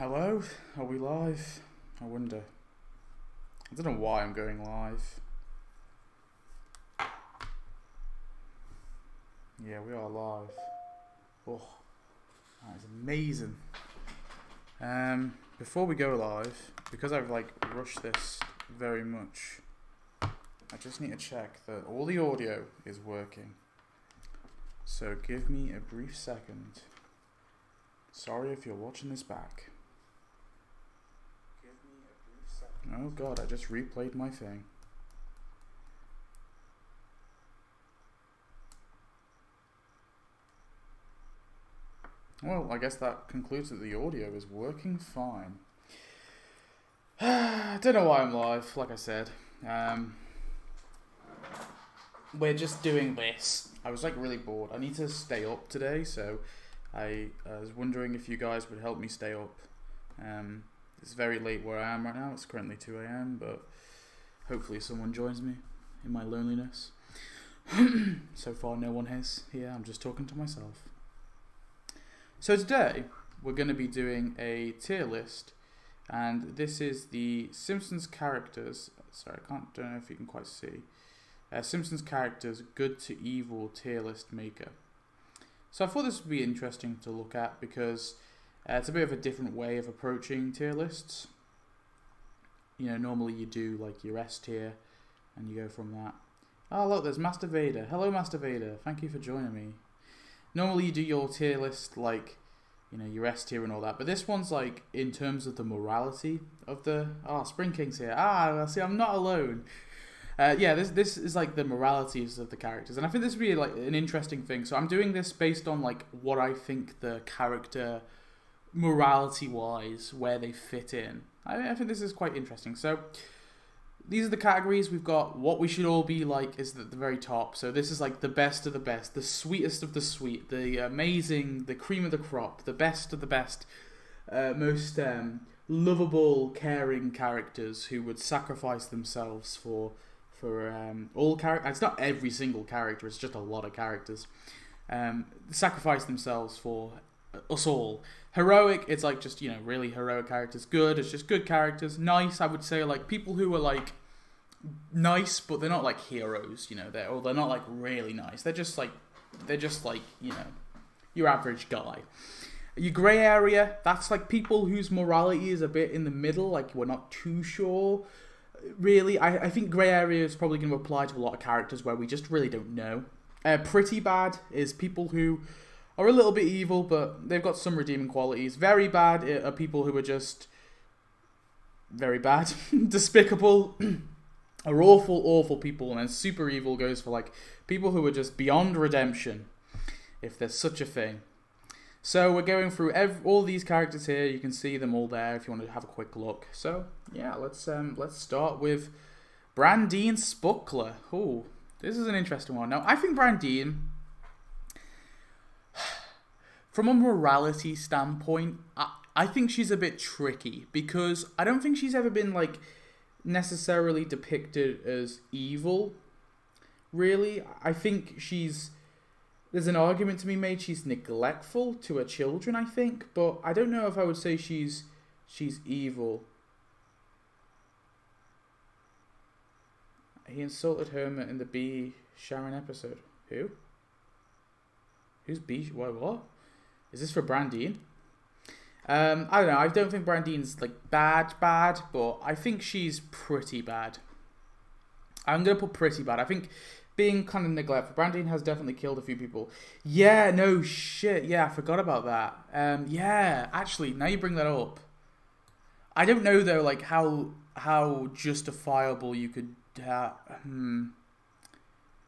Hello? Are we live? I wonder. I don't know why I'm going live. Yeah, we are live. Oh, that is amazing. Before we go live, because I've rushed this very much, I just need to check that all the audio is working. So give me a brief second. Sorry if you're watching this back. Oh god, I just replayed my thing. Well, I guess that concludes that the audio is working fine. I don't know why I'm live, like I said. We're just doing this. I was really bored. I need to stay up today, so I was wondering if you guys would help me stay up. It's very late where I am right now. It's currently 2 a.m, but hopefully someone joins me in my loneliness. So far, no one is here. I'm just talking to myself. So today, we're going to be doing a tier list, and this is the Simpsons characters. Sorry, don't know if you can quite see. Simpsons characters good to evil tier list maker. So I thought this would be interesting to look at because it's a bit of a different way of approaching tier lists. You know, normally you do your S tier and you go from that. Oh look, there's Master Vader. Hello Master Vader, thank you for joining me. Normally you do your tier list your S tier and all that, but this one's in terms of the morality of the... Spring King's here. See, I'm not alone. This is the moralities of the characters, and I think this would be an interesting thing. So I'm doing this based on what I think the character morality-wise, where they fit in. I think this is quite interesting. So these are the categories. We've got what we should all be is at the very top. So this is the best of the best, the sweetest of the sweet, the amazing, the cream of the crop, the best of the best, most lovable, caring characters who would sacrifice themselves for all characters. It's not every single character, it's just a lot of characters. Sacrifice themselves for us all. Heroic, it's just, really heroic characters. Good, it's just good characters. Nice, I would say people who are nice, but they're not heroes, they're not really nice. They're just your average guy. Your grey area, that's people whose morality is a bit in the middle, we're not too sure. Really, I think grey area is probably going to apply to a lot of characters where we just really don't know. Pretty bad is people who are a little bit evil, but they've got some redeeming qualities. Very bad are people who are just very bad. Despicable are awful people. And then super evil goes for people who are just beyond redemption, if there's such a thing. So we're going through all these characters here. You can see them all there if you want to have a quick look. So yeah, let's start with Brandine Spuckler. Oh, this is an interesting one. Now I think Brandine, from a morality standpoint, I think she's a bit tricky because I don't think she's ever been necessarily depicted as evil. Really, I think there's an argument to be made she's neglectful to her children, I think, but I don't know if I would say she's evil. He insulted Hermit in the B. Sharon episode. Who? Who's B? What? Is this for Brandine? I don't know. I don't think Brandine's bad, but I think she's pretty bad. I'm gonna put pretty bad. I think being kind of neglectful. Brandine has definitely killed a few people. Yeah, no shit. Yeah, I forgot about that. Yeah, actually, now you bring that up. I don't know though, how justifiable you could.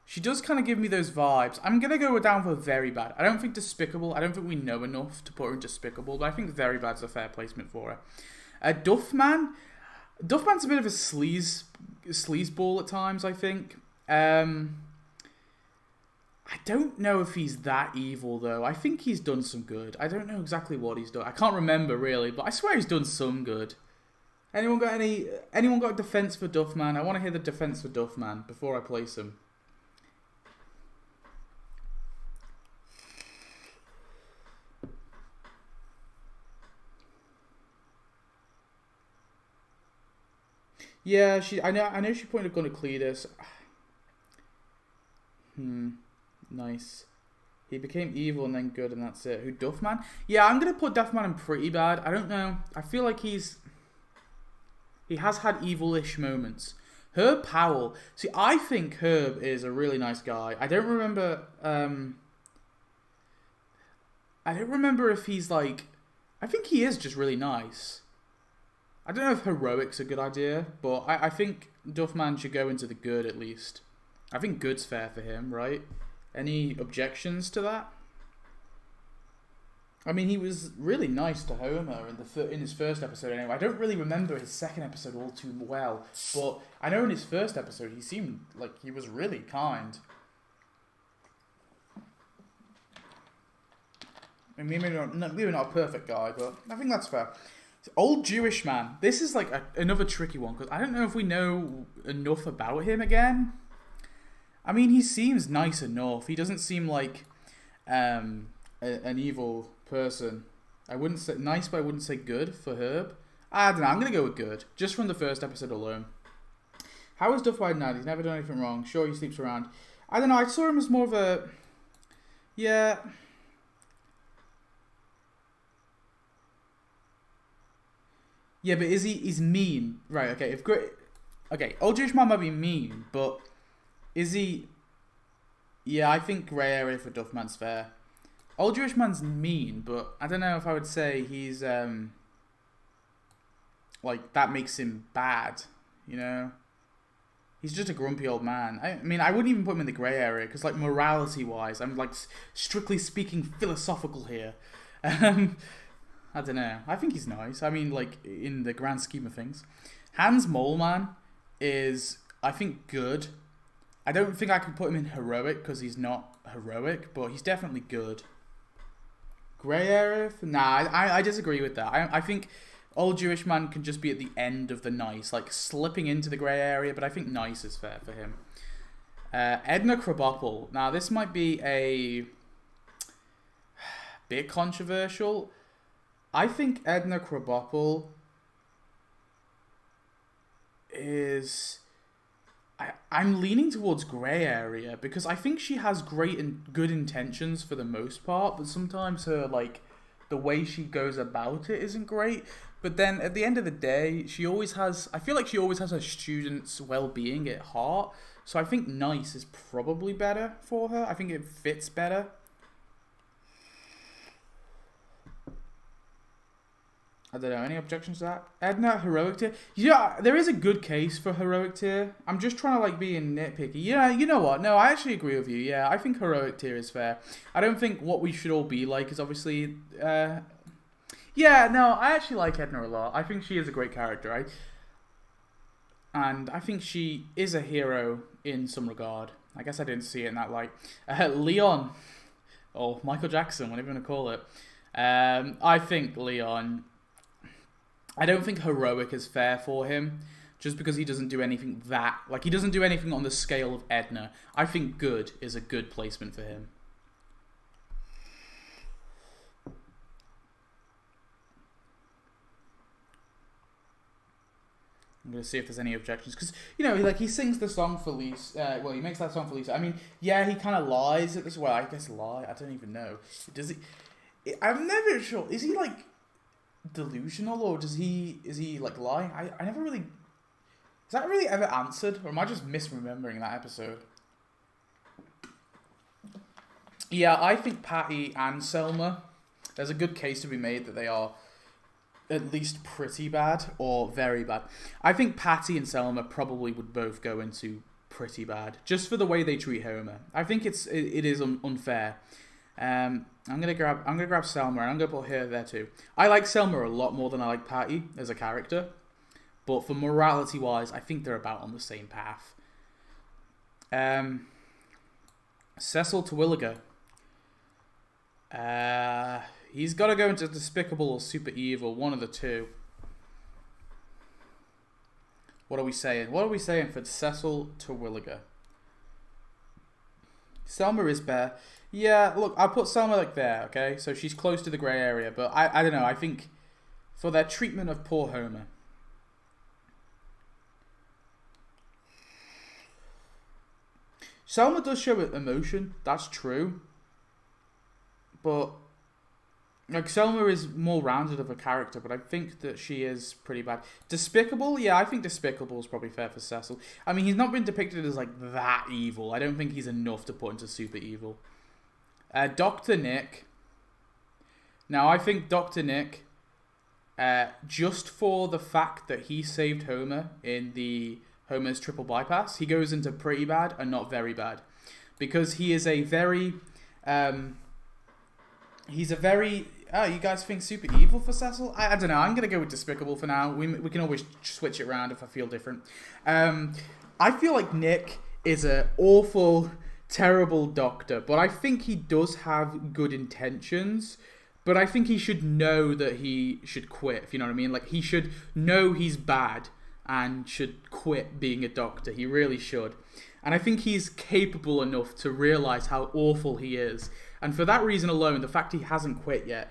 She does kind of give me those vibes. I'm going to go down for very bad. I don't think despicable. I don't think we know enough to put her in despicable, but I think very bad's a fair placement for her. Duffman. Duffman's a bit of a sleazeball at times, I think. I don't know if he's that evil, though. I think he's done some good. I don't know exactly what he's done. I can't remember, really, but I swear he's done some good. Anyone got a defense for Duffman? I want to hear the defense for Duffman before I place him. Yeah, she. I know she pointed a gun at Cletus. Nice. He became evil and then good, and that's it. Who, Duffman? Yeah, I'm gonna put Duffman in pretty bad. I don't know. I feel like he has had evil-ish moments. Herb Powell. See, I think Herb is a really nice guy. I don't remember. I don't remember if he's like. I think he is just really nice. I don't know if heroic's a good idea, but I think Duffman should go into the good at least. I think good's fair for him, right? Any objections to that? I mean, he was really nice to Homer in his first episode anyway. I don't really remember his second episode all too well, but I know in his first episode he seemed like he was really kind. I mean, maybe not a perfect guy, but I think that's fair. Old Jewish man. This is like another tricky one because I don't know if we know enough about him again. I mean, he seems nice enough. He doesn't seem like an evil person. I wouldn't say nice, but I wouldn't say good for Herb. I don't know. I'm gonna go with good, just from the first episode alone. How is Duff White now? He's never done anything wrong. Sure, he sleeps around. I don't know. I saw him as more of a yeah. Yeah, but he's mean, right? Okay, Old Jewish man might be mean, but is he? Yeah, I think grey area for Duffman's fair. Old Jewish man's mean, but I don't know if I would say he's like that makes him bad. You know, he's just a grumpy old man. I mean, I wouldn't even put him in the grey area because, like, morality wise, I'm like strictly speaking philosophical here. I don't know. I think he's nice. I mean, like, in the grand scheme of things. Hans Moleman is, I think, good. I don't think I could put him in heroic because he's not heroic, but he's definitely good. Grey area? Nah, I disagree with that. I think Old Jewish man can just be at the end of the nice, like slipping into the grey area, but I think nice is fair for him. Edna Krabappel. Now, this might be a bit controversial. I think Edna Krabappel is... I'm leaning towards grey area because I think she has great and good intentions for the most part, but sometimes her, like, the way she goes about it isn't great. But then at the end of the day, I feel like she always has her students' well-being at heart. So I think nice is probably better for her. I think it fits better. I don't know, any objections to that? Edna, heroic tier? Yeah, there is a good case for heroic tier. I'm just trying to, like, be nitpicky. Yeah, you know what? No, I actually agree with you. Yeah, I think heroic tier is fair. I don't think what we should all be like is obviously... yeah, no, I actually like Edna a lot. I think she is a great character, right? And I think she is a hero in some regard. I guess I didn't see it in that light. Leon. Or Michael Jackson, whatever you want to call it. I think Leon... I don't think heroic is fair for him, just because he doesn't do anything he doesn't do anything on the scale of Edna. I think good is a good placement for him. I'm going to see if there's any objections, because, you know, like, he sings the song for Lisa, he makes that song for Lisa. I mean, yeah, he kind of lies at this, well, I guess I don't even know. Does he, I'm never sure, is he, like, delusional, or is he like lying? I never really... Is that really ever answered, or am I just misremembering that episode? Yeah, I think Patty and Selma, there's a good case to be made that they are at least pretty bad or very bad. I think Patty and Selma probably would both go into pretty bad, just for the way they treat Homer. I think it is unfair. I'm gonna grab Selma, and I'm gonna put her there too. I like Selma a lot more than I like Patty as a character, but for morality wise, I think they're about on the same path. Cecil Terwilliger. He's got to go into despicable or super evil, one of the two. What are we saying? What are we saying for Cecil Terwilliger? Selma is bare. Yeah, look, I'll put Selma like there, okay? So she's close to the grey area, but I don't know, I think for their treatment of poor Homer, Selma does show emotion. That's true. But like Selma is more rounded of a character, but I think that she is pretty bad. Despicable, yeah, I think Despicable is probably fair for Cecil. I mean, he's not been depicted as like that evil. I don't think he's enough to put into super evil. Dr. Nick. Now, I think Dr. Nick, just for the fact that he saved Homer in the Homer's triple bypass, he goes into pretty bad and not very bad, because he is a very, he's a very. Oh, you guys think super evil for Cecil? I don't know. I'm gonna go with Despicable for now. We can always switch it around if I feel different. I feel like Nick is an awful, terrible doctor, but I think he does have good intentions. But I think he should know that he should quit, if you know what I mean. Like, he should know he's bad and should quit being a doctor. He really should. And I think he's capable enough to realize how awful he is. And for that reason alone, the fact he hasn't quit yet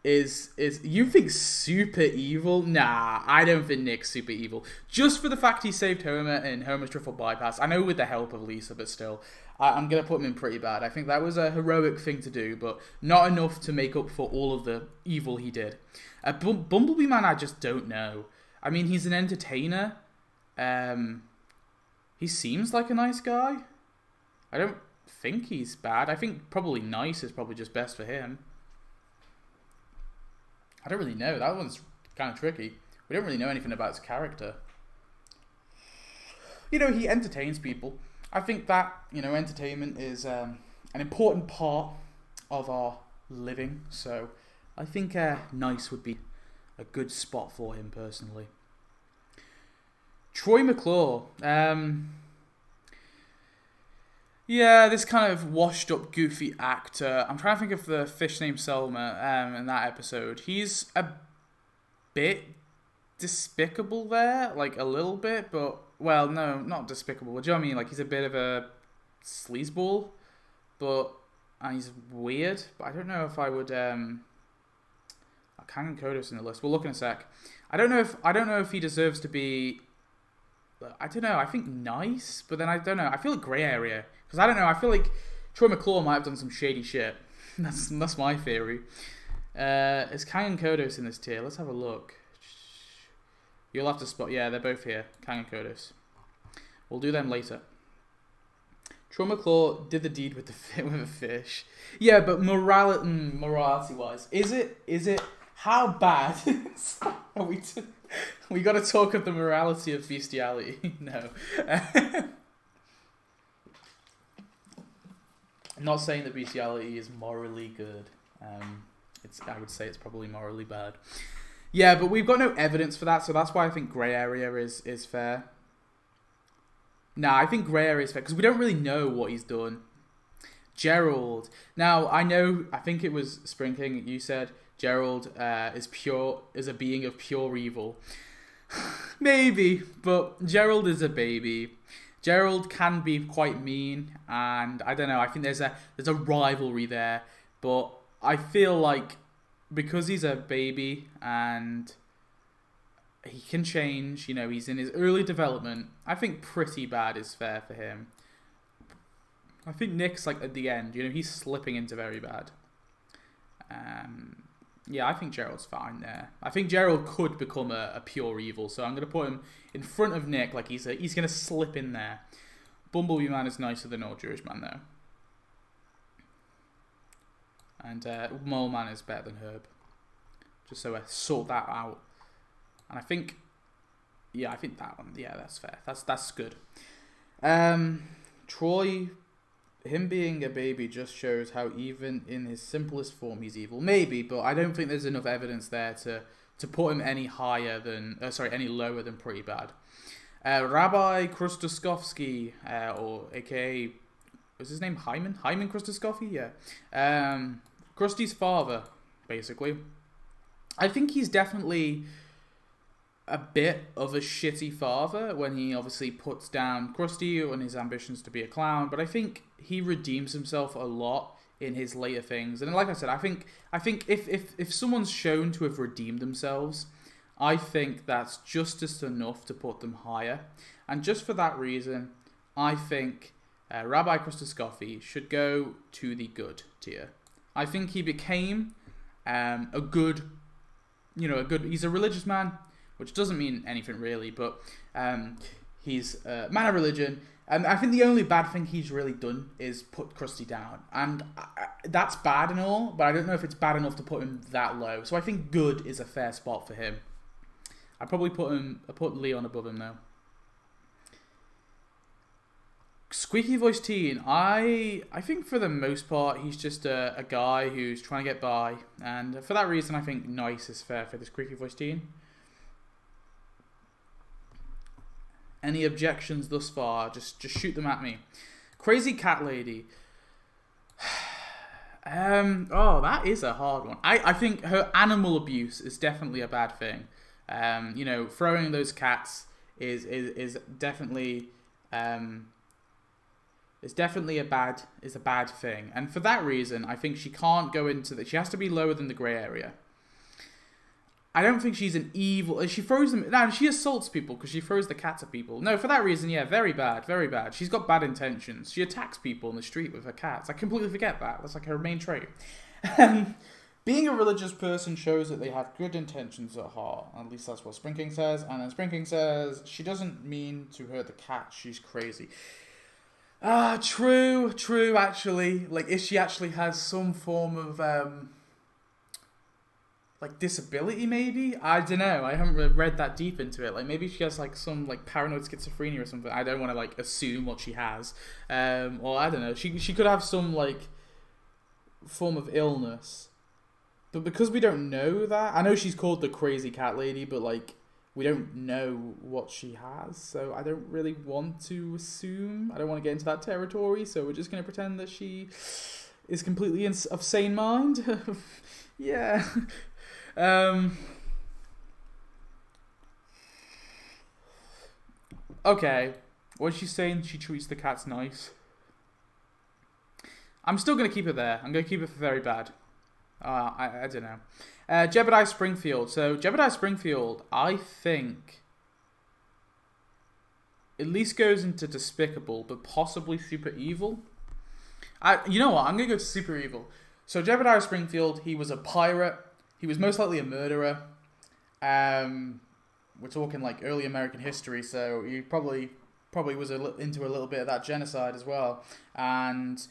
is you think super evil? Nah, I don't think Nick's super evil. Just for the fact he saved Homer in Homer's triple bypass. I know with the help of Lisa, but still. I'm going to put him in pretty bad. I think that was a heroic thing to do, but not enough to make up for all of the evil he did. Bumblebee Man, I just don't know. I mean, he's an entertainer. He seems like a nice guy. I don't think he's bad. I think probably nice is probably just best for him. I don't really know. That one's kind of tricky. We don't really know anything about his character. You know, he entertains people. I think that, you know, entertainment is an important part of our living. So I think nice would be a good spot for him personally. Troy McClure. Yeah, this kind of washed up, goofy actor. I'm trying to think of the fish named Selma in that episode. He's a bit despicable there, like a little bit, but, well, no, not despicable. Do you know what I mean? Like, he's a bit of a sleazeball, but, and he's weird, but I don't know if I would, Kangen Kodos in the list. We'll look in a sec. I don't know if he deserves to be, I don't know, I think nice, but then I don't know. I feel like grey area. Because I don't know, I feel like Troy McClure might have done some shady shit. That's my theory. Is Kangen Kodos in this tier? Let's have a look. You'll have to spot. Yeah, they're both here. Kangen Kodos. We'll do them later. Troy McClure did the deed with a fish. Yeah, but morality-wise, is it? How bad are we? We got to talk of the morality of bestiality. No. I'm not saying that bestiality is morally good. I would say it's probably morally bad. Yeah, but we've got no evidence for that, so that's why I think grey area is fair. Nah, I think grey area is fair, because we don't really know what he's done. Gerald. Now, I think it was Spring King, you said Gerald is a being of pure evil. Maybe, but Gerald is a baby. Gerald can be quite mean, and I don't know, I think there's a rivalry there, but I feel like because he's a baby and he can change, you know, he's in his early development, I think pretty bad is fair for him. I think Nick's like at the end, you know, he's slipping into very bad. Yeah, I think Gerald's fine there. I think Gerald could become a pure evil, so I'm going to put him in front of Nick, like he's going to slip in there. Bumblebee Man is nicer than Old Jewish Man, though. And Mole Man is better than Herb. Just so I sort that out. And I think that one, yeah, that's fair. That's good. Troy, him being a baby just shows how even in his simplest form he's evil. Maybe, but I don't think there's enough evidence there to put him any lower than pretty bad. Rabbi Krustaskovsky, or aka, was his name Hyman? Hyman Krustaskovsky? Yeah. Krusty's father, basically. I think he's definitely a bit of a shitty father when he obviously puts down Krusty and his ambitions to be a clown, but I think he redeems himself a lot in his later things. And like I said, I think if someone's shown to have redeemed themselves, I think that's just enough to put them higher. And just for that reason, I think Rabbi Krustoscoffy should go to the good tier. I think he became a good, he's a religious man, which doesn't mean anything really, but he's a man of religion. And I think the only bad thing he's really done is put Krusty down. And that's bad and all, but I don't know if it's bad enough to put him that low. So I think good is a fair spot for him. I'd probably put Leon above him though. Squeaky Voice Teen, I think for the most part he's just a guy who's trying to get by, and for that reason I think nice is fair for the Squeaky Voice Teen. Any objections thus far? Just shoot them at me. Crazy Cat Lady. That is a hard one. I think her animal abuse is definitely a bad thing. Throwing those cats is definitely a bad thing, and for that reason, I think she can't go into that. She has to be lower than the grey area. I don't think she's an evil. She throws them. No, she assaults people because she throws the cats at people. No, for that reason, yeah, very bad, very bad. She's got bad intentions. She attacks people in the street with her cats. I completely forget that. That's like her main trait. Being a religious person shows that they have good intentions at heart. At least that's what Spring King says. And then Spring King says she doesn't mean to hurt the cat. She's crazy. True, actually. Like, if she actually has some form of, disability, maybe? I don't know. I haven't really read that deep into it. Like, maybe she has, some, paranoid schizophrenia or something. I don't want to, assume what she has. Or, I don't know. She could have some, form of illness. But because we don't know that... I know she's called the Crazy Cat Lady, but, we don't know what she has, so I don't really want to assume. I don't want to get into that territory, so we're just going to pretend that she is completely of sane mind. Yeah. Okay. What's she saying? She treats the cats nice. I'm still going to keep it there. I'm going to keep it very bad. I don't know. Jebediah Springfield. So, Jebediah Springfield, I think, at least goes into despicable, but possibly super evil. You know what? I'm going to go to super evil. So, Jebediah Springfield, he was a pirate. He was most likely a murderer. We're talking, early American history, so he probably was into a little bit of that genocide as well. And...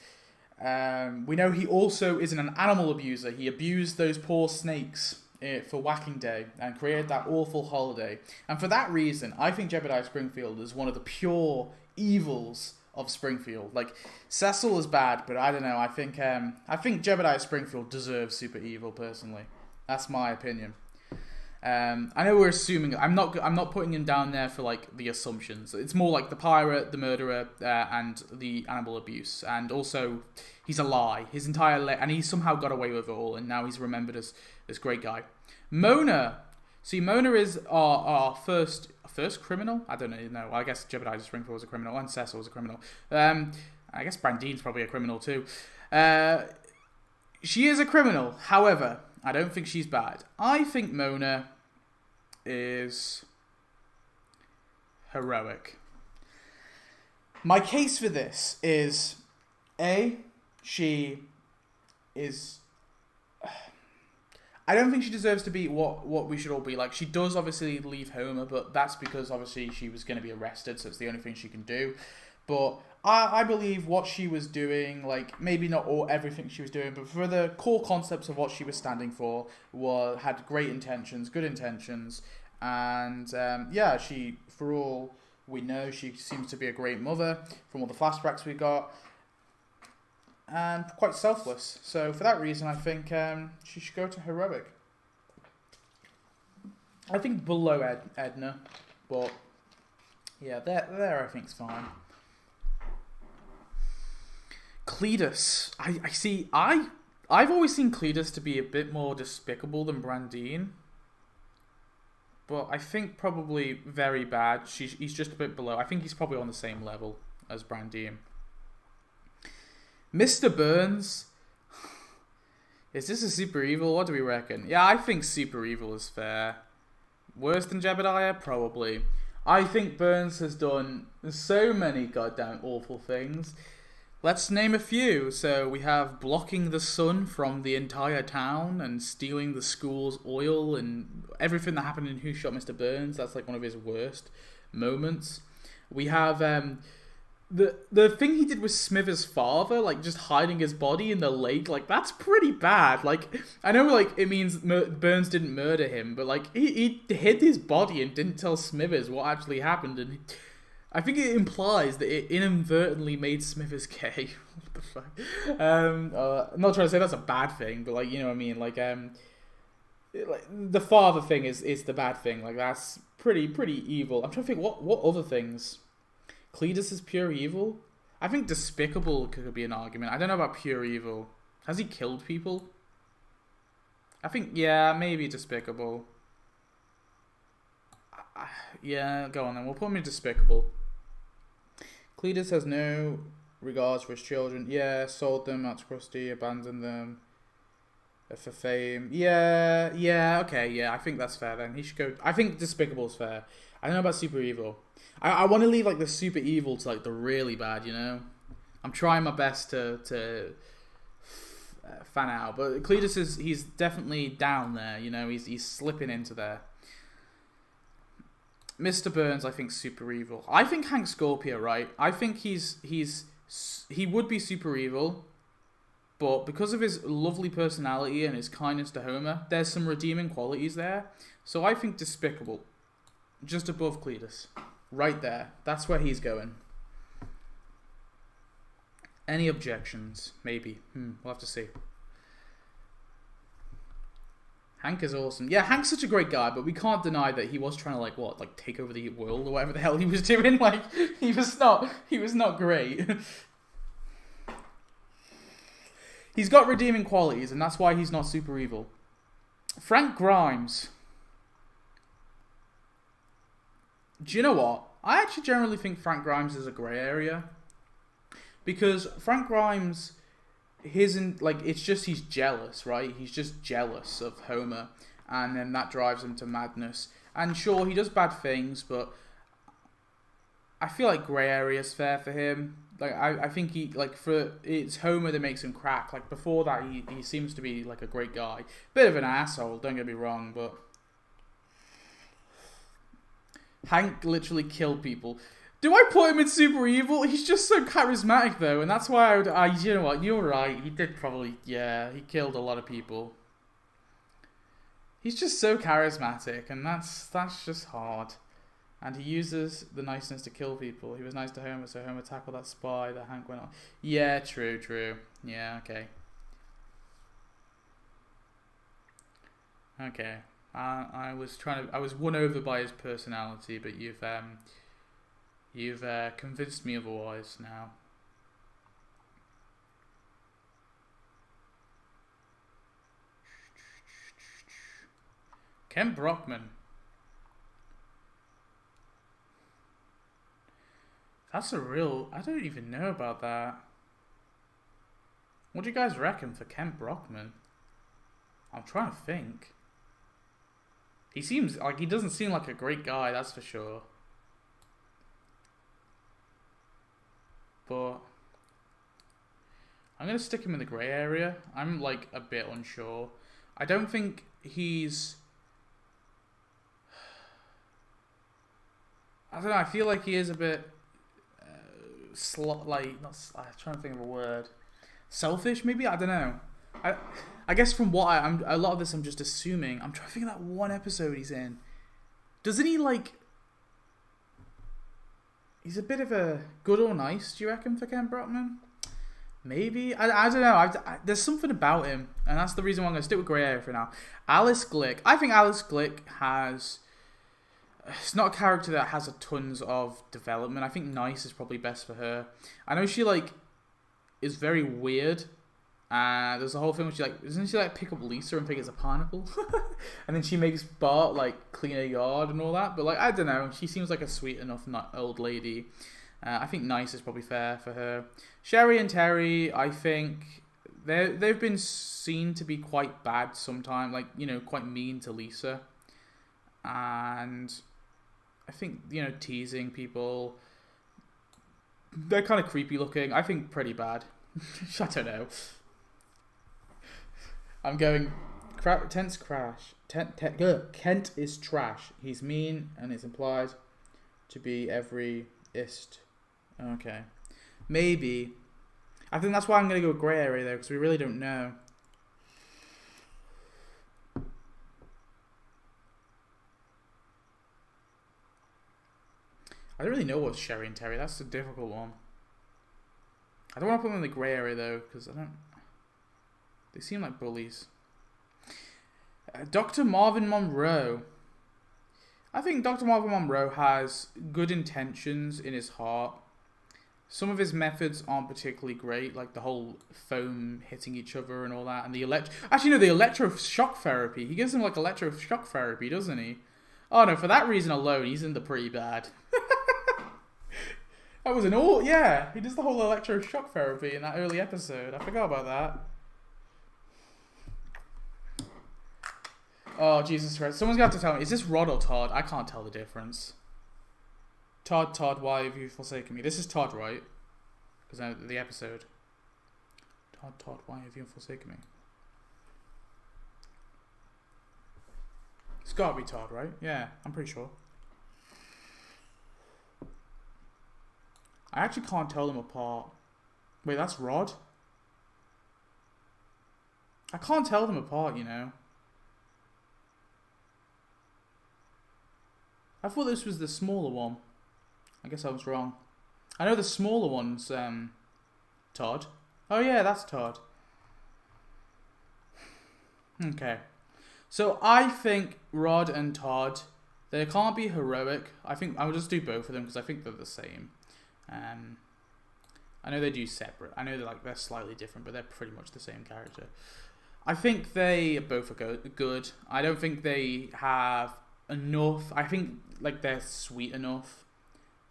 we know he also isn't an animal abuser. He abused those poor snakes for Whacking Day and created that awful holiday. And for that reason, I think Jebediah Springfield is one of the pure evils of Springfield. Cecil is bad, but I don't know. I think Jebediah Springfield deserves super evil, personally. That's my opinion. I know we're assuming. I'm not putting him down there for the assumptions. It's more the pirate, the murderer, and the animal abuse, and also he's a lie. His entire and he somehow got away with it all, and now he's remembered as this great guy. Mona. See, Mona is our first criminal. I don't know. I guess Jebediah Springfield was a criminal, and Cecil was a criminal. I guess Brandine's probably a criminal too. She is a criminal. However, I don't think she's bad. I think Mona is heroic. My case for this is, she is... I don't think she deserves to be what we should all be. She does obviously leave Homer, but that's because obviously she was going to be arrested, so it's the only thing she can do. But I believe what she was doing, maybe not everything she was doing, but for the core concepts of what she was standing for, had great intentions, good intentions, and she, for all we know, she seems to be a great mother from all the flashbacks we got, and quite selfless. So for that reason, I think she should go to heroic. I think below Edna, but yeah, there I think's fine. Cletus. I see. I've always seen Cletus to be a bit more despicable than Brandine, but I think probably very bad. He's just a bit below. I think he's probably on the same level as Brandine. Mr. Burns. Is this a super evil? What do we reckon? Yeah, I think super evil is fair. Worse than Jebediah? Probably. I think Burns has done so many goddamn awful things. Let's name a few. So we have blocking the sun from the entire town and stealing the school's oil and everything that happened in Who Shot Mr. Burns. That's like one of his worst moments. We have the thing he did with Smithers' father, like just hiding his body in the lake. Like that's pretty bad. Like I know, like it means Burns didn't murder him, but like he hid his body and didn't tell Smithers what actually happened, and I think it implies that it inadvertently made Smithers gay. What the fuck? I'm not trying to say that's a bad thing, but like you know what I mean. Like the father thing is the bad thing. Like that's pretty evil. I'm trying to think what other things. Cletus is pure evil. I think despicable could be an argument. I don't know about pure evil. Has he killed people? I think yeah, maybe despicable. Yeah, go on then. We'll put him in despicable. Cletus has no regards for his children. Yeah, sold them out to Krusty, abandoned them for fame. Yeah, okay, yeah, I think that's fair then. He should go. I think despicable's fair. I don't know about super evil. I want to leave like the super evil to like the really bad, you know? I'm trying my best to fan out, but Cletus he's definitely down there, you know? He's slipping into there. Mr. Burns, I think super evil. I think Hank Scorpio, right? I think he would be super evil, but because of his lovely personality and his kindness to Homer, there's some redeeming qualities there. So I think despicable, just above Cletus, right there. That's where he's going. Any objections? Maybe. We'll have to see. Hank is awesome. Yeah, Hank's such a great guy, but we can't deny that he was trying to like take over the world or whatever the hell he was doing. Like he was not great. He's got redeeming qualities, and that's why he's not super evil. Frank Grimes. Do you know what? I actually generally think Frank Grimes is a grey area. Because Frank Grimes, it's just he's jealous, right? He's just jealous of Homer. And then that drives him to madness. And sure, he does bad things, but I feel like grey area is fair for him. Like, I think it's Homer that makes him crack. Like, before that, he seems to be, like, a great guy. Bit of an asshole, don't get me wrong, but Hank literally killed people. Do I put him in super evil? He's just so charismatic, though, and that's why you know what, you're right, he did probably, yeah, he killed a lot of people. He's just so charismatic, and that's just hard. And he uses the niceness to kill people. He was nice to Homer, so Homer tackled that spy that Hank went on. Yeah, true. Yeah, okay. Okay. I was won over by his personality, but you've convinced me otherwise now. Ken Brockman. That's a real... I don't even know about that. What do you guys reckon for Ken Brockman? I'm trying to think. He doesn't seem like a great guy, that's for sure. But I'm going to stick him in the grey area. I'm like a bit unsure. I don't think he's... I don't know, I feel like he is a bit... I'm trying to think of a word. Selfish, maybe? I don't know. I guess from what I'm a lot of this I'm just assuming. I'm trying to think of that one episode he's in. Doesn't he like... He's a bit of a good or nice, do you reckon, for Ken Brockman? Maybe? I don't know. There's something about him, and that's the reason why I'm going to stick with grey area for now. Alice Glick. I think Alice Glick has... It's not a character that has a tons of development. I think nice is probably best for her. I know she is very weird. There's a whole thing where she doesn't she pick up Lisa and think it's a pineapple? And then she makes Bart clean her yard and all that. But I don't know. She seems like a sweet enough old lady. I think nice is probably fair for her. Sherry and Terry, I think they've been seen to be quite bad sometimes. Quite mean to Lisa. And I think, teasing people. They're kind of creepy looking. I think pretty bad. I don't know. I'm going. Kent's crash. Kent is trash. He's mean and is implied to be every-ist. Okay. Maybe. I think that's why I'm going to go grey area though, because we really don't know. I don't really know what's Sherry and Terry. That's a difficult one. I don't want to put them in the grey area though, because they seem like bullies. Dr. Marvin Monroe. I think Dr. Marvin Monroe has good intentions in his heart. Some of his methods aren't particularly great, like the whole foam hitting each other and all that, and the electroshock therapy. He gives them like electroshock therapy, doesn't he? Oh no, for that reason alone, he's in the pretty bad. That was he does the whole electroshock therapy in that early episode. I forgot about that. Oh, Jesus Christ. Someone's going to have to tell me, is this Rod or Todd? I can't tell the difference. Todd, why have you forsaken me? This is Todd, right? Because the episode. Todd, why have you forsaken me? It's got to be Todd, right? Yeah, I'm pretty sure. I actually can't tell them apart. Wait, that's Rod? I can't tell them apart, I thought this was the smaller one. I guess I was wrong. I know the smaller one's Todd. Oh yeah, that's Todd. Okay. So I think Rod and Todd, they can't be heroic. I think I'll just do both of them because I think they're the same. I know they do separate. I know they're slightly different, but they're pretty much the same character. I think they both are good. I don't think they have enough. I think they're sweet enough.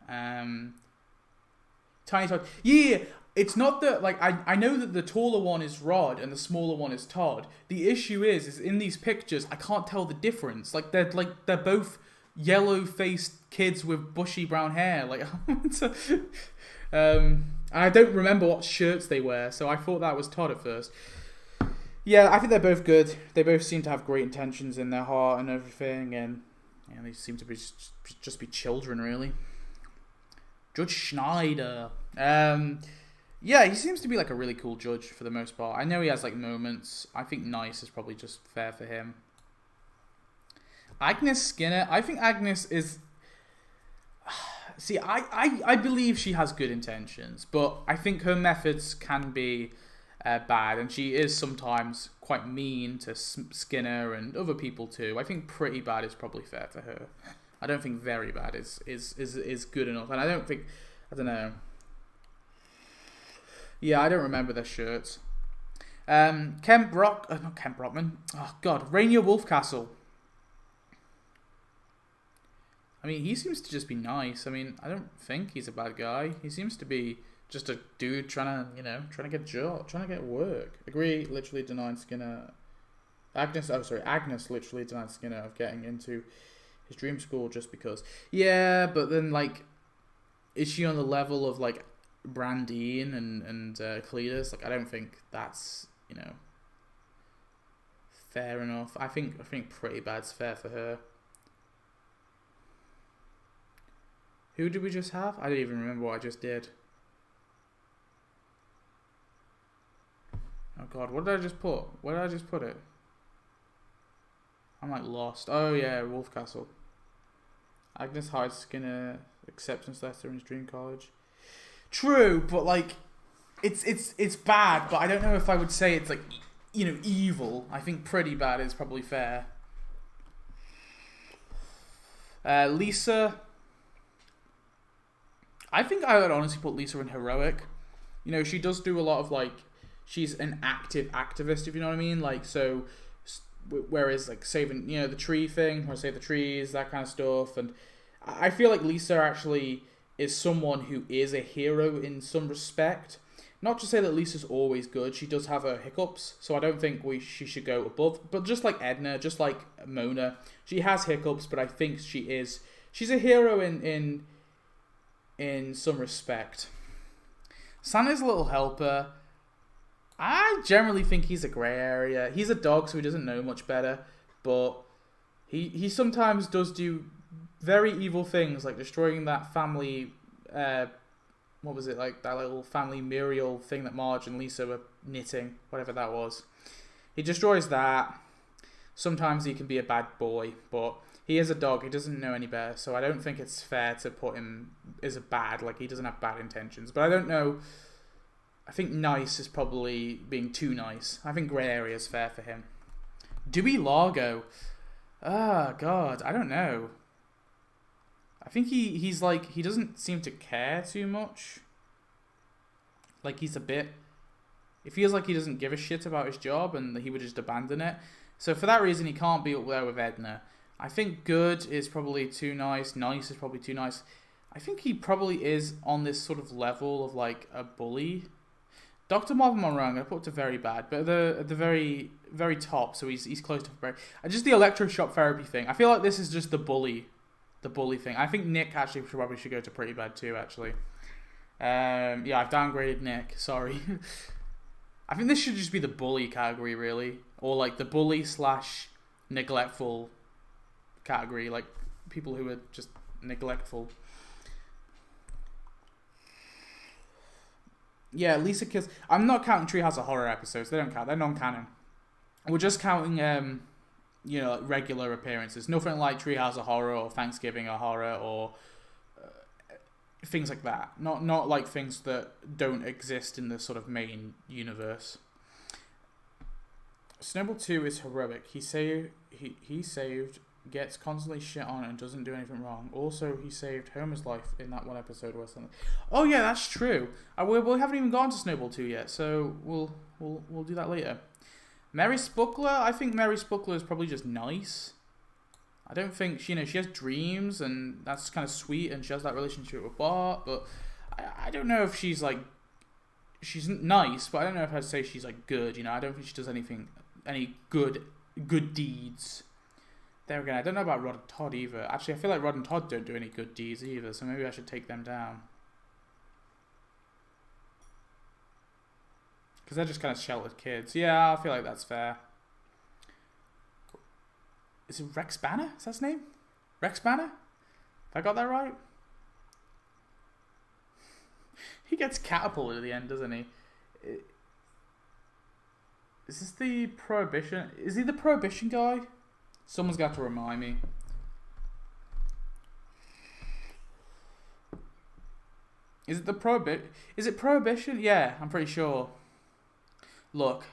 Tiny Todd. Yeah, it's not that I know that the taller one is Rod and the smaller one is Todd. The issue is in these pictures I can't tell the difference. They're both yellow-faced kids with bushy brown hair. And I don't remember what shirts they wear, so I thought that was Todd at first. Yeah, I think they're both good. They both seem to have great intentions in their heart and everything, and they seem to be just be children, really. Judge Schneider. Yeah, he seems to be a really cool judge for the most part. I know he has moments. I think nice is probably just fair for him. Agnes Skinner. I think Agnes is... See, I believe she has good intentions, but I think her methods can be bad, and she is sometimes quite mean to Skinner and other people too. I think pretty bad is probably fair for her. I don't think very bad is good enough, and I don't know. Yeah, I don't remember their shirts. Not Kent Brockman. Oh God, Rainier Wolfcastle. I mean, he seems to just be nice. I mean, I don't think he's a bad guy. He seems to be just a dude trying to get a job, trying to get work. Agree, literally denied Skinner. Agnes literally denied Skinner of getting into his dream school just because. Yeah, but then is she on the level of Brandine and Cletus? I don't think that's fair enough. I think pretty bad's fair for her. Who did we just have? I don't even remember what I just did. Oh God, what did I just put? Where did I just put it? I'm lost. Oh yeah, Wolfcastle. Agnes Hyde Skinner acceptance letter in his dream college. True, but it's bad. But I don't know if I would say it's evil. I think pretty bad is probably fair. Lisa. I think I would honestly put Lisa in heroic. She does do a lot of she's an active activist, if you know what I mean. Whereas saving, the tree thing, or save the trees, that kind of stuff. And I feel like Lisa actually is someone who is a hero in some respect. Not to say that Lisa's always good. She does have her hiccups, so I don't think she should go above. But just like Edna, just like Mona, she has hiccups, but I think she is she's a hero in some respect. Santa's a little helper. I generally think he's a grey area. He's a dog, so he doesn't know much better, but he sometimes does do very evil things, like destroying that family. What was it, like that little family mural thing that Marge and Lisa were knitting, whatever that was. He destroys that. Sometimes he can be a bad boy, but he is a dog. He doesn't know any better, so I don't think it's fair to put him as a bad. Like, he doesn't have bad intentions. But I don't know. I think nice is probably being too nice. I think grey area is fair for him. Dewey Largo. Ah, God, I don't know. I think he's like, he doesn't seem to care too much. Like, he's a bit... It feels like he doesn't give a shit about his job and he would just abandon it. So for that reason, he can't be up there with Edna. I think good is probably too nice. Nice is probably too nice. I think he probably is on this sort of level of like a bully. Dr. Marvin Monroe, I'm going to put to very bad, but at the very, very top, so he's close to very... Just the electroshock therapy thing. I feel like this is just the bully thing. I think Nick actually probably should go to pretty bad too, actually. Yeah, I've downgraded Nick. Sorry. I think this should just be the bully category, really. Or like the bully / neglectful category. Like people who are just neglectful. Yeah, Lisa kills... I'm not counting Treehouse of Horror episodes. They don't count. They're non-canon. We're just counting, like regular appearances. Nothing like Treehouse of Horror or Thanksgiving of Horror or things like that. Not like things that don't exist in the sort of main universe. Snowball 2 is heroic. He saved, gets constantly shit on and doesn't do anything wrong. Also, he saved Homer's life in that one episode or something. Oh yeah, that's true. We haven't even gone to Snowball 2 yet, so we'll do that later. Mary Spuckler, I think Mary Spuckler is probably just nice. I don't think she has dreams and that's kind of sweet and she has that relationship with Bart, but I don't know if she's like, she's nice, but I don't know if I'd say she's like good, I don't think she does any good deeds. There again, I don't know about Rod and Todd either. Actually, I feel like Rod and Todd don't do any good deeds either, so maybe I should take them down. Because they're just kind of sheltered kids. Yeah, I feel like that's fair. Is it Rex Banner? Is that his name? Rex Banner? Have I got that right? He gets catapulted at the end, doesn't he? Is this the Prohibition? Is he the Prohibition guy? Someone's got to remind me. Is it Prohibition? Yeah, I'm pretty sure. Look,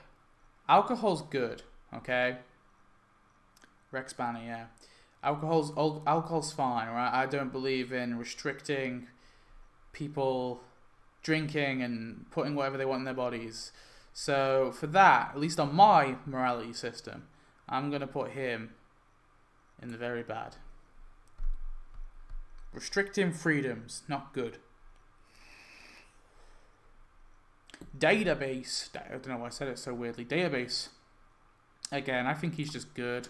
alcohol's good, okay? Rex Banner, yeah. Alcohol's fine, right? I don't believe in restricting people drinking and putting whatever they want in their bodies. So for that, at least on my morality system, I'm going to put him in the very bad. Restricting freedoms, not good. Database. I don't know why I said it so weirdly. Database. Again, I think he's just good.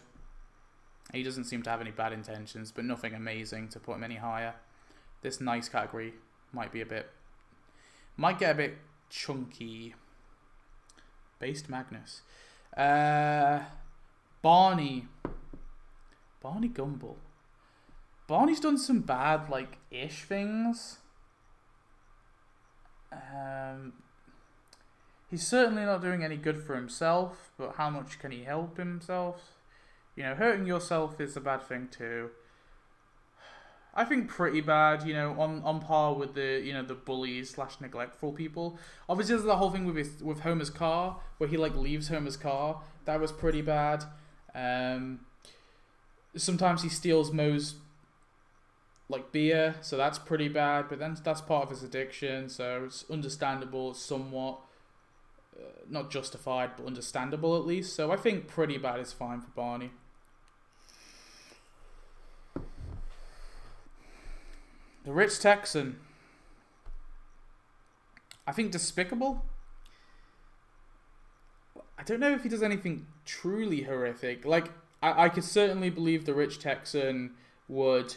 He doesn't seem to have any bad intentions, but nothing amazing to put him any higher. This nice category might get a bit chunky. Based Magnus. Barney Gumble. Barney's done some bad, ish things. He's certainly not doing any good for himself, but how much can he help himself? Hurting yourself is a bad thing too. I think pretty bad, on par with the bullies / neglectful people. Obviously, there's the whole thing with Homer's car, where he leaves Homer's car. That was pretty bad. Sometimes he steals Moe's beer, so that's pretty bad. But then that's part of his addiction, so it's understandable. It's somewhat not justified, but understandable at least. So I think pretty bad is fine for Barney. The Rich Texan. I think despicable. I don't know if he does anything truly horrific. I could certainly believe the Rich Texan would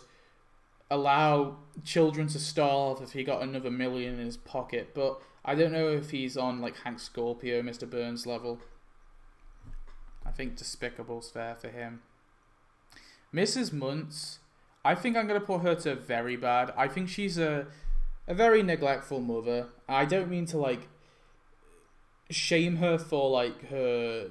allow children to starve if he got another million in his pocket. But I don't know if he's on like Hank Scorpio, Mr. Burns level. I think despicable's fair for him. Mrs. Muntz, I think I'm going to put her to very bad. I think she's a very neglectful mother. I don't mean to like shame her for like her.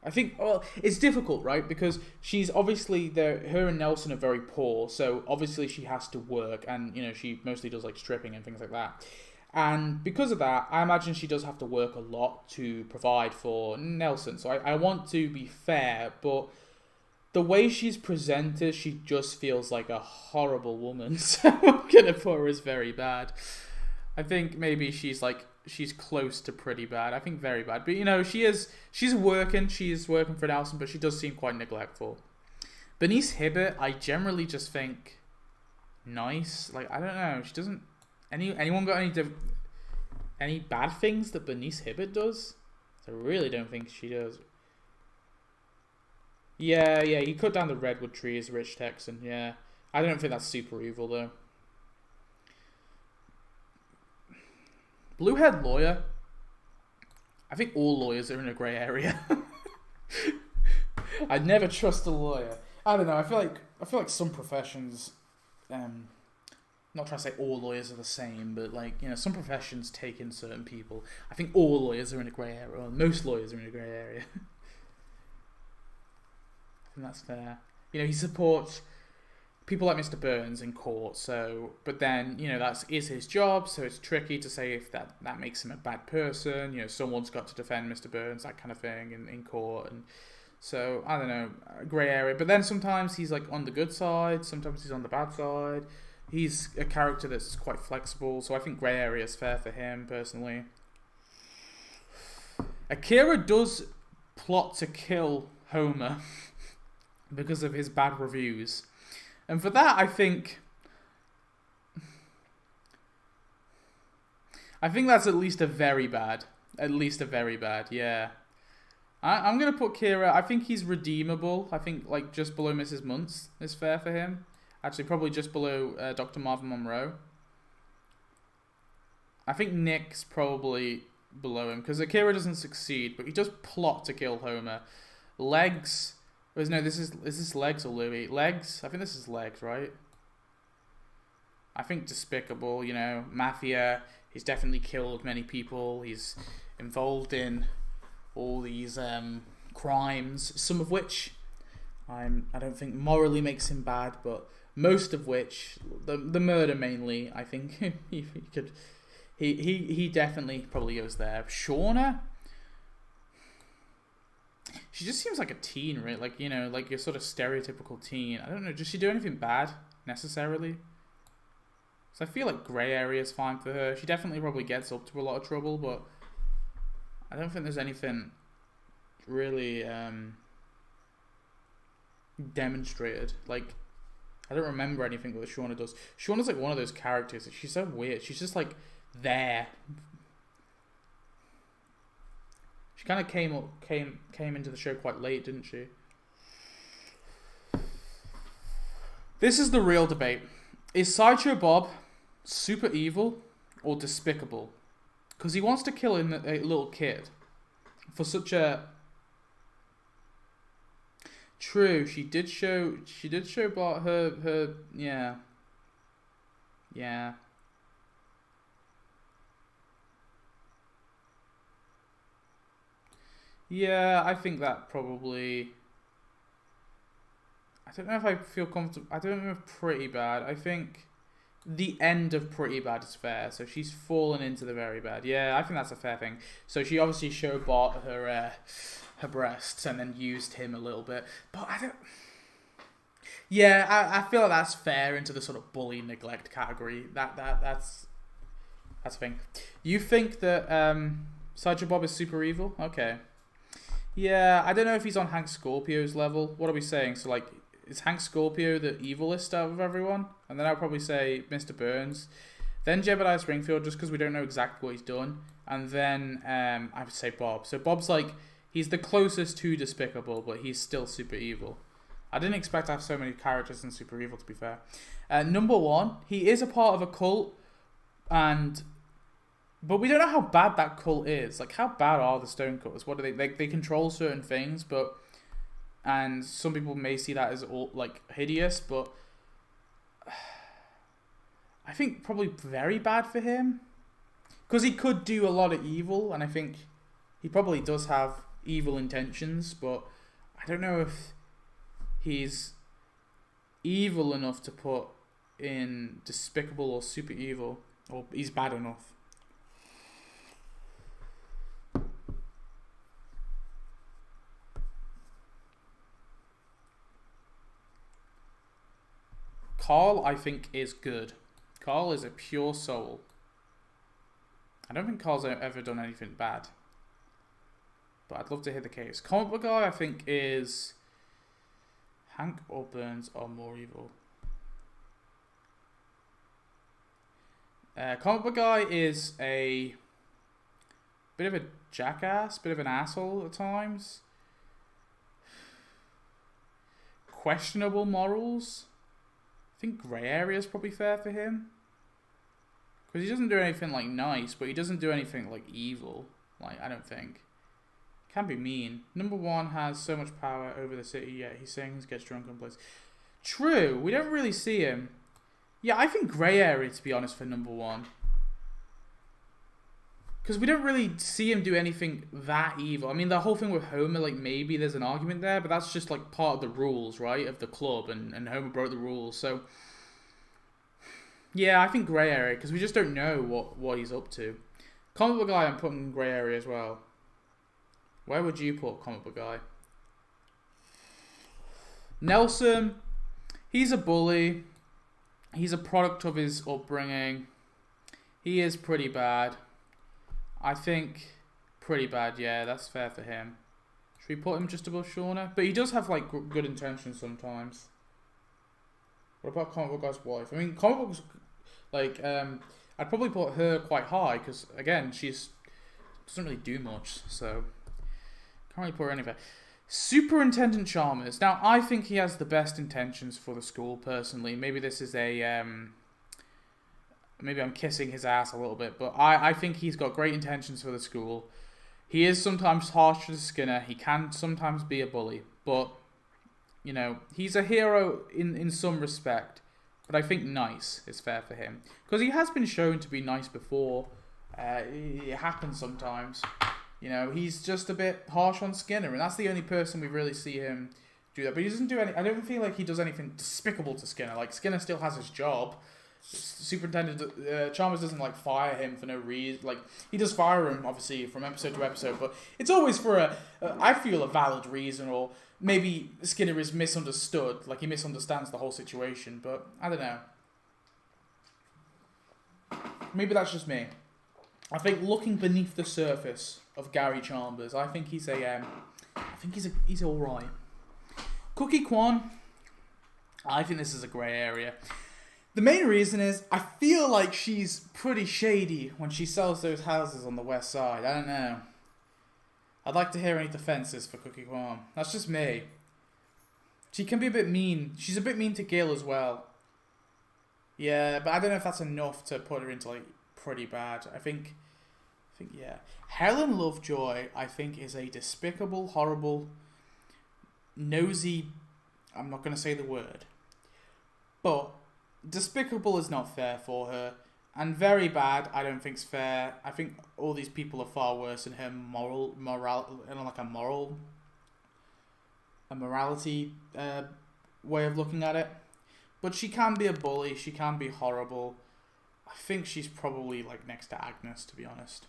I think, well, it's difficult, right? Because she's obviously her and Nelson are very poor, so obviously she has to work, and she mostly does like stripping and things like that. And because of that, I imagine she does have to work a lot to provide for Nelson. So I want to be fair, but the way she's presented, she just feels like a horrible woman. So I'm gonna put her as very bad. I think maybe she's close to pretty bad. I think very bad. But she's working for Nelson, but she does seem quite neglectful. Bernice Hibbert, I generally just think nice. Like, I don't know. She doesn't. Anyone got any bad things that Bernice Hibbert does? I really don't think she does. Yeah, he cut down the redwood trees, Rich Texan. Yeah, I don't think that's super evil though. Bluehead lawyer. I think all lawyers are in a grey area. I'd never trust a lawyer. I don't know. I feel like some professions. Not trying to say all lawyers are the same, but some professions take in certain people. I think all lawyers are in a grey area. Or most lawyers are in a grey area. I think that's fair. He supports people like Mr. Burns in court, but then, that is his job, so it's tricky to say if that makes him a bad person. Someone's got to defend Mr. Burns, that kind of thing, in court, and so, I don't know, grey area. But then sometimes he's, on the good side, sometimes he's on the bad side. He's a character that's quite flexible, so I think grey area is fair for him, personally. Akira does plot to kill Homer because of his bad reviews. And for that, I think that's at least a very bad, yeah. I'm going to put Kira, I think he's redeemable. I think, just below Mrs. Muntz is fair for him. Actually, probably just below Dr. Marvin Monroe. I think Nick's probably below him, because Akira doesn't succeed, but he does plot to kill Homer. Legs... No, is this Legs or Louie? Legs? I think this is Legs, right? I think despicable, mafia. He's definitely killed many people. He's involved in all these crimes, some of which I don't think morally makes him bad, but most of which, the murder mainly, I think he definitely probably goes there. Shauna? She just seems like a teen, right? Like your sort of stereotypical teen. I don't know, does she do anything bad, necessarily? So I feel like grey area is fine for her. She definitely probably gets up to a lot of trouble, but I don't think there's anything really demonstrated. I don't remember anything that Shauna does. Shauna's one of those characters. She's so weird. She's just there. She kind of came into the show quite late, didn't she? This is the real debate. Is Sideshow Bob super evil or despicable? Because he wants to kill a little kid for such a... True, she did show Bart her yeah. Yeah. Yeah, I think that probably... I don't know if I feel comfortable... I don't know if Pretty Bad. I think the end of Pretty Bad is fair. So she's fallen into the very bad. Yeah, I think that's a fair thing. So she obviously showed Bart her breasts and then used him a little bit. But I don't... Yeah, I feel like that's fair into the sort of bully neglect category. That's a thing. You think that Sideshow Bob is super evil? Okay. Yeah, I don't know if he's on Hank Scorpio's level. What are we saying? So, is Hank Scorpio the evilest out of everyone? And then I'll probably say Mr. Burns. Then Jebediah Springfield, just because we don't know exactly what he's done. And then I would say Bob. So Bob's he's the closest to despicable, but he's still super evil. I didn't expect to have so many characters in Super Evil, to be fair. Number 1, he is a part of a cult, but we don't know how bad that cult is. Like, how bad are the Stonecutters? What do they control certain things, and some people may see that as all like hideous, but I think probably very bad for him, because he could do a lot of evil, and I think he probably does have evil intentions, but I don't know if he's evil enough to put in despicable or super evil, or he's bad enough. Carl, I think, is good. Carl is a pure soul. I don't think Carl's ever done anything bad, but I'd love to hear the case. Comic book guy, I think, is Hank or Burns are more evil. Comic book guy is a bit of a jackass, bit of an asshole at times. Questionable morals. I think grey area is probably fair for him, because he doesn't do anything like nice, but he doesn't do anything like evil. Like, I don't think. Can be mean. Number 1 has so much power over the city, yet he sings, gets drunk, and plays. True, we don't really see him. Yeah, I think grey area, to be honest, for number 1. Because we don't really see him do anything that evil. I mean, the whole thing with Homer, like, maybe there's an argument there, but that's just, like, part of the rules, right, of the club, and Homer broke the rules, so... Yeah, I think grey area, because we just don't know what he's up to. Comic book guy, I'm putting in grey area as well. Where would you put comic book guy? Nelson, he's a bully. He's a product of his upbringing. He is pretty bad. I think pretty bad, yeah, that's fair for him. Should we put him just above Shauna? But he does have, like, good intentions sometimes. What about comic book guy's wife? I mean, comic books, like, I'd probably put her quite high, because, again, she's doesn't really do much, so can't really put her anywhere. Superintendent Chalmers. Now, I think he has the best intentions for the school, personally. Maybe this is a... maybe I'm kissing his ass a little bit, but I think he's got great intentions for the school. He is sometimes harsh to Skinner. He can sometimes be a bully, but, you know, he's a hero in some respect. But I think nice is fair for him, because he has been shown to be nice before. It happens sometimes. You know, he's just a bit harsh on Skinner, and that's the only person we really see him do that. But he doesn't do any... I don't feel like he does anything despicable to Skinner. Like, Skinner still has his job. Superintendent Chalmers doesn't, like, fire him for no reason. Like, he does fire him, obviously, from episode to episode, but it's always for I feel, a valid reason, or maybe Skinner is misunderstood. Like, he misunderstands the whole situation, but I don't know. Maybe that's just me. I think looking beneath the surface of Gary Chalmers, I think he's he's all right. Cookie Kwan, I think this is a grey area. The main reason is I feel like she's pretty shady when she sells those houses on the west side. I don't know. I'd like to hear any defences for Cookie Kwan. That's just me. She can be a bit mean. She's a bit mean to Gil as well. Yeah, but I don't know if that's enough to put her into, like, pretty bad. I think yeah. Helen Lovejoy, I think, is a despicable, horrible, nosy... I'm not going to say the word. But despicable is not fair for her. And very bad, I don't think's fair. I think all these people are far worse than her morality way of looking at it. But she can be a bully. She can be horrible. I think she's probably, like, next to Agnes, to be honest.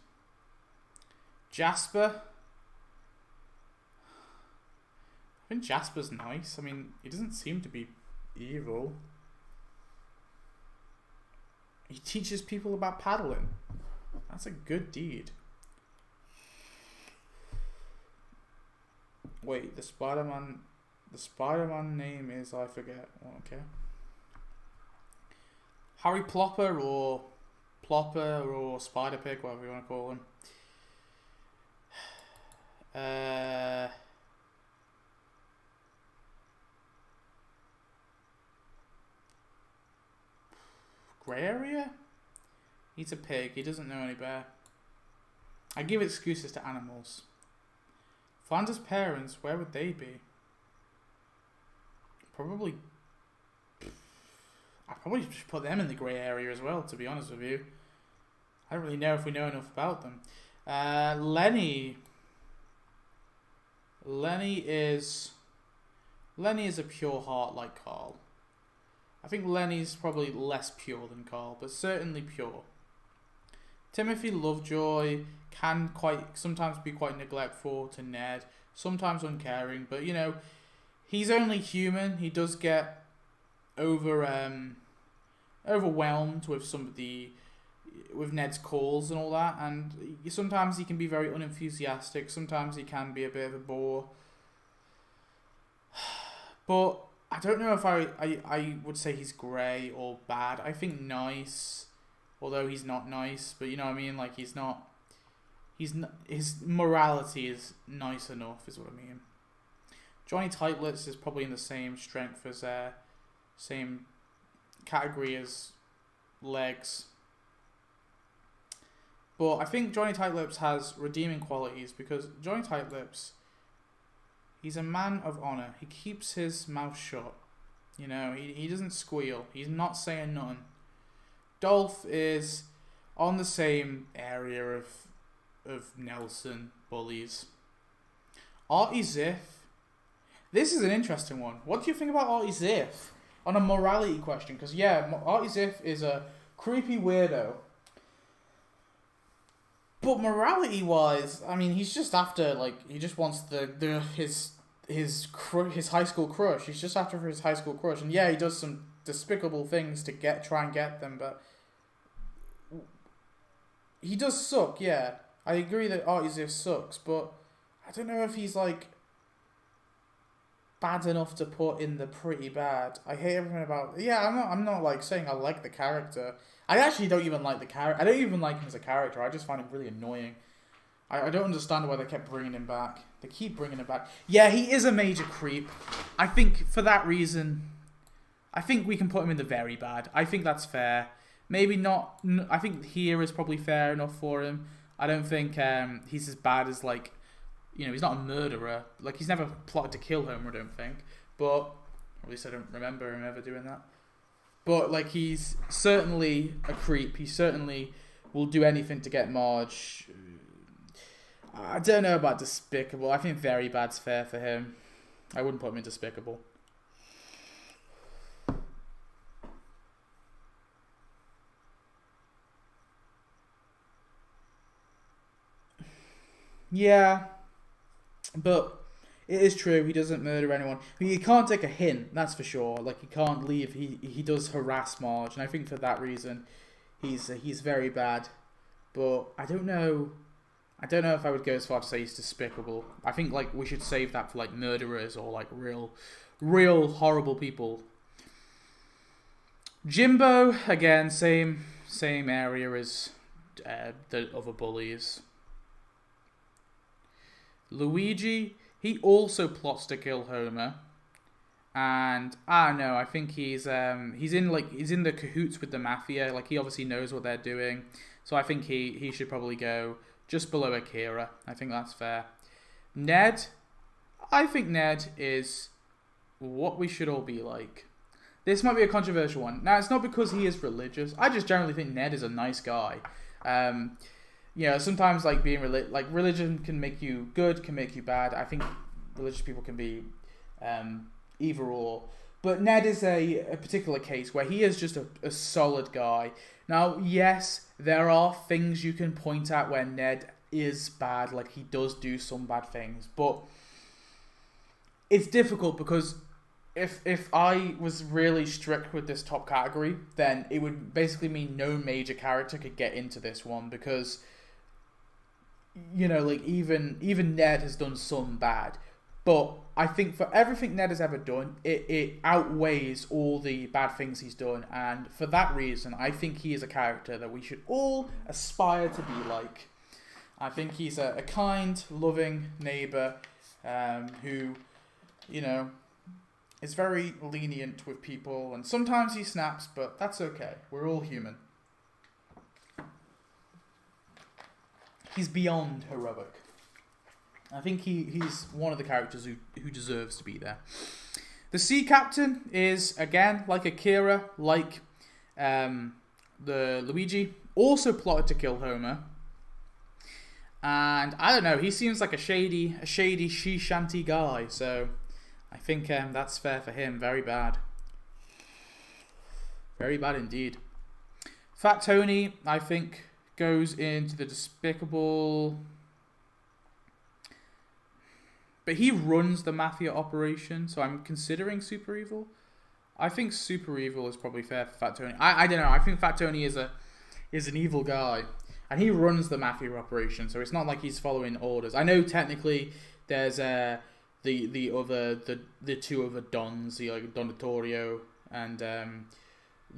Jasper. I think Jasper's nice. I mean, he doesn't seem to be evil. He teaches people about paddling. That's a good deed. Wait, the Spider-Man name is, I forget. Oh, okay. Harry Plopper or Spider-Pig, whatever you want to call him. grey area? He's a pig. He doesn't know any better. I give excuses to animals. Flanders' parents, where would they be? Probably... I probably should put them in the grey area as well, to be honest with you. I don't really know if we know enough about them. Lenny. Lenny is a pure heart like Carl. I think Lenny's probably less pure than Carl, but certainly pure. Timothy Lovejoy can sometimes be quite neglectful to Ned, sometimes uncaring, but you know, he's only human. He does get overwhelmed with Ned's calls and all that, and sometimes he can be very unenthusiastic, sometimes he can be a bit of a bore. But I don't know if I would say he's grey or bad. I think nice, although he's not nice, but you know what I mean, like his morality is nice enough, is what I mean. Johnny Tightlets is probably in the same strength as same category as Legs. But I think Johnny Tightlips has redeeming qualities because Johnny Tightlips, he's a man of honour. He keeps his mouth shut. You know, he doesn't squeal. He's not saying nothing. Dolph is on the same area of Nelson bullies. Artie Ziff. This is an interesting one. What do you think about Artie Ziff? On a morality question, because yeah, Artie Ziff is a creepy weirdo. But morality-wise, I mean, he's just after, like, he just wants his high school crush. He's just after his high school crush, and yeah, he does some despicable things to try and get them, but he does suck. Yeah, I agree that Artie Ziff sucks, but I don't know if he's like bad enough to put in the pretty bad. I hate everything about... Yeah, I'm not like saying I like the character. I actually don't even like the character. I don't even like him as a character. I just find him really annoying. I don't understand why they kept bringing him back. They keep bringing him back. Yeah, he is a major creep. I think for that reason, I think we can put him in the very bad. I think that's fair. Maybe not... I think here is probably fair enough for him. I don't think he's as bad as like... You know, he's not a murderer. Like, he's never plotted to kill Homer, I don't think. But, or at least I don't remember him ever doing that. But, like, he's certainly a creep. He certainly will do anything to get Marge. I don't know about despicable. I think very bad's fair for him. I wouldn't put him in despicable. Yeah. But it is true, he doesn't murder anyone. I mean, he can't take a hint, that's for sure. Like, he can't leave. He does harass Marge, and I think for that reason, he's very bad. But I don't know if I would go as far to say he's despicable. I think like we should save that for like murderers or like real horrible people. Jimbo, again, same area as the other bullies. Luigi, he also plots to kill Homer, and I don't know. I think he's in the cahoots with the mafia. Like, he obviously knows what they're doing, so I think he should probably go just below Akira. I think that's fair. Ned, I think Ned is what we should all be like. This might be a controversial one. Now, it's not because he is religious. I just generally think Ned is a nice guy. You know, sometimes like being religion can make you good, can make you bad. I think religious people can be either or. But Ned is a particular case where he is just a solid guy. Now, yes, there are things you can point at where Ned is bad, like he does do some bad things, but it's difficult because if I was really strict with this top category, then it would basically mean no major character could get into this one because, you know, like even Ned has done some bad. But I think for everything Ned has ever done, it outweighs all the bad things he's done. And for that reason, I think he is a character that we should all aspire to be like. I think he's a kind, loving neighbour who, you know, is very lenient with people, and sometimes he snaps, but that's okay. We're all human. He's beyond heroic. I think he's one of the characters who deserves to be there. The sea captain is, again, like Akira, like the Luigi, also plotted to kill Homer. And I don't know, he seems like a shady she shanty guy, so I think that's fair for him. Very bad. Very bad indeed. Fat Tony, I think, goes into the despicable... But he runs the mafia operation, so I'm considering super evil. I think super evil is probably fair for Fat Tony. I don't know, I think Fat Tony is an evil guy. And he runs the mafia operation, so it's not like he's following orders. I know technically there's the two other dons, the like Donatorio and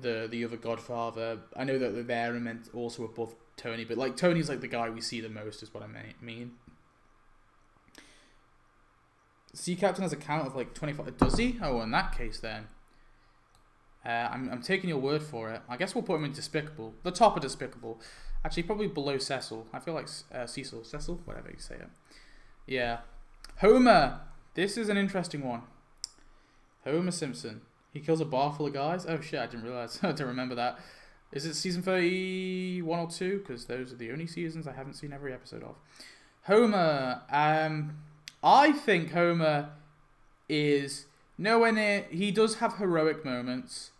the other Godfather. I know that they're meant also above Tony, but like Tony's like the guy we see the most, is what I mean. Sea Captain has a count of like 25. Does he? Oh, in that case then. I'm taking your word for it. I guess we'll put him in Despicable. The top of Despicable. Actually, probably below Cecil. I feel like Cecil, whatever you say it. Yeah. Homer. This is an interesting one. Homer Simpson. He kills a bar full of guys. Oh shit, I didn't realize. I don't remember that. Is it season 31 or 2? Because those are the only seasons I haven't seen every episode of. Homer. I think Homer is nowhere near... He does have heroic moments.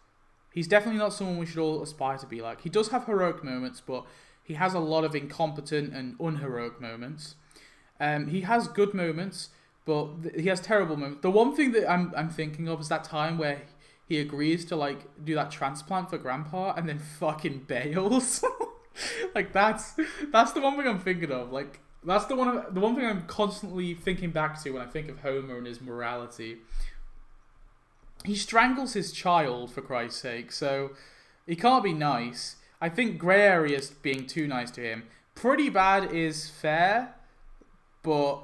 He's definitely not someone we should all aspire to be like. He does have heroic moments, but he has a lot of incompetent and unheroic moments. He has good moments, but he has terrible moments. The one thing that I'm thinking of is that time where he agrees to like do that transplant for Grandpa and then fucking bails. Like that's the one thing I'm thinking of. Like that's the one thing I'm constantly thinking back to when I think of Homer and his morality. He strangles his child, for Christ's sake, so he can't be nice. I think grey area is being too nice to him. Pretty bad is fair, but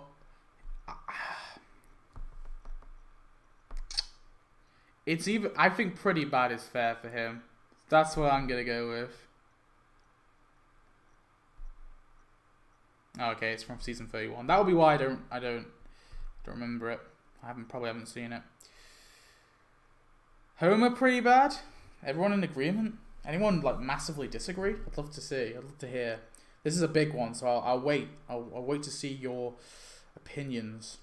it's even... I think pretty bad is fair for him. That's what I'm gonna go with. Okay, it's from season 31. That would be why I don't remember it. Probably haven't seen it. Homer pretty bad. Everyone in agreement? Anyone like massively disagree? I'd love to see. I'd love to hear. This is a big one, so I'll wait. I'll wait to see your opinions.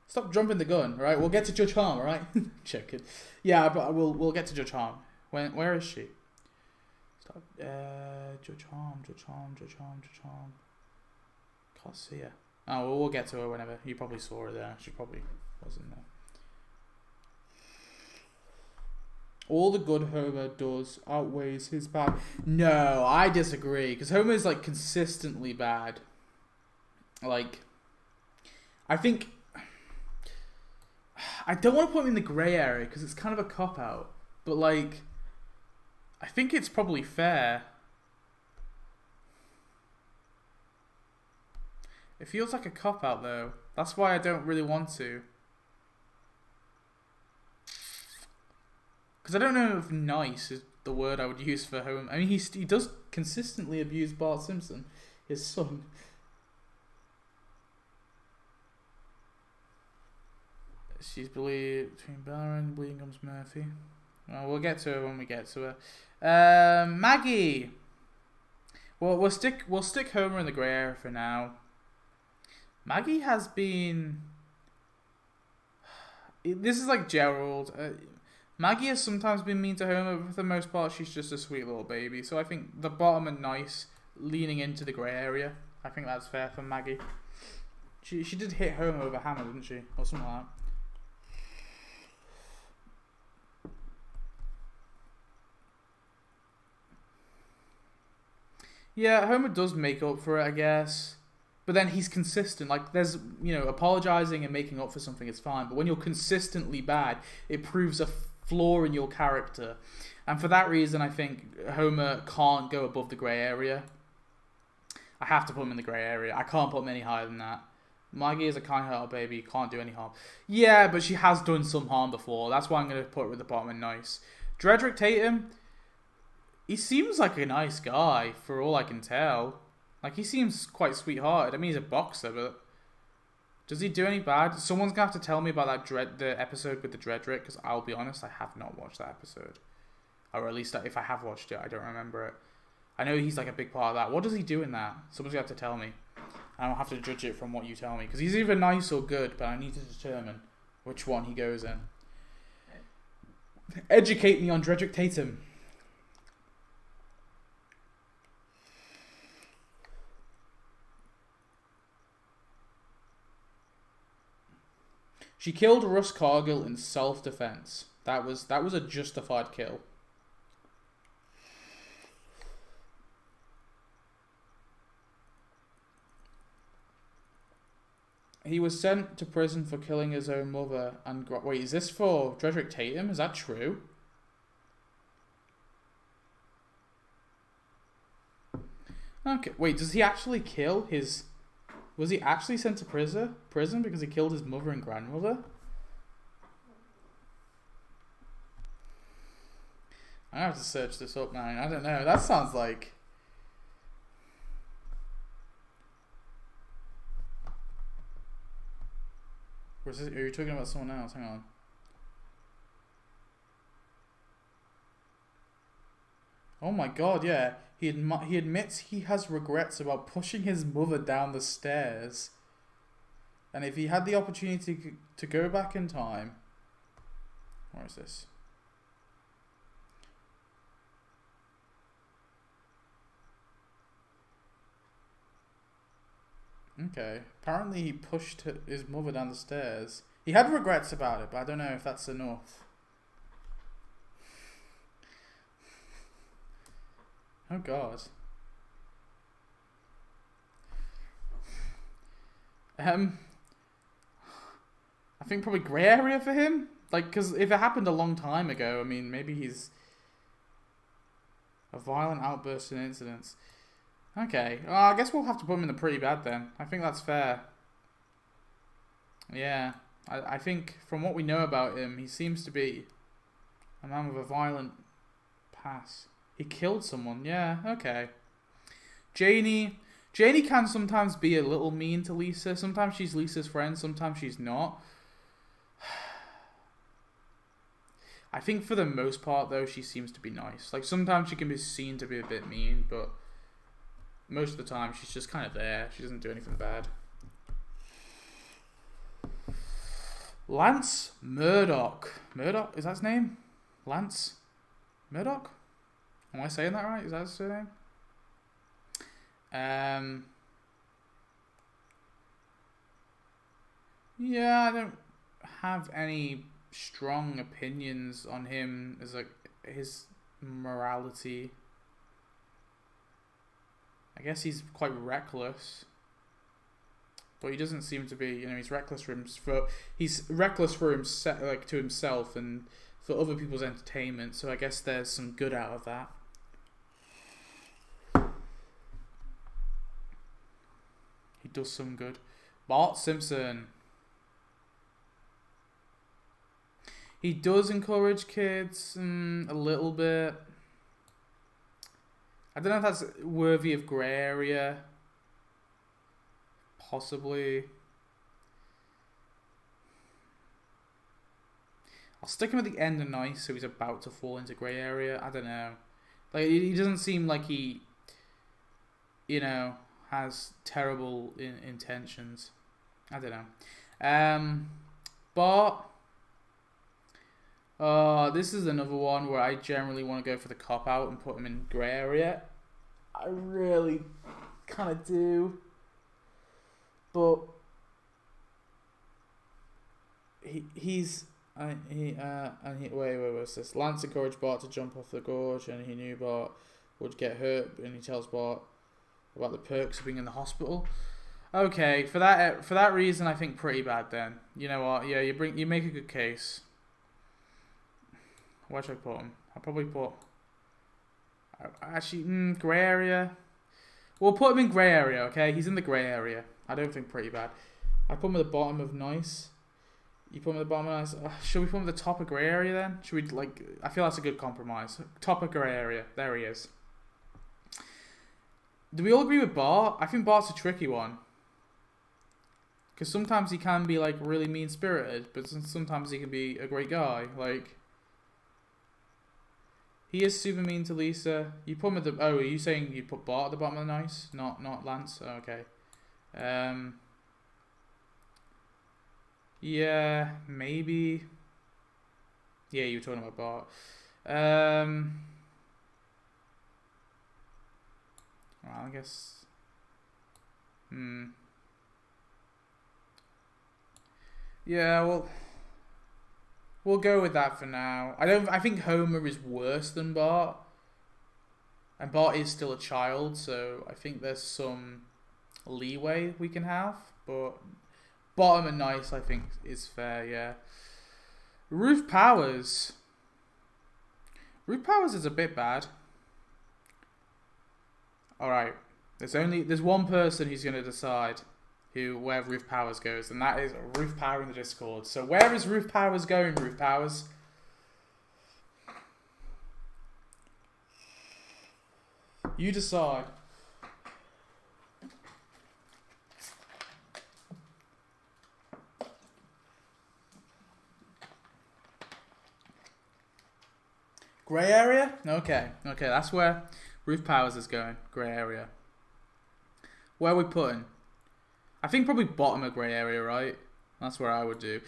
Stop jumping the gun, all right? We'll get to Judge Harm, all right? Joking. Yeah, but we'll get to Judge Harm. Where is she? Stop. Judge Harm. Can't see her. Oh, well, we'll get to her whenever. You probably saw her there. She probably wasn't there. All the good Homer does outweighs his bad. No, I disagree. Because Homer's like consistently bad. Like, I think... I don't want to put him in the grey area because it's kind of a cop-out. But like, I think it's probably fair. It feels like a cop-out though. That's why I don't really want to. Because I don't know if nice is the word I would use for Homer. I mean, he does consistently abuse Bart Simpson, his son. She's between Bella and Bleeding Gums Murphy. Well, we'll get to her when we get to her. Maggie. Well, we'll stick Homer in the grey area for now. Maggie has been... This is like Gerald. Maggie has sometimes been mean to Homer, but for the most part, she's just a sweet little baby. So I think the bottom and nice, leaning into the grey area. I think that's fair for Maggie. She did hit Homer with a hammer, didn't she? Or something like that. Yeah, Homer does make up for it, I guess. But then he's consistent. Like, there's, apologizing and making up for something is fine. But when you're consistently bad, it proves a flaw in your character. And for that reason, I think Homer can't go above the grey area. I have to put him in the grey area. I can't put him any higher than that. Maggie is a kind-hearted baby. Can't do any harm. Yeah, but she has done some harm before. That's why I'm going to put her at the bottom and nice. Dredrick Tatum, he seems like a nice guy for all I can tell. Like, he seems quite sweethearted. I mean, he's a boxer, but does he do any bad? Someone's going to have to tell me about the episode with the Dredrick, because I'll be honest, I have not watched that episode. Or at least if I have watched it, I don't remember it. I know he's like a big part of that. What does he do in that? Someone's going to have to tell me. I don't have to judge it from what you tell me. Because he's either nice or good, but I need to determine which one he goes in. Educate me on Dredrick Tatum. She killed Russ Cargill in self-defense. That was a justified kill. He was sent to prison for killing his own mother and... Wait, is this for Dredrick Tatum? Is that true? Okay, wait, does he actually kill his... Was he actually sent to prison because he killed his mother and grandmother? I have to search this up now. I don't know. That sounds like... Or are you talking about someone else? Hang on. Oh my god, yeah. He admits he has regrets about pushing his mother down the stairs. And if he had the opportunity to go back in time... Where is this? Okay. Apparently he pushed his mother down the stairs. He had regrets about it, but I don't know if that's enough. Oh god. I think probably grey area for him. Like, because if it happened a long time ago, I mean, maybe he's a violent outburst in incidents. Okay, well, I guess we'll have to put him in the pretty bad then. I think that's fair. Yeah, I think from what we know about him, he seems to be a man with a violent past. He killed someone, yeah, okay. Janie can sometimes be a little mean to Lisa. Sometimes she's Lisa's friend, sometimes she's not. I think for the most part, though, she seems to be nice. Like, sometimes she can be seen to be a bit mean, but most of the time, she's just kind of there. She doesn't do anything bad. Lance Murdoch. Murdoch? Is that his name? Lance Murdoch? Am I saying that right? Is that his surname? Yeah, I don't have any strong opinions on him as like his morality. I guess he's quite reckless, but he doesn't seem to be. You know, he's reckless for himself, like to himself and for other people's entertainment. So I guess there's some good out of that. He does some good. Bart Simpson. He does encourage kids a little bit. I don't know if that's worthy of grey area. Possibly. I'll stick him at the end of nice, so he's about to fall into grey area. I don't know. Like, he doesn't seem like he, you know, has terrible intentions. I don't know. Bart. This is another one where I generally want to go for the cop-out and put him in grey area. I really kind of do. But what's this? Lance encouraged Bart to jump off the gorge, and he knew Bart would get hurt, and he tells Bart about the perks of being in the hospital. Okay, for that reason, I think pretty bad then. You know what? Yeah, you make a good case. Where should I put him? I'll probably put... Actually, grey area. We'll put him in grey area, okay? He's in the grey area. I don't think pretty bad. I put him at the bottom of nice. You put him at the bottom of nice. Should we put him at the top of grey area then? Should we, like... I feel that's a good compromise. Top of grey area. There he is. Do we all agree with Bart? I think Bart's a tricky one. Because sometimes he can be, like, really mean-spirited. But sometimes he can be a great guy. Like... He is super mean to Lisa. You put him at the... Oh, are you saying you put Bart at the bottom of the nice? Not Lance? Oh, okay. Yeah, maybe. Yeah, you were talking about Bart. Well, I guess... Yeah, well... We'll go with that for now. I think Homer is worse than Bart. And Bart is still a child, so I think there's some leeway we can have. But bottom and nice, I think, is fair, yeah. Ruth Powers. Ruth Powers is a bit bad. Alright. There's one person who's going to decide where Ruth Powers goes, and that is Ruth Power in the Discord. So where is Ruth Powers going, Ruth Powers? You decide. Grey area? Okay, that's where Ruth Powers is going. Grey area. Where are we putting? I think probably bottom of grey area, right? That's where I would do.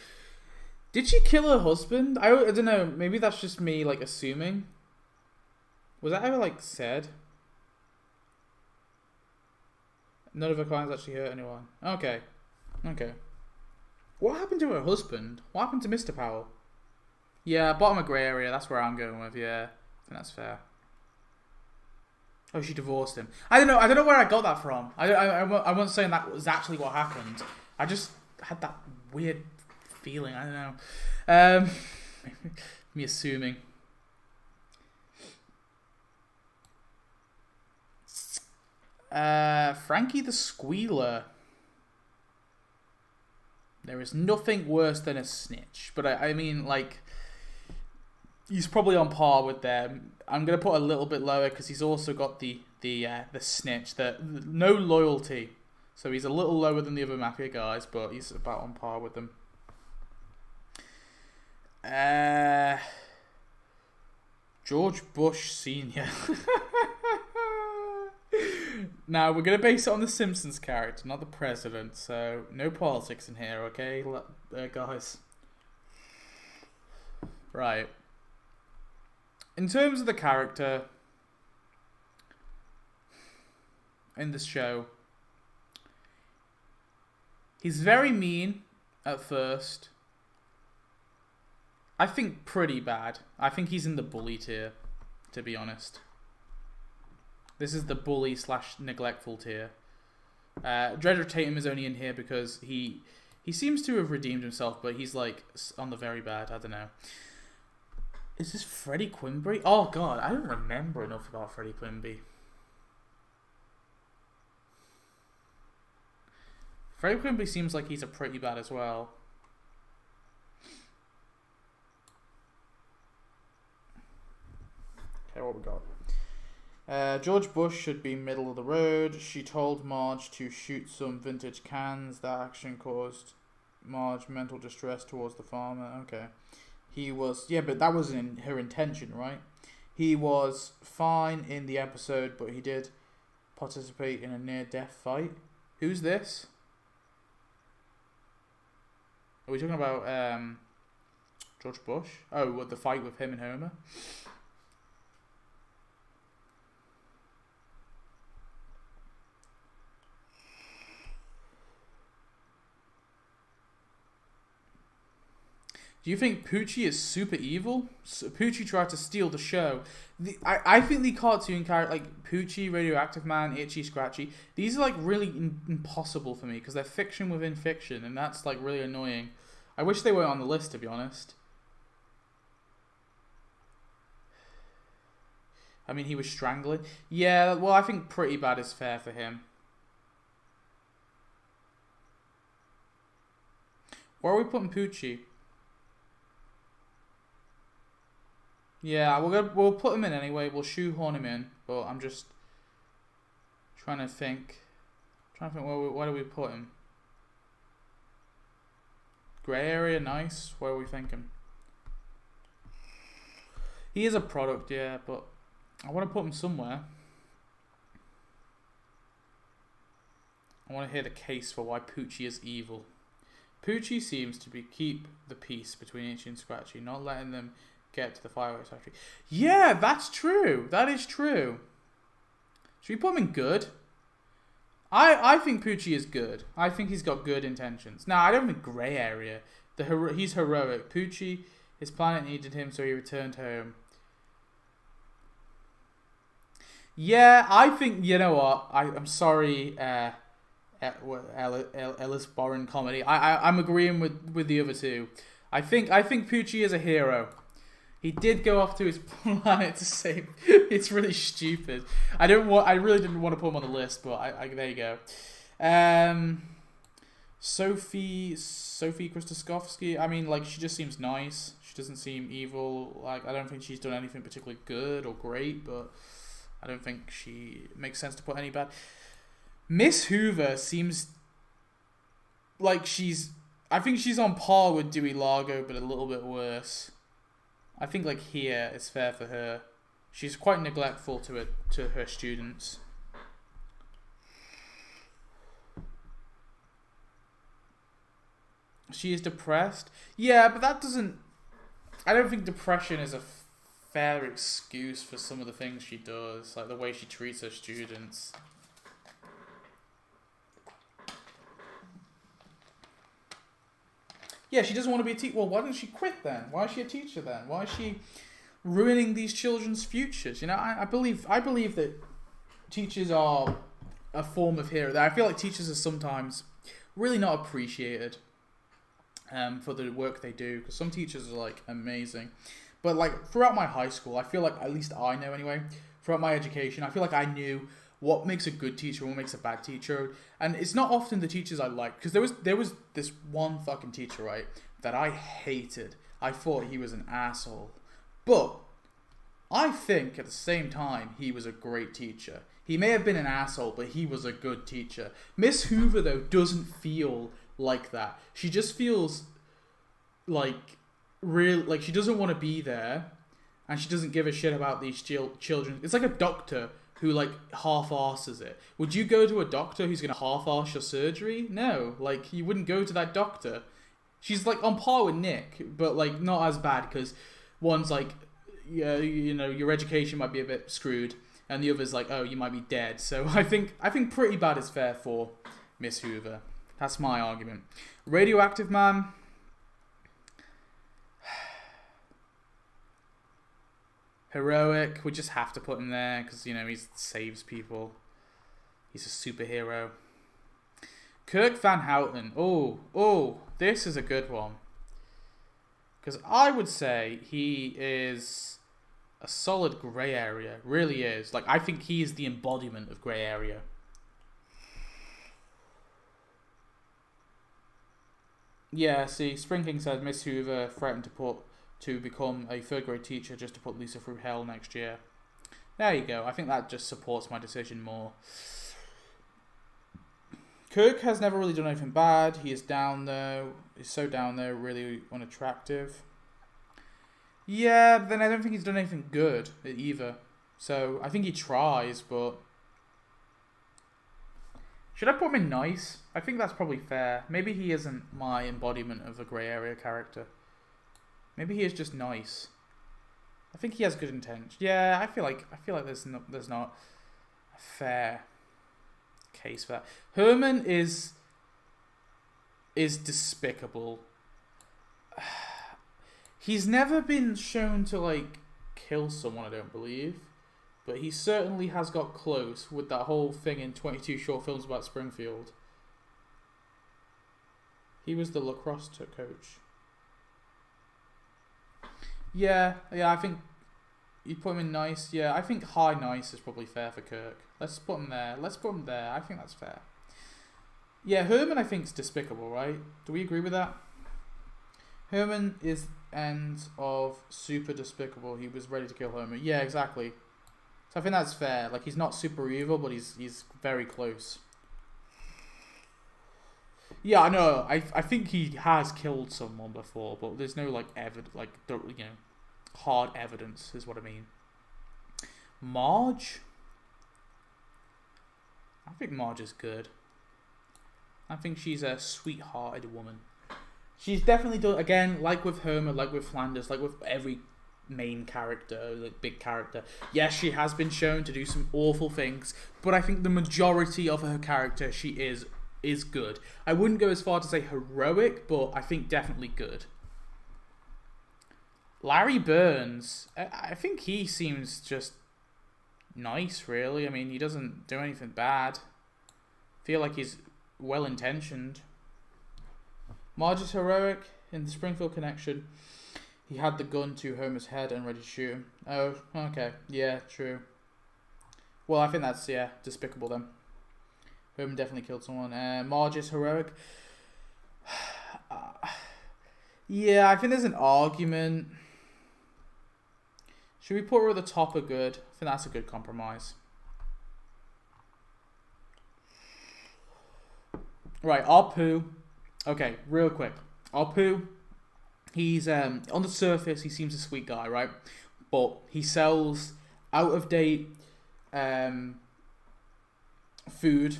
Did she kill her husband? I don't know. Maybe that's just me, like, assuming. Was that ever, like, said? None of her crimes actually hurt anyone. Okay. What happened to her husband? What happened to Mr. Powell? Yeah, bottom of grey area. That's where I'm going with, yeah. I think that's fair. Oh, she divorced him. I don't know where I got that from. I wasn't saying that was actually what happened. I just had that weird feeling. I don't know. Me assuming. Frankie the Squealer. There is nothing worse than a snitch. But I mean, like... He's probably on par with them. I'm gonna put a little bit lower because he's also got the snitch, no loyalty. So he's a little lower than the other mafia guys, but he's about on par with them. George Bush Senior. Now we're gonna base it on the Simpsons character, not the president. So no politics in here, okay, guys. Right. In terms of the character in this show, he's very mean at first. I think pretty bad. I think he's in the bully tier, to be honest. This is the bully / neglectful tier. Dredger Tatum is only in here because he seems to have redeemed himself, but he's like on the very bad. I don't know. Is this Freddie Quimby? Oh god, I don't remember enough about Freddie Quimby. Freddie Quimby seems like he's a pretty bad as well. Okay, what we got? George Bush should be middle of the road. She told Marge to shoot some vintage cans. That action caused Marge mental distress towards the farmer. Okay. He was... Yeah, but that wasn't her intention, right? He was fine in the episode, but he did participate in a near-death fight. Who's this? Are we talking about George Bush? Oh, what, the fight with him and Homer? Do you think Poochie is super evil? Poochie tried to steal the show. I think the cartoon character, like Poochie, Radioactive Man, Itchy, Scratchy, these are like really impossible for me because they're fiction within fiction, and that's like really annoying. I wish they weren't on the list, to be honest. I mean, he was strangling. Yeah, well, I think pretty bad is fair for him. Where are we putting Poochie? Yeah, we'll put him in anyway. We'll shoehorn him in, but I'm just trying to think. Where do we put him? Grey area, nice. Where are we thinking? He is a product, yeah, but I want to put him somewhere. I want to hear the case for why Poochie is evil. Poochie seems to keep the peace between Itchy and Scratchy, not letting them get to the fireworks factory. Yeah, that's true. That is true. Should we put him in good? I think Poochie is good. I think he's got good intentions. Now, I don't think grey area. He's heroic. Poochie, his planet needed him, so he returned home. Yeah, I think, you know what? I'm sorry, Ellis Boren comedy. I'm agreeing with the other two. I think Poochie is a hero. He did go off to his planet to save. It's really stupid. I really didn't want to put him on the list, but there you go. Sophie Kristoskovsky. I mean, like, she just seems nice. She doesn't seem evil. Like, I don't think she's done anything particularly good or great, but I don't think she makes sense to put any bad. Miss Hoover seems like I think she's on par with Dewey Largo, but a little bit worse. I think, like, here it's fair for her. She's quite neglectful to her students. She is depressed. Yeah, but that doesn't. I don't think depression is a fair excuse for some of the things she does, like the way she treats her students. Yeah, she doesn't want to be a teacher. Well, why doesn't she quit then? Why is she a teacher then? Why is she ruining these children's futures? You know, I believe that teachers are a form of hero. I feel like teachers are sometimes really not appreciated for the work they do, because some teachers are, like, amazing. But, like, throughout my high school, I feel like, at least I know anyway, throughout my education, I feel like I knew what makes a good teacher, what makes a bad teacher. And it's not often the teachers I like, because there was this one fucking teacher, right, that I hated. I thought he was an asshole. But I think at the same time he was a great teacher. He may have been an asshole, but he was a good teacher. Miss Hoover, though, doesn't feel like that. She just feels like she doesn't want to be there, and she doesn't give a shit about these children. It's like a doctor who, like, half-asses it. Would you go to a doctor who's going to half-ass your surgery? No. Like, you wouldn't go to that doctor. She's, like, on par with Nick, but, like, not as bad, because one's like, yeah, you know, your education might be a bit screwed, and the other's like, oh, you might be dead. So I think pretty bad is fair for Miss Hoover. That's my argument. Radioactive Man. Heroic, we just have to put him there because, you know, he saves people. He's a superhero. Kirk Van Houten. Oh, this is a good one. Because I would say he is a solid grey area. Really is. Like, I think he is the embodiment of grey area. Yeah, see, Spring King said Miss Hoover threatened to become a third grade teacher just to put Lisa through hell next year. There you go. I think that just supports my decision more. Kirk has never really done anything bad. He is down though. He's so down there, really unattractive. Yeah, but then I don't think he's done anything good either. So I think he tries, but should I put him in nice? I think that's probably fair. Maybe he isn't my embodiment of a grey area character. Maybe he is just nice. I think he has good intentions. Yeah, I feel like there's not a fair case for that. Herman is despicable. He's never been shown to, like, kill someone, I don't believe. But he certainly has got close with that whole thing in 22 short films about Springfield. He was the lacrosse coach. Yeah, I think You'd put him in nice. Yeah, I think high nice is probably fair for Kirk. Let's put him there. Let's put him there. I think that's fair. Yeah, Herman I think is despicable, right? Do we agree with that? Herman is end of super despicable. He was ready to kill Homer. Yeah, exactly. So I think that's fair. Like, he's not super evil, but he's very close. Yeah, I know. I think he has killed someone before, but there's no like hard evidence is what I mean. Marge? I think Marge is good. I think she's a sweet-hearted woman. She's definitely done, again, like with Homer, like with Flanders, like with every main character, like big character. Yes, she has been shown to do some awful things, but I think the majority of her character, she is good. I wouldn't go as far to say heroic, but I think definitely good. Larry Burns, I think he seems just nice, really. I mean, he doesn't do anything bad. I feel like he's well-intentioned. Marge is heroic. In the Springfield Connection, he had the gun to Homer's head and ready to shoot him. Oh, okay. Yeah, true. Well, I think that's, yeah, despicable then. Homer definitely killed someone. Marge is heroic. Yeah, I think there's an argument. Should we put her at the top of good? I think that's a good compromise. Right, Apu. Okay, real quick. Apu, he's, on the surface, he seems a sweet guy, right? But he sells out-of-date food.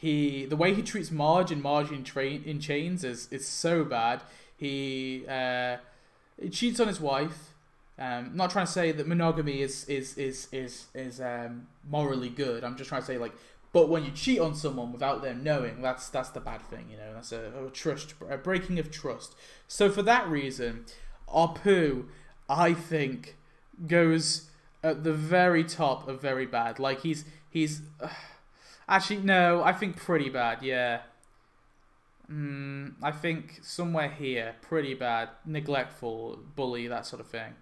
The way he treats Marge in Chains is so bad. He cheats on his wife. Not trying to say that monogamy is morally good. I'm just trying to say, like, but when you cheat on someone without them knowing, that's the bad thing, you know. That's a breaking of trust. So for that reason, Apu, I think, goes at the very top of very bad. Like, he's actually, no, I think pretty bad, yeah. I think somewhere here, pretty bad, neglectful, bully, that sort of thing.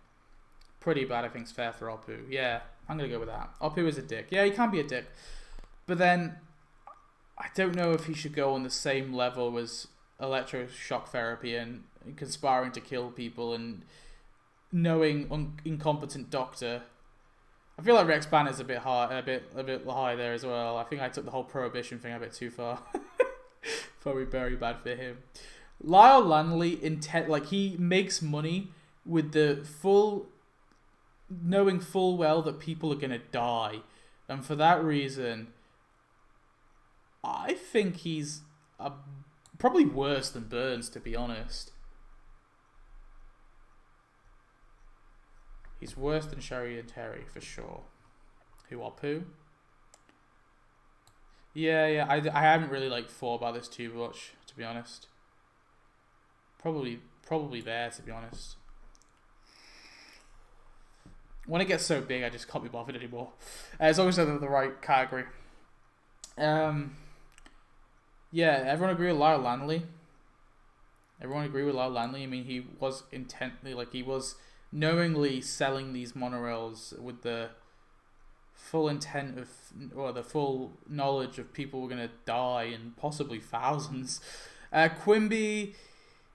Pretty bad, I think, is fair for Apu. Yeah, I'm going to go with that. Apu is a dick. Yeah, he can be a dick. But then, I don't know if he should go on the same level as electroshock therapy and conspiring to kill people and knowing incompetent doctor. I feel like Rex Banner's a bit high there as well. I think I took the whole prohibition thing a bit too far. Probably very bad for him. Lyle Lanley, he makes money with the knowing full well that people are gonna die, and for that reason, I think he's probably worse than Burns, to be honest. He's worse than Sherry and Terry, for sure. Who are Pooh? Yeah, I haven't really, thought about this too much, to be honest. Probably there, to be honest. When it gets so big, I just can't be bothered anymore. It's always the right category. Yeah, everyone agree with Lyle Lanley? Everyone agree with Lyle Lanley? I mean, he was he was knowingly selling these monorails with the full intent of, or the full knowledge of people were going to die, and possibly thousands. Quimby,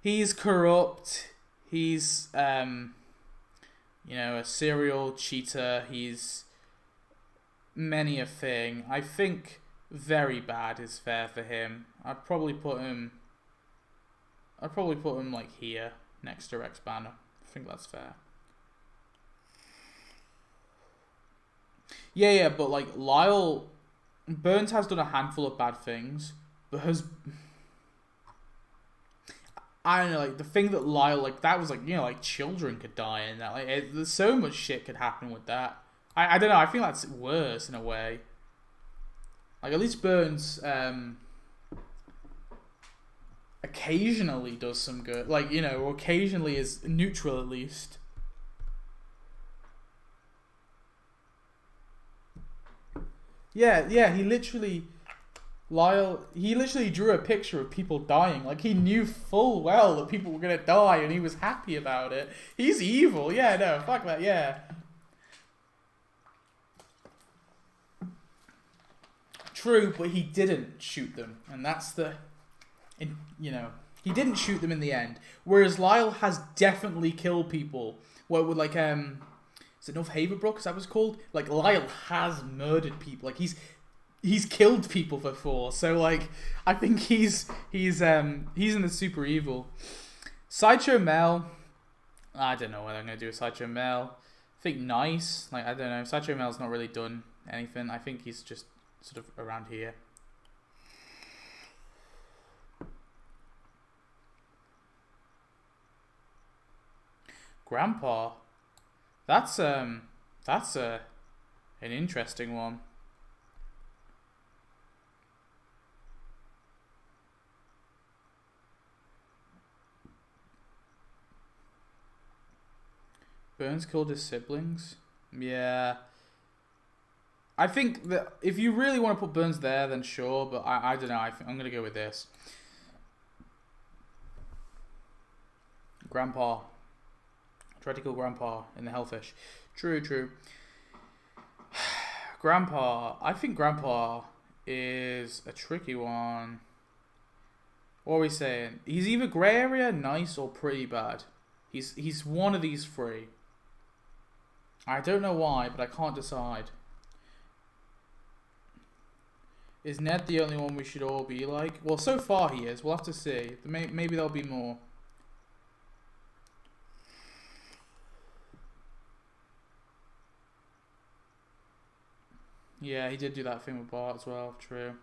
he's corrupt. He's, a serial cheater. He's many a thing. I think very bad is fair for him. I'd probably put him here next to Rex Banner. I think that's fair. Yeah, but Lyle Burns has done a handful of bad things, but I don't know, the thing that Lyle, that was children could die in that. There's so much shit could happen with that. I don't know, I think that's worse in a way. At least Burns occasionally does some good. Occasionally is neutral at least. Yeah, he literally drew a picture of people dying. He knew full well that people were going to die and he was happy about it. He's evil. Yeah, no, fuck that, yeah. True, but he didn't shoot them, and that's he didn't shoot them in the end. Whereas Lyle has definitely killed people. What would like is it North Haverbrook? Is that what it's called? Like Lyle has murdered people. Like he's killed people before. So like I think he's in the super evil. Sideshow Mel. I don't know what I'm gonna do with Sideshow Mel. I think nice. Like I don't know. Sideshow Mel's not really done anything. I think he's just sort of around here. Grandpa. That's an interesting one. Burns killed his siblings. Yeah. I think that if you really want to put Burns there, then sure. But I don't know. I think I'm gonna go with this. Grandpa. Tried to kill Grandpa in the Hellfish. True. Grandpa. I think Grandpa is a tricky one. What are we saying? He's either grey area, nice, or pretty bad. He's one of these three. I don't know why, but I can't decide. Is Ned the only one we should all be like? Well, so far he is. We'll have to see. Maybe there'll be more. Yeah, he did do that thing with Bart as well. True.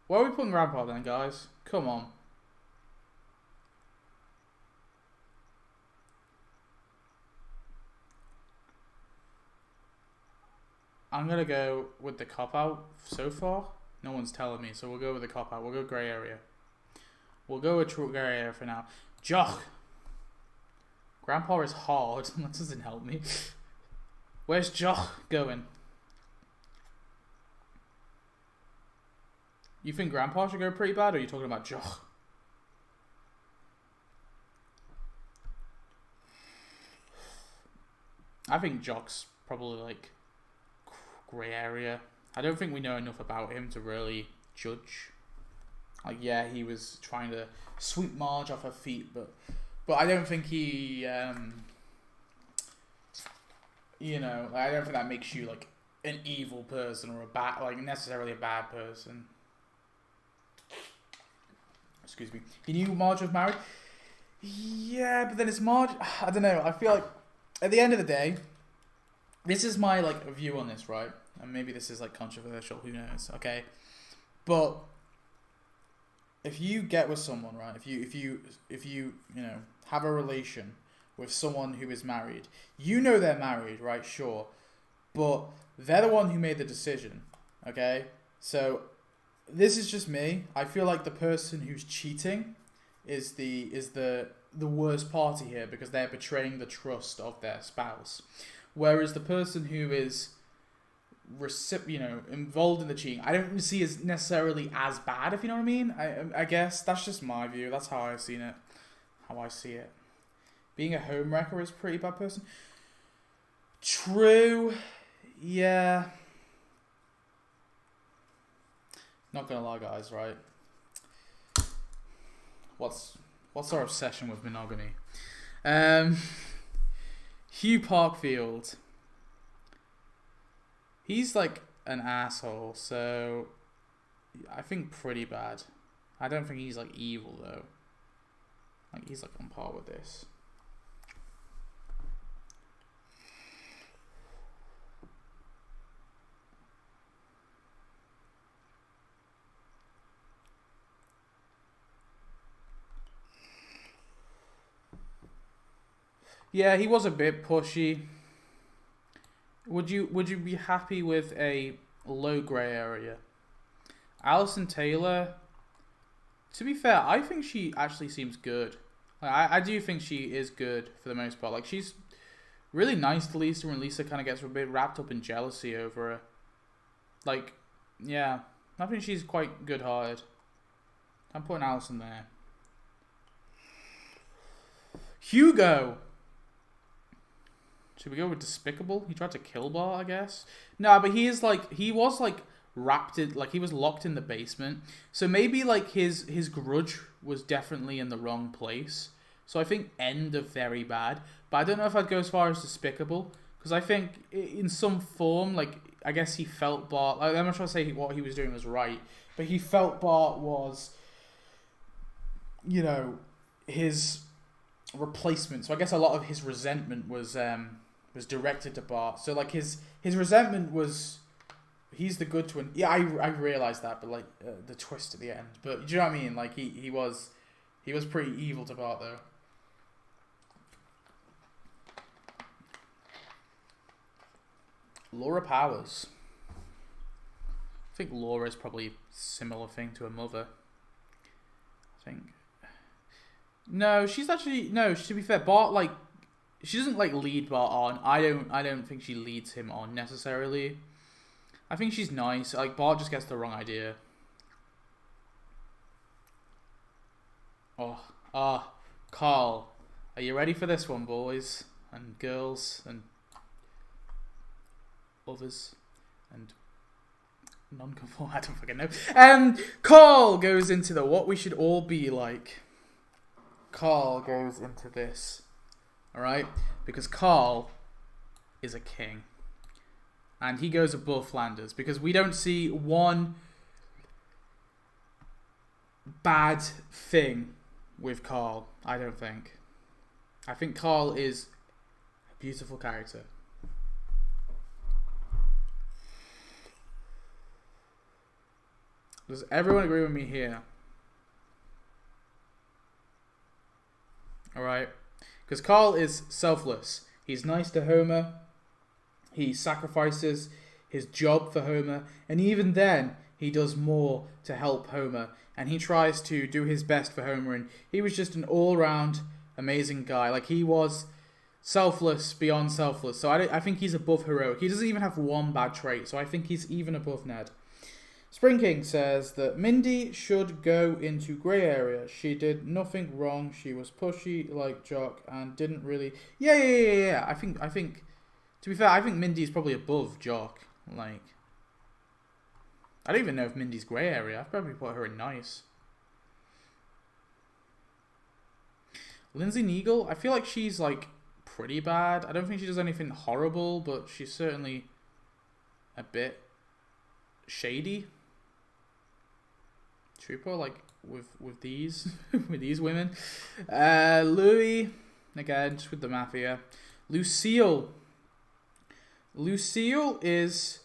Where are we putting Grandpa then, guys? Come on. I'm going to go with the cop-out so far. No one's telling me, so we'll go with the cop-out. We'll go grey area. We'll go with grey area for now. Jock. Grandpa is hard. That doesn't help me. Where's Jock going? You think Grandpa should go pretty bad, or are you talking about Jock? I think Jock's probably like grey area. I don't think we know enough about him to really judge. Like, yeah, he was trying to sweep Marge off her feet, but I don't think he, I don't think that makes you like an evil person or necessarily a bad person. Excuse me. He knew Marge was married. Yeah, but then it's Marge. I don't know. I feel like at the end of the day, this is my like view on this, right? And maybe this is like controversial. Who knows? Okay, but if you get with someone, right? If you have a relation with someone who is married, they're married, right? Sure, but they're the one who made the decision. Okay, so this is just me. I feel like the person who's cheating is the worst party here because they're betraying the trust of their spouse, whereas the person who is involved in the cheating, I don't see as necessarily as bad, if you know what I mean. I guess that's just my view. That's how I've seen it. How I see it. Being a homewrecker is a pretty bad person. True. Yeah. Not gonna lie, guys, right? What's our obsession with monogamy? Hugh Parkfield. He's like an asshole, so I think pretty bad. I don't think he's like evil though. Like he's like on par with this. Yeah, he was a bit pushy. Would you be happy with a low grey area? Alison Taylor, to be fair, I think she actually seems good. Like, I do think she is good for the most part. Like, she's really nice to Lisa, and Lisa kind of gets a bit wrapped up in jealousy over her. Like, yeah, I think she's quite good-hearted. I'm putting Alison there. Hugo! Should we go with despicable? He tried to kill Bart, I guess. No, but he was like wrapped it, like he was locked in the basement. So maybe like his grudge was definitely in the wrong place. So I think end of very bad, but I don't know if I'd go as far as despicable, because I think in some form, like I guess he felt Bart. Like, I'm not trying to say what he was doing was right, but he felt Bart was, you know, his replacement. So I guess a lot of his resentment was directed to Bart. So like his resentment was, he's the good twin. Yeah, I realized that, but like the twist at the end. But do you know what I mean? Like he was pretty evil to Bart though. Laura Powers. I think Laura is probably a similar thing to her mother. I think. No, she's actually no. To be fair, Bart like she doesn't like lead Bart on. I don't think she leads him on necessarily. I think she's nice. Like Bart just gets the wrong idea. Carl, are you ready for this one, boys and girls and others and non-conform? I don't fucking know. Carl goes into the what we should all be like. Carl goes into this, all right, because Carl is a king, and he goes above Flanders because we don't see one bad thing with Carl. I don't think. I think Carl is a beautiful character. Does everyone agree with me here? Alright? Because Carl is selfless. He's nice to Homer. He sacrifices his job for Homer. And even then, he does more to help Homer. And he tries to do his best for Homer. And he was just an all-round amazing guy. Like, he was selfless beyond selfless. So I think he's above heroic. He doesn't even have one bad trait. So I think he's even above Ned. Spring King says that Mindy should go into grey area. She did nothing wrong. She was pushy like Jock and didn't really. Yeah. I think. To be fair, I think Mindy's probably above Jock. Like, I don't even know if Mindy's grey area. I've probably put her in nice. Lindsay Neagle, I feel like she's like pretty bad. I don't think she does anything horrible, but she's certainly a bit shady. Trooper, like with these with these women. Louis, again, just with the mafia. Lucille is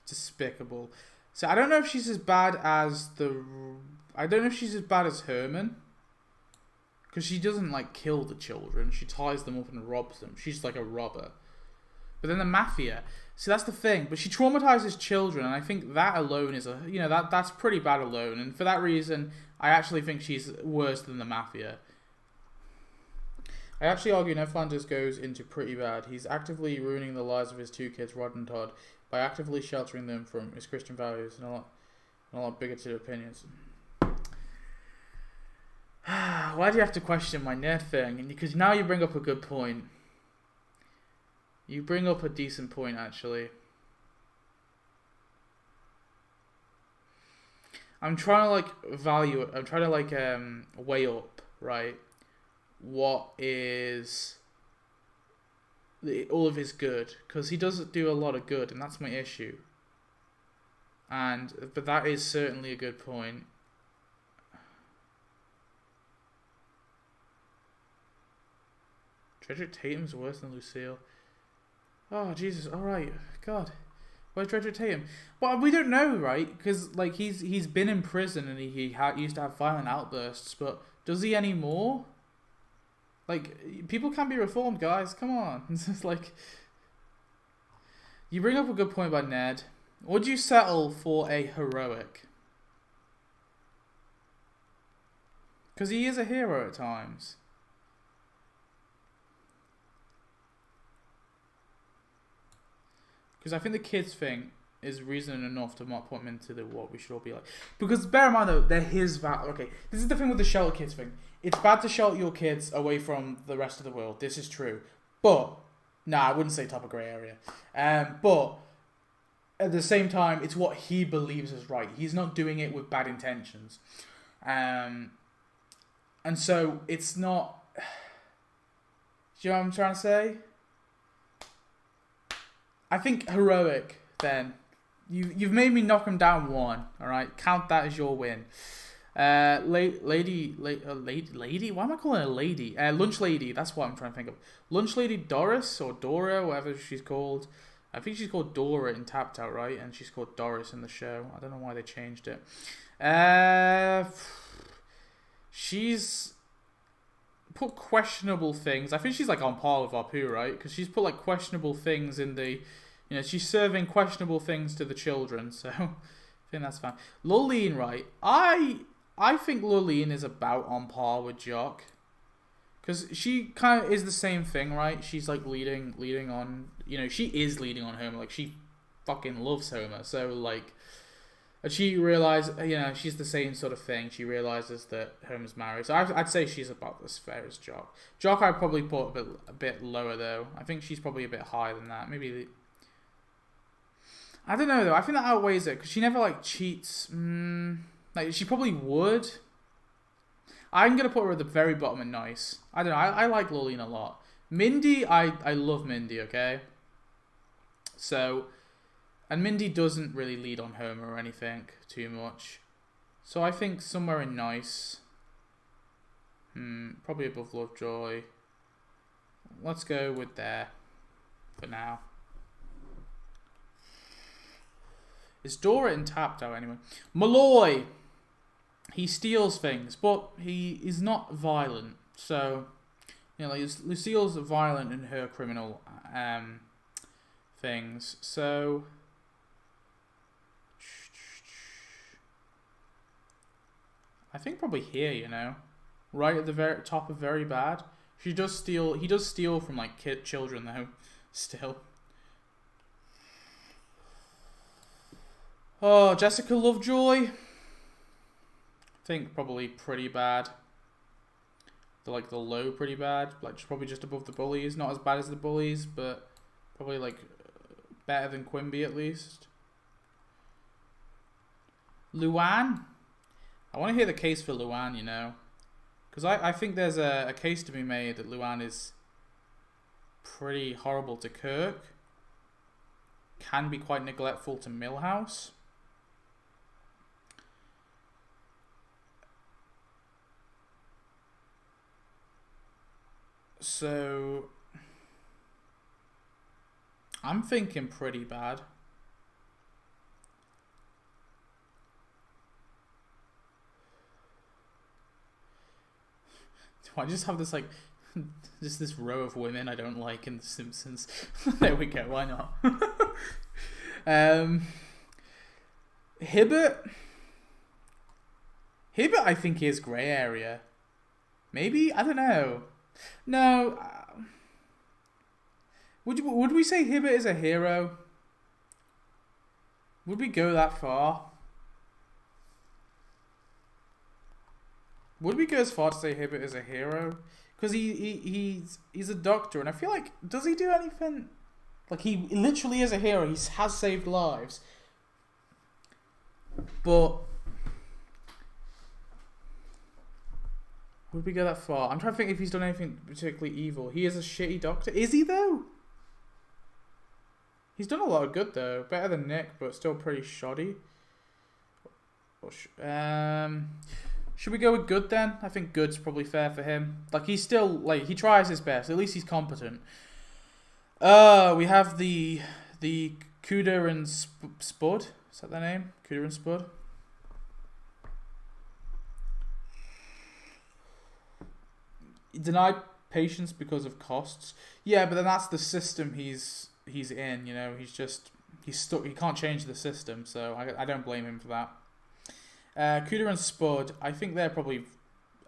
despicable. So I don't know if she's as bad as Herman, because she doesn't like kill the children. She ties them up and robs them. She's like a robber. But then the mafia. See, that's the thing. But she traumatizes children, and I think that alone is that's pretty bad alone. And for that reason, I actually think she's worse than the mafia. I actually argue Ned Flanders goes into pretty bad. He's actively ruining the lives of his two kids, Rod and Todd, by actively sheltering them from his Christian values and a lot of bigoted opinions. Why do you have to question my Ned thing? Because now you bring up a good point. You bring up a decent point, actually. I'm trying to weigh up, right? What is all of his good? Because he doesn't do a lot of good, and that's my issue. But that is certainly a good point. Dredrick Tatum's worse than Lucille. Oh, Jesus, alright. God. Where's Dredrick Tatum? Well, we don't know, right? Because, like, he's been in prison and he used to have violent outbursts, but does he anymore? Like, people can be reformed, guys. Come on. It's just like... You bring up a good point about Ned. Would you settle for a heroic? Because he is a hero at times. Because I think the kids thing is reason enough to not put him into the what we should all be like. Because bear in mind though, they're his value. Okay, this is the thing with the shelter kids thing. It's bad to shelter your kids away from the rest of the world. This is true. But Nah, I wouldn't say top of grey area. But at the same time, it's what he believes is right. He's not doing it with bad intentions. And so it's not... Do you know what I'm trying to say? I think heroic, then. You've made me knock him down 1, alright? Count that as your win. Lady? Why am I calling her a lady? Lunch lady, that's what I'm trying to think of. Lunch lady Doris, or Dora, whatever she's called. I think she's called Dora in Tapped Out, right? And she's called Doris in the show. I don't know why they changed it. She's put questionable things. I think she's like on par with Apu, right? Because she's put like questionable things in the... You know, she's serving questionable things to the children, so I think that's fine. Lurleen, right? I think Lurleen is about on par with Jock. Because she kind of is the same thing, right? She's like leading on... You know, she is leading on Homer. Like, she fucking loves Homer. So, like... And she realized, you know, she's the same sort of thing. She realizes that Homer's married. So I'd say she's about as fair as Jock. Jock I'd probably put a bit lower, though. I think she's probably a bit higher than that. Maybe... I don't know, though. I think that outweighs it. Because she never, like, cheats. Like, she probably would. I'm going to put her at the very bottom and nice. I don't know. I like Lurleen a lot. Mindy, I love Mindy, okay? So... And Mindy doesn't really lead on Homer or anything too much. So I think somewhere in nice. Probably above Lovejoy. Let's go with there for now. Is Dora in Tapped Out anyway? Malloy! He steals things, but he is not violent. So, you know, like Lucille's violent in her criminal things. So... I think probably here, you know, right at the very top of very bad. He does steal from like children though, still. Oh, Jessica Lovejoy. I think probably pretty bad. The low pretty bad, like probably just above the bullies. Not as bad as the bullies, but probably like better than Quimby at least. Luann. I want to hear the case for Luann, you know. Because I think there's a case to be made that Luann is pretty horrible to Kirk. Can be quite neglectful to Milhouse. So... I'm thinking pretty bad. I just have this like, just this row of women I don't like in The Simpsons. There we go. Why not? Hibbert. Hibbert, I think is grey area. Maybe, I don't know. No. Would we say Hibbert is a hero? Would we go that far? Would we go as far to say Hibbert is a hero? Because he's a doctor, and I feel like, does he do anything? Like, he literally is a hero. He has saved lives. But would we go that far? I'm trying to think if he's done anything particularly evil. He is a shitty doctor. Is he, though? He's done a lot of good, though. Better than Nick, but still pretty shoddy. Should we go with good then? I think good's probably fair for him. Like, he's still, like, he tries his best. At least he's competent. We have the Cuda and Spud. Is that their name? Cuda and Spud? Denied patients because of costs. Yeah, but then that's the system he's in, you know. He's stuck. He can't change the system, so I don't blame him for that. Cuda and Spud, I think they're probably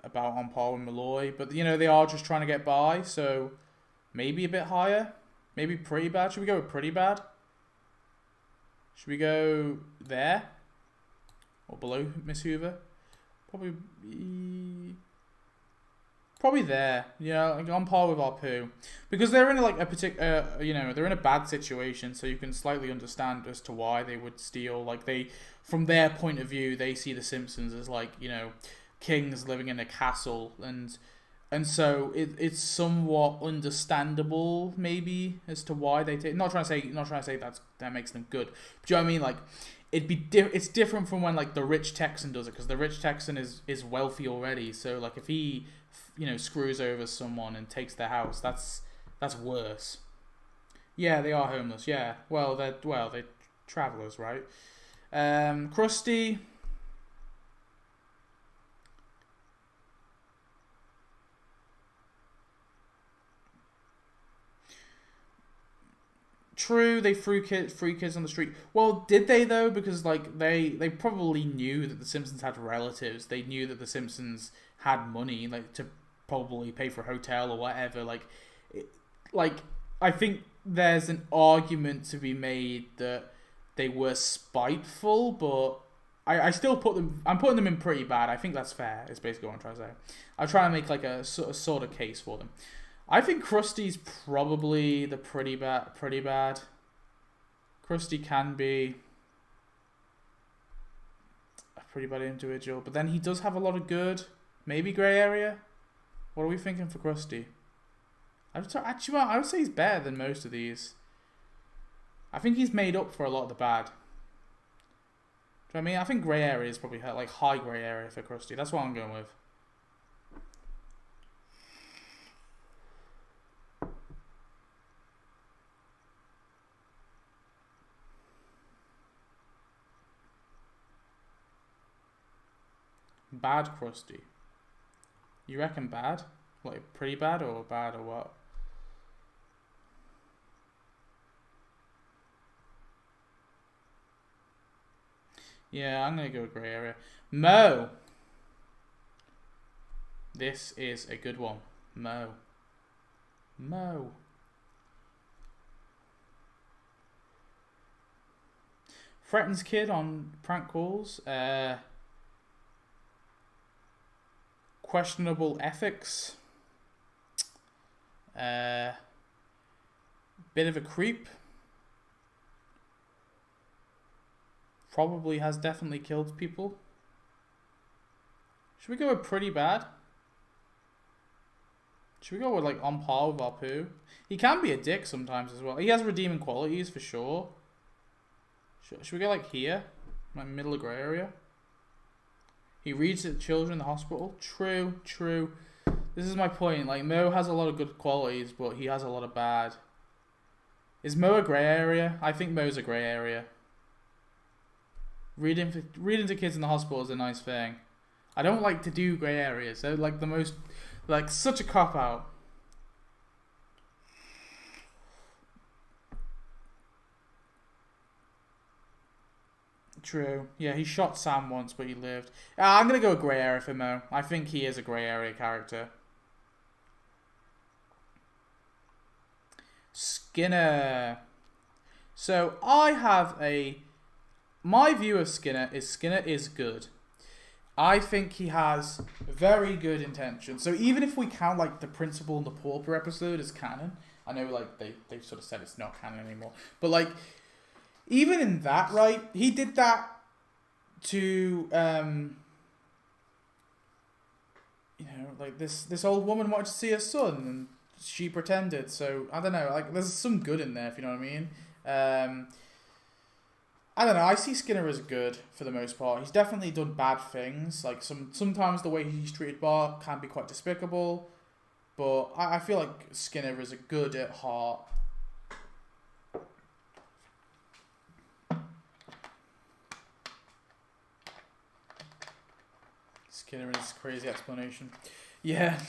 about on par with Malloy, but you know, they are just trying to get by, so maybe a bit higher, maybe pretty bad. Should we go with pretty bad? Should we go there or below Miss Hoover? Probably. Probably there, yeah, like on par with Apu, because they're in like a particular, they're in a bad situation, so you can slightly understand as to why they would steal. Like from their point of view, they see the Simpsons as like kings living in a castle, and so it's somewhat understandable maybe as to why they take. Not trying to say that makes them good. But do you know what I mean? Like it's different from when like the rich Texan does it, because the rich Texan is wealthy already. So like if he screws over someone and takes their house, that's worse. Yeah, they are homeless. Yeah, they're travelers, right? Krusty. True, they threw kids on the street. Well, did they though? Because like they probably knew that the Simpsons had relatives. They knew that the Simpsons had money, like to probably pay for a hotel or whatever. Like I think there's an argument to be made that they were spiteful, but I still I'm putting them in pretty bad. I think that's fair. Is basically what I'm trying to say. I try and make like a sort of case for them. I think Krusty's probably the pretty bad. Krusty can be a pretty bad individual, but then he does have a lot of good. Maybe grey area. What are we thinking for Krusty? Actually, I would say he's better than most of these. I think he's made up for a lot of the bad. Do you know what I mean? I think grey area is probably like high grey area for Krusty. That's what I'm going with. Bad Krusty. You reckon bad? Like pretty bad or what? Yeah, I'm gonna go with grey area. Mo. This is a good one. Mo. Threatens kid on prank calls. Questionable ethics. Bit of a creep. Probably has definitely killed people. Should we go with pretty bad? Should we go with like on par with Apu? He can be a dick sometimes as well. He has redeeming qualities for sure. Should we go like here? Like middle of grey area? He reads to children in the hospital. True. This is my point. Like, Mo has a lot of good qualities, but he has a lot of bad. Is Mo a grey area? I think Mo's a grey area. Reading to kids in the hospital is a nice thing. I don't like to do grey areas. They're like the most, like such a cop out. True. Yeah, he shot Sam once, but he lived. I'm going to go with grey area for Mo. I think he is a grey area character. Skinner. So, my view of Skinner is good. I think he has very good intentions. So, even if we count, like, the Principal and the Pauper episode as canon, I know, like, they've sort of said it's not canon anymore. But, like, even in that, right, he did that to, like this old woman wanted to see her son, and she pretended. So I don't know, like there's some good in there, if you know what I mean. I don't know. I see Skinner as good for the most part. He's definitely done bad things. Like sometimes the way he's treated Bart can be quite despicable, but I feel like Skinner is a good at heart. Skinner and his crazy explanation. Yeah,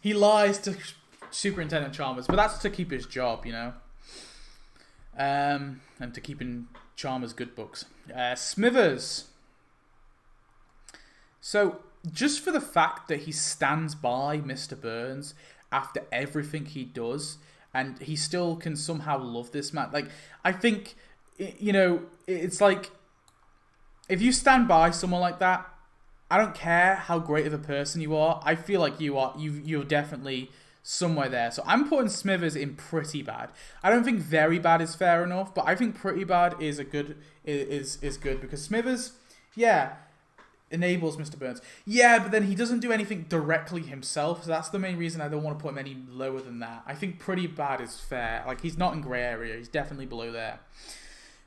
he lies to Superintendent Chalmers, but that's to keep his job, and to keep in Chalmers' good books. Smithers. So, just for the fact that he stands by Mr. Burns after everything he does, and he still can somehow love this man. Like, I think, it's like, if you stand by someone like that, I don't care how great of a person you are. I feel like you're definitely somewhere there. So I'm putting Smithers in pretty bad. I don't think very bad is fair enough, but I think pretty bad is good because Smithers, yeah, enables Mr. Burns. Yeah, but then he doesn't do anything directly himself, so that's the main reason I don't want to put him any lower than that. I think pretty bad is fair. Like, he's not in grey area. He's definitely below there.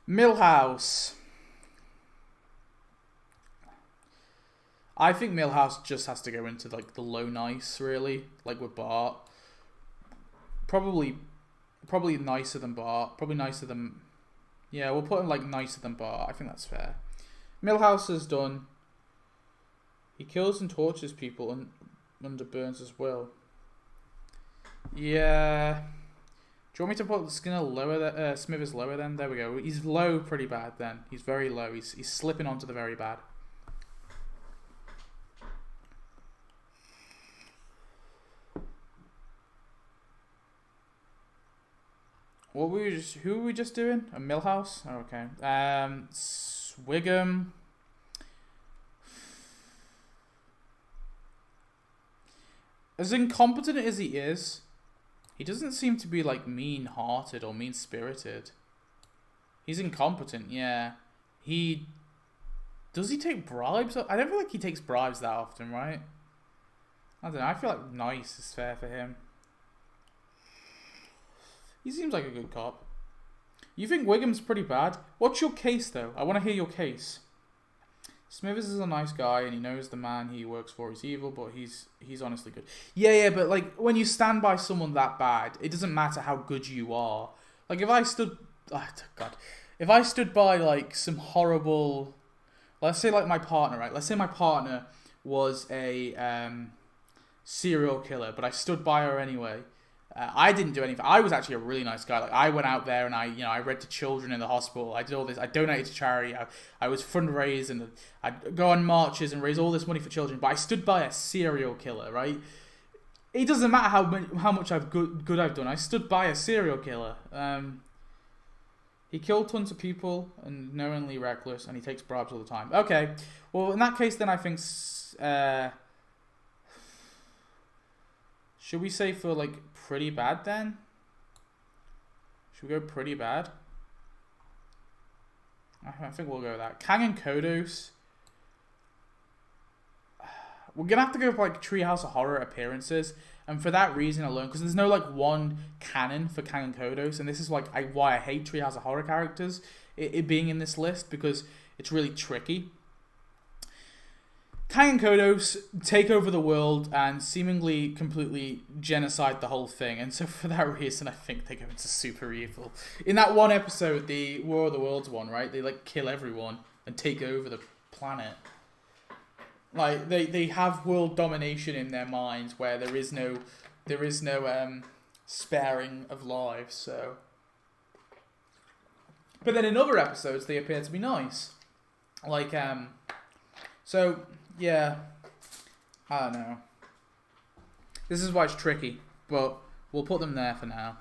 Milhouse. I think Milhouse just has to go into, like, the low nice, really. Like, with Bart. Probably nicer than Bart. Probably nicer than... Yeah, we'll put him, like, nicer than Bart. I think that's fair. Milhouse has done... He kills and tortures people under Burns' will. Yeah. Do you want me to put Skinner lower? Smithers lower then? There we go. He's low pretty bad then. He's very low. He's slipping onto the very bad. Who were we just doing? A Milhouse? Oh, okay. Swigum. As incompetent as he is, he doesn't seem to be, like, mean-hearted or mean-spirited. He's incompetent, yeah. Does he take bribes? I don't feel like he takes bribes that often, right? I don't know. I feel like nice is fair for him. He seems like a good cop. You think Wiggum's pretty bad? What's your case, though? I want to hear your case. Smithers is a nice guy, and he knows the man he works for is evil, but he's honestly good. Yeah, but, like, when you stand by someone that bad, it doesn't matter how good you are. Like, if I stood... Oh, God. If I stood by, like, some horrible... Let's say, like, my partner, right? Let's say my partner was a serial killer, but I stood by her anyway. I didn't do anything. I was actually a really nice guy. Like, I went out there and I read to children in the hospital. I did all this. I donated to charity. I was fundraising. I'd go on marches and raise all this money for children. But I stood by a serial killer, right? It doesn't matter how much good I've done. I stood by a serial killer. He killed tons of people and knowingly reckless, and he takes bribes all the time. Okay, well in that case, then I think. Should we say for, like, pretty bad then? Should we go pretty bad? I think we'll go with that. Kang and Kodos. We're going to have to go for, like, Treehouse of Horror appearances. And for that reason alone, because there's no, like, one canon for Kang and Kodos. And this is, like, why I hate Treehouse of Horror characters. It being in this list, because it's really tricky. Kang and Kodos take over the world and seemingly completely genocide the whole thing. And so for that reason, I think they go into super evil. In that one episode, the War of the Worlds one, right? They, like, kill everyone and take over the planet. Like, they have world domination in their minds where there is no sparing of lives, so. But then in other episodes, they appear to be nice. Like, so... Yeah, I don't know. This is why it's tricky, but we'll put them there for now.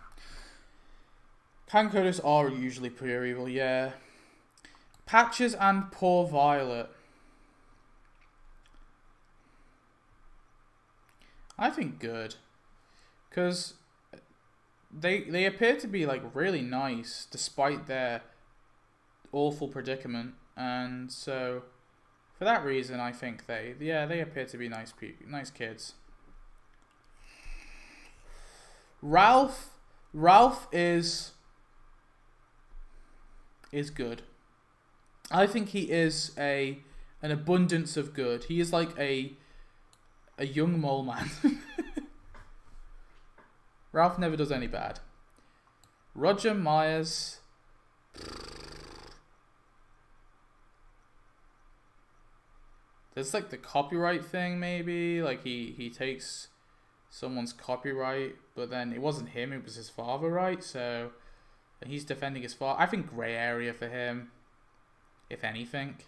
Kang and Kodos are usually pure evil, yeah. Patches and Poor Violet. I think good. Because they appear to be, like, really nice despite their awful predicament. And so... For that reason, I think they appear to be nice kids. Ralph is good. I think he is an abundance of good. He is like a young mole man. Ralph never does any bad. Roger Myers. There's, like, the copyright thing, maybe. Like, he takes someone's copyright, but then it wasn't him, it was his father, right? So, he's defending his father. I think grey area for him, if anything.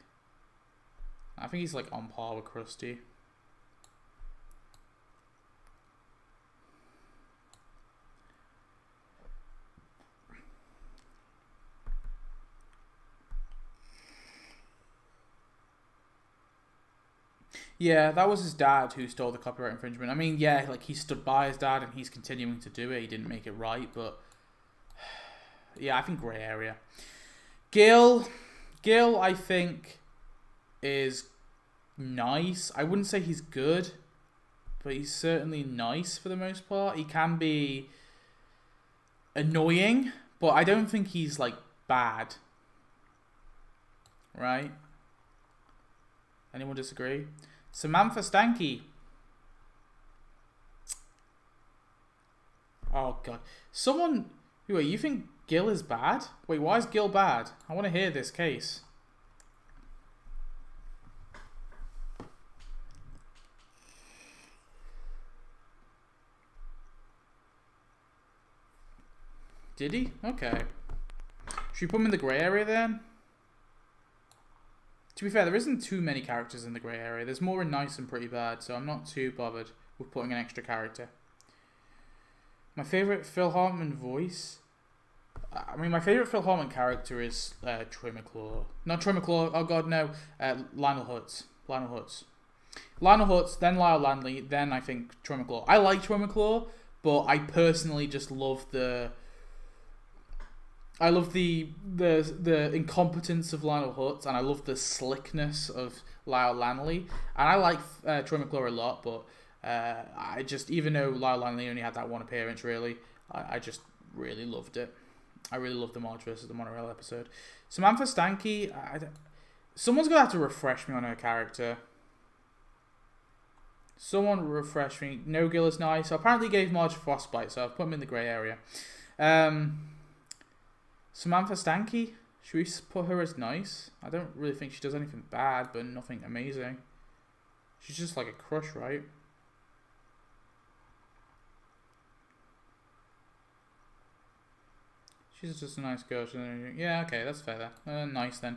I think he's, like, on par with Krusty. Yeah, that was his dad who stole the copyright infringement. I mean, yeah, like he stood by his dad and he's continuing to do it. He didn't make it right, but yeah, I think grey area. Gil, I think is nice. I wouldn't say he's good, but he's certainly nice for the most part. He can be annoying, but I don't think he's like bad. Right? Anyone disagree? Samantha Stanky. Oh god. Someone. Wait, you think Gil is bad? Wait, why is Gil bad? I want to hear this case. Did he? Okay. Should we put him in the grey area then? To be fair, there isn't too many characters in the grey area. There's more in nice and pretty bad, so I'm not too bothered with putting an extra character. My favourite Phil Hartman voice? I mean, my favourite Phil Hartman character is Troy McClure. Not Troy McClure, oh god, no. Lionel Hutz. Lionel Hutz, then Lyle Landley, then I think Troy McClure. I like Troy McClure, but I personally just love the incompetence of Lionel Hutz, and I love the slickness of Lyle Landley. And I like Troy McClure a lot, but I just, even though Lyle Landley only had that one appearance, really, I just really loved it. I really loved the Marge versus the Monorail episode. Samantha Stanky, someone's going to have to refresh me on her character. Someone refresh me. No Gil is nice. I apparently gave Marge Frostbite, so I've put him in the grey area. Samantha Stanky, should we put her as nice? I don't really think she does anything bad, but nothing amazing. She's just like a crush, right? She's just a nice girl. Yeah, okay, that's fair then. Nice then.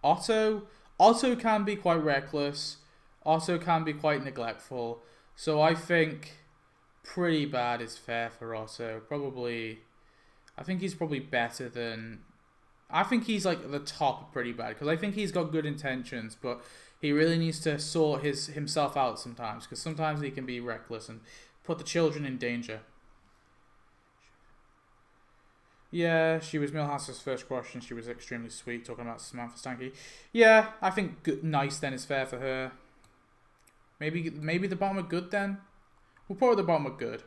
Otto can be quite reckless. Otto can be quite neglectful. So I think pretty bad is fair for Otto. Probably, I think he's probably better than... I think he's like at the top of pretty bad, because I think he's got good intentions, but he really needs to sort himself out sometimes, because sometimes he can be reckless and put the children in danger. Yeah, she was Milhouse's first crush, and she was extremely sweet, talking about Samantha Stanky. Yeah, I think good, nice then is fair for her. Maybe the bottom of good then? We'll put her at the bottom of good.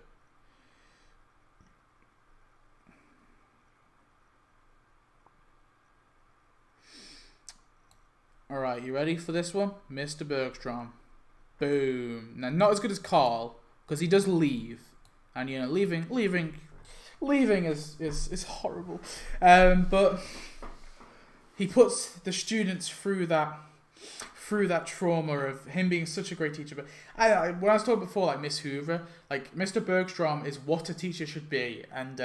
Alright, you ready for this one? Mr. Bergstrom. Boom. Now, not as good as Carl, because he does leave. And, you know, leaving is horrible. But he puts the students through that trauma of him being such a great teacher. But when I was talking before, like Miss Hoover, like Mr. Bergstrom is what a teacher should be. And,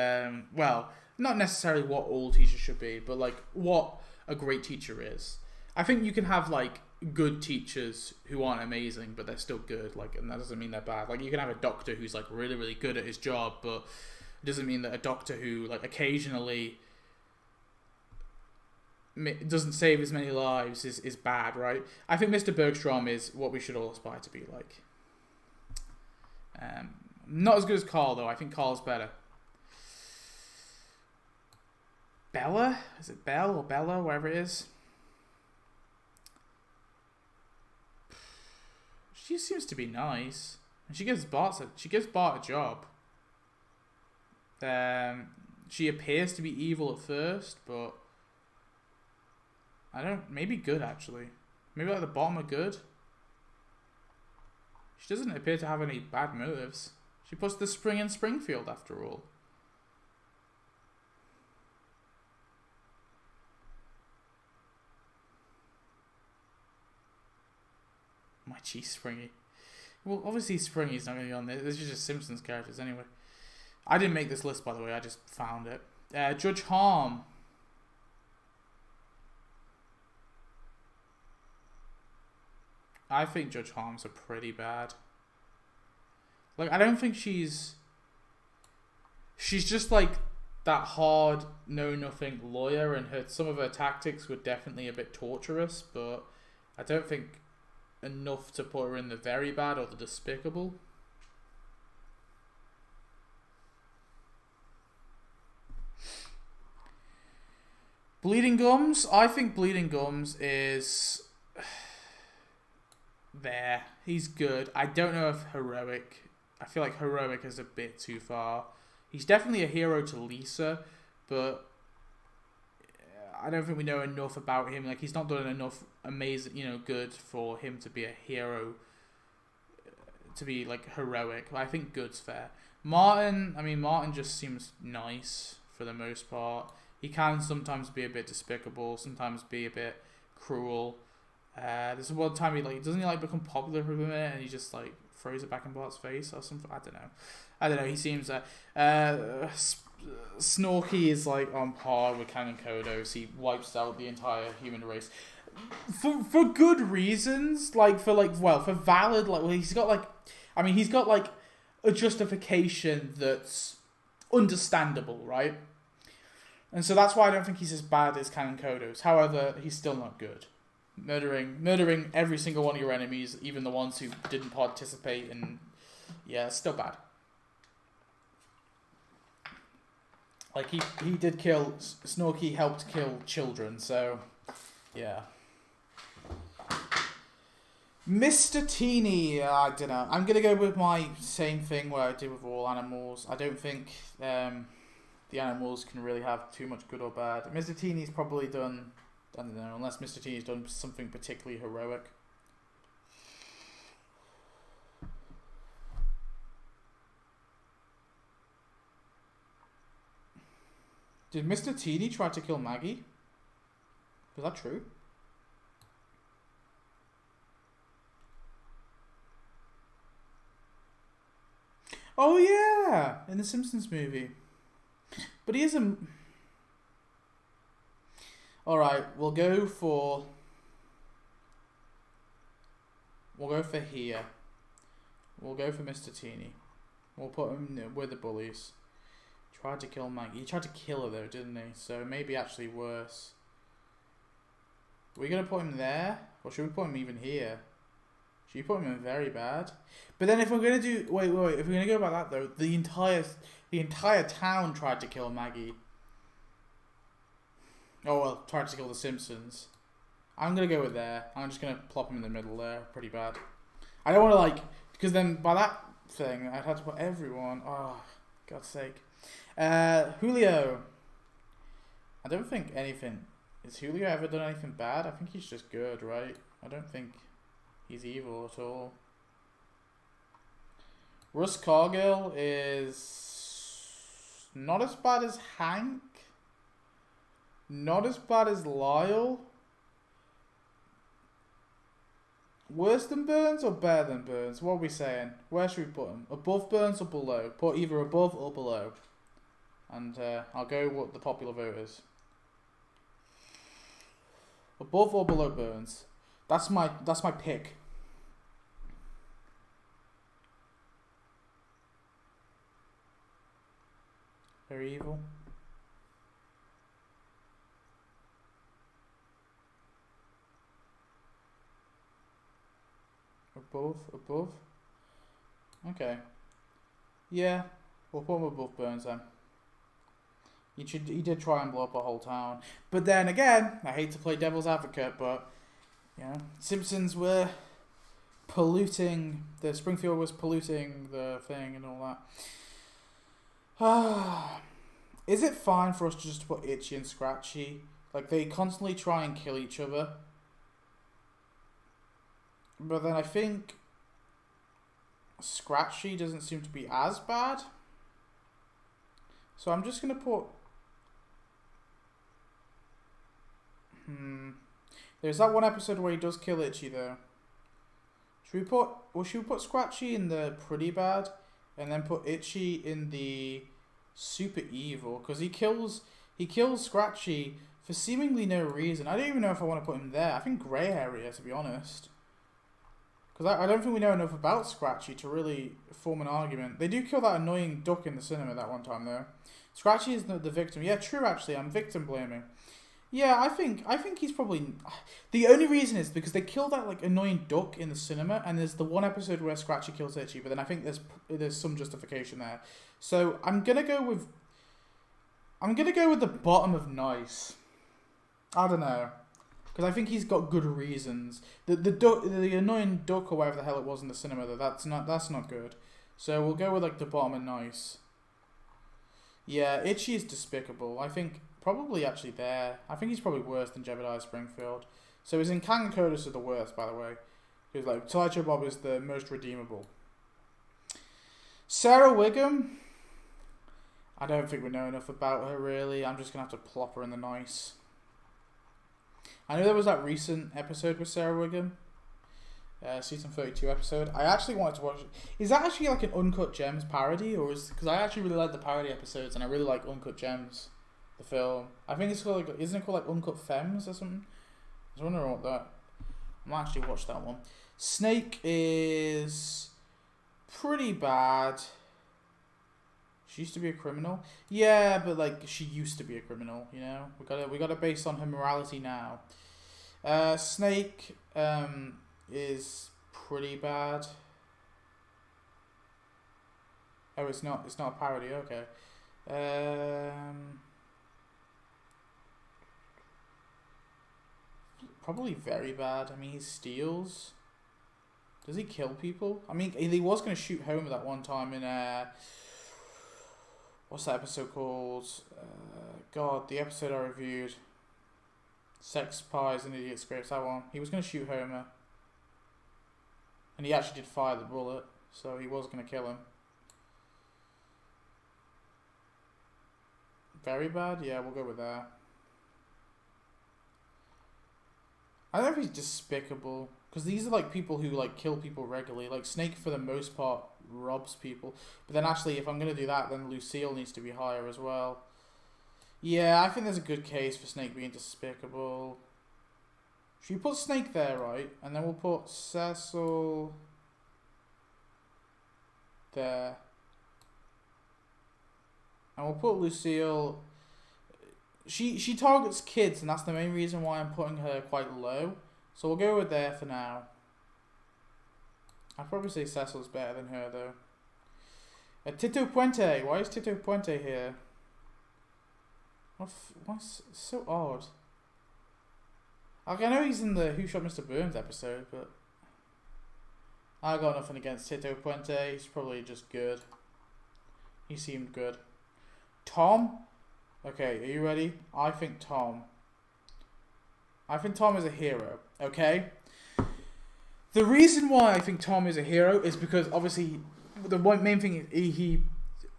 well, not necessarily what all teachers should be, but like what a great teacher is. I think you can have like good teachers who aren't amazing, but they're still good. Like, and that doesn't mean they're bad. Like, you can have a doctor who's like really, really good at his job, but it doesn't mean that a doctor who like occasionally doesn't save as many lives is bad, right? I think Mr. Bergstrom is what we should all aspire to be like. Not as good as Carl though. I think Carl's better. Bella? Is it Belle or Bella? Wherever it is. She seems to be nice, and she gives Bart a job. She appears to be evil at first, but maybe good actually. Maybe like the bottom of good. She doesn't appear to have any bad motives. She puts the spring in Springfield after all. My cheese, Springy. Well, obviously Springy's not going to be on there. This is just Simpsons characters anyway. I didn't make this list, by the way. I just found it. Judge Harm. I think Judge Harm's are pretty bad. Like, I don't think she's just like that hard, know-nothing lawyer, and some of her tactics were definitely a bit torturous, but I don't think enough to put her in the very bad or the despicable. Bleeding Gums. I think Bleeding Gums is there. He's good. I don't know if heroic. I feel like heroic is a bit too far. He's definitely a hero to Lisa, but I don't think we know enough about him. Like, he's not done enough amazing, good for him to be a hero, to be, like, heroic. I think good's fair. Martin just seems nice for the most part. He can sometimes be a bit despicable, sometimes be a bit cruel. There's one time doesn't he become popular for a minute and he just like throws it back in Bart's face or something? I don't know. He seems Snorky is like on par with Canon Kodos. He wipes out the entire human race for good reasons. For valid. He's got a justification that's understandable, right? And so that's why I don't think he's as bad as Canon Kodos. However, he's still not good. Murdering every single one of your enemies, even the ones who didn't participate, and yeah, it's still bad. Like, he did kill... Snorky helped kill children, so... yeah. Mr. Teeny, I don't know. I'm going to go with my same thing where I did with all animals. I don't think the animals can really have too much good or bad. Mr. Teeny's probably done... I don't know, unless Mr. Teeny's done something particularly heroic. Did Mr. Teeny try to kill Maggie? Is that true? Oh yeah, in the Simpsons movie. But he isn't... Alright, we'll go for here. We'll go for Mr. Teeny. We'll put him with the bullies. Tried to kill Maggie. He tried to kill her though, didn't he? So maybe actually worse. Are we going to put him there? Or should we put him even here? Should we put him in very bad? But then if we're going to do... Wait. If we're going to go about that though, the entire town tried to kill Maggie. Oh well, tried to kill the Simpsons. I'm going to go with there. I'm just going to plop him in the middle there. Pretty bad. I don't want to because then by that thing, I'd have to put everyone. Oh, God's sake. Julio. I don't think anything... Has Julio ever done anything bad? I think he's just good, right? I don't think he's evil at all. Russ Cargill is not as bad as Hank. Not as bad as Lyle. Worse than Burns or better than Burns? What are we saying? Where should we put him? Above Burns or below? Put either above or below. And I'll go what the popular vote is. Above or below Burns? That's my pick. Very evil. Above? Okay. Yeah, we'll put him above Burns then. He did try and blow up a whole town. But then again, I hate to play devil's advocate, but, Simpsons were polluting, Springfield was polluting the thing and all that. Is it fine for us to just put Itchy and Scratchy? Like, they constantly try and kill each other. But then I think Scratchy doesn't seem to be as bad. So I'm just going to put... There's that one episode where he does kill Itchy though. Should we put Scratchy in the pretty bad and then put Itchy in the super evil? Because he kills Scratchy for seemingly no reason. I don't even know if I want to put him there. I think grey area, to be honest. Because I don't think we know enough about Scratchy to really form an argument. They do kill that annoying duck in the cinema that one time, though. Scratchy is the victim. Yeah, true, actually. I'm victim blaming. Yeah, I think he's probably the only reason is because they killed that like annoying duck in the cinema, and there's the one episode where Scratchy kills Itchy, but then I think there's some justification there. So I'm gonna go with the bottom of nice. I don't know, because I think he's got good reasons. The annoying duck or whatever the hell it was in the cinema, that's not good. So we'll go with like the bottom of nice. Yeah, Itchy is despicable. I think probably actually there. I think he's probably worse than Jebediah Springfield. So his Incancodas are the worst, by the way. Because like Sideshow Bob is the most redeemable. Sarah Wiggum. I don't think we know enough about her really. I'm just gonna have to plop her in the nice. I know there was that recent episode with Sarah Wiggum. Season 32 episode. I actually wanted to watch it. Is that actually like an Uncut Gems parody? Or is... Because I actually really like the parody episodes and I really like Uncut Gems, the film. I think it's called like... Isn't it called like Uncut Femmes or something? I was wondering what that... I might actually watch that one. Snake is... pretty bad. She used to be a criminal. Yeah, but like she used to be a criminal, you know? We gotta base on her morality now. Snake... is pretty bad. Oh, it's not a parody. Okay. Probably very bad. I mean, he steals. Does he kill people? I mean, he was going to shoot Homer that one time in what's that episode called? God, the episode I reviewed. Sex Pies and Idiot Scrapes, that one. He was going to shoot Homer. And he actually did fire the bullet, so he was going to kill him. Very bad? Yeah, we'll go with that. I don't know if he's despicable, because these are like people who like kill people regularly. Like Snake, for the most part, robs people. But then actually, if I'm going to do that, then Lucille needs to be higher as well. Yeah, I think there's a good case for Snake being despicable. Should we put Snake there, right? And then we'll put Cecil there. And we'll put Lucille... She targets kids, and that's the main reason why I'm putting her quite low. So we'll go with there for now. I'd probably say Cecil's better than her, though. Tito Puente. Why is Tito Puente here? What's so odd? Like, I know he's in the Who Shot Mr. Burns episode, but I got nothing against Tito Puente. He's probably just good. He seemed good. Tom? Okay, are you ready? I think Tom is a hero, okay? The reason why I think Tom is a hero is because, obviously, the main thing is he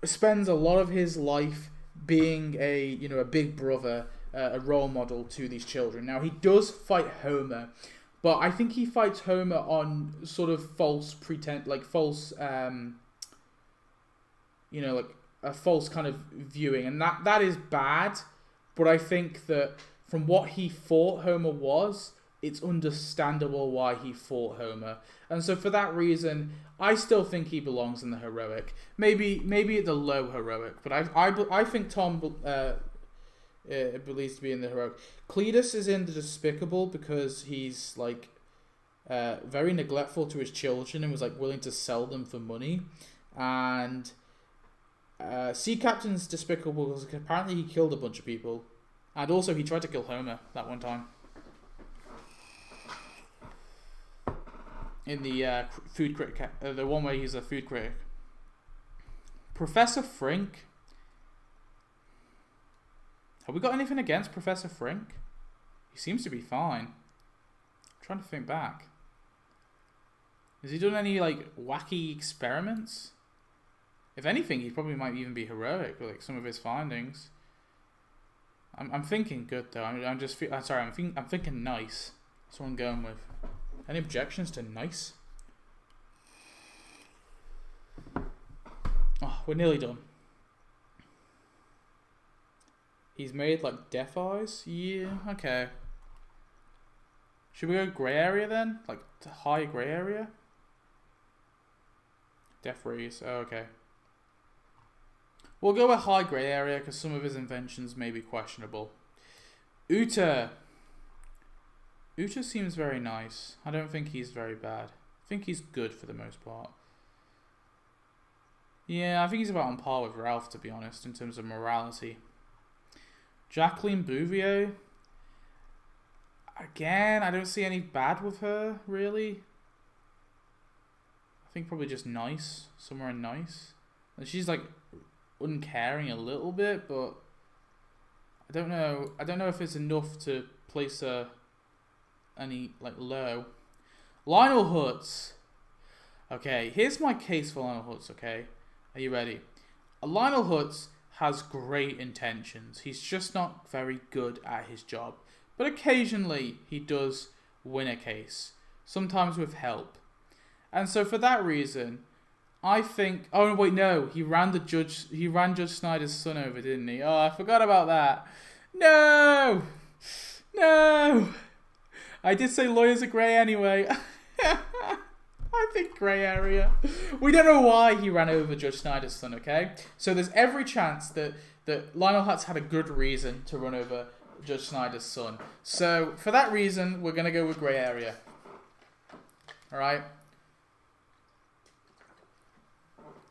spends a lot of his life being a big brother, a role model to these children. Now, he does fight Homer, but I think he fights Homer on sort of false pretense, like false, like a false kind of viewing, and that is bad. But I think that from what he thought Homer was, it's understandable why he fought Homer, and so for that reason, I still think he belongs in the heroic. Maybe at the low heroic, but I think Tom believes to be in the heroic. Cletus is in the despicable because he's like very neglectful to his children and was like willing to sell them for money, and Sea Captain's despicable because apparently he killed a bunch of people, and also he tried to kill Homer that one time. In the food critic, the one where he's a food critic. Professor Frink. Have we got anything against Professor Frink? He seems to be fine. I'm trying to think back. Has he done any like wacky experiments? If anything, he probably might even be heroic with like some of his findings. I'm thinking good though. I'm thinking nice. That's what I'm going with. Any objections to nice? Oh, we're nearly done. He's made like death eyes? Yeah, okay. Should we go grey area then? Like high grey area? Death rays, oh, okay. We'll go with high grey area because some of his inventions may be questionable. Uta. Uta seems very nice. I don't think he's very bad. I think he's good for the most part. Yeah, I think he's about on par with Ralph, to be honest, in terms of morality. Jacqueline Bouvier. Again, I don't see any bad with her, really. I think probably just nice. Somewhere in nice. And she's like uncaring a little bit, but I don't know. I don't know if it's enough to place her any like low. Lionel Hutz. Okay, here's my case for Lionel Hutz, okay? Are you ready? Lionel Hutz has great intentions. He's just not very good at his job. But occasionally he does win a case. Sometimes with help. And so for that reason, I think... Oh, wait, no. He ran Judge Snyder's son over, didn't he? Oh, I forgot about that. No! No! I did say lawyers are grey anyway. I think grey area. We don't know why he ran over Judge Snyder's son, okay? So there's every chance that Lionel Hutz had a good reason to run over Judge Snyder's son. So for that reason, we're going to go with grey area. Alright?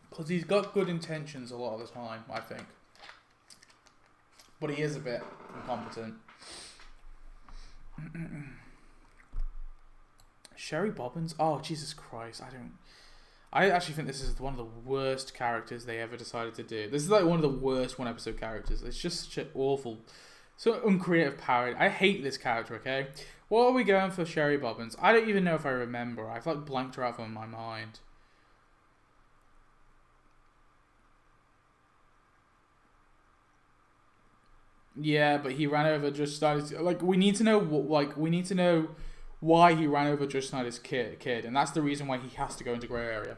Because he's got good intentions a lot of the time, I think. But he is a bit incompetent. Sherry Bobbins? Oh, Jesus Christ. I actually think this is one of the worst characters they ever decided to do. This is like one of the worst one-episode characters. It's just such an awful, so uncreative parody. I hate this character, okay? What are we going for Sherry Bobbins? I don't even know if I remember. I've like blanked her out from my mind. Yeah, but he ran over Judge Snyder's... Like, we need to know why he ran over Judge Snyder's kid, and that's the reason why he has to go into grey area.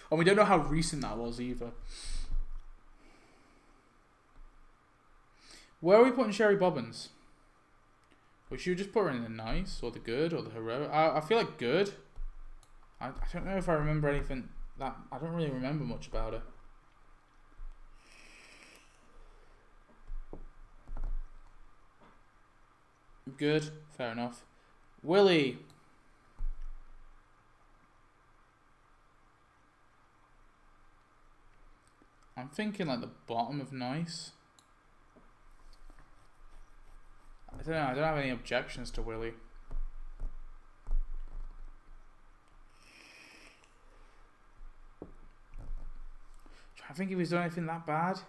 And we don't know how recent that was either. Where are we putting Sherry Bobbins? We should just put her in the nice, or the good, or the heroic. I feel like good. I don't know if I remember anything that... I don't really remember much about her. Good, fair enough. Willie. I'm thinking like the bottom of nice. I don't know, I don't have any objections to Willie. I think if he's done anything that bad.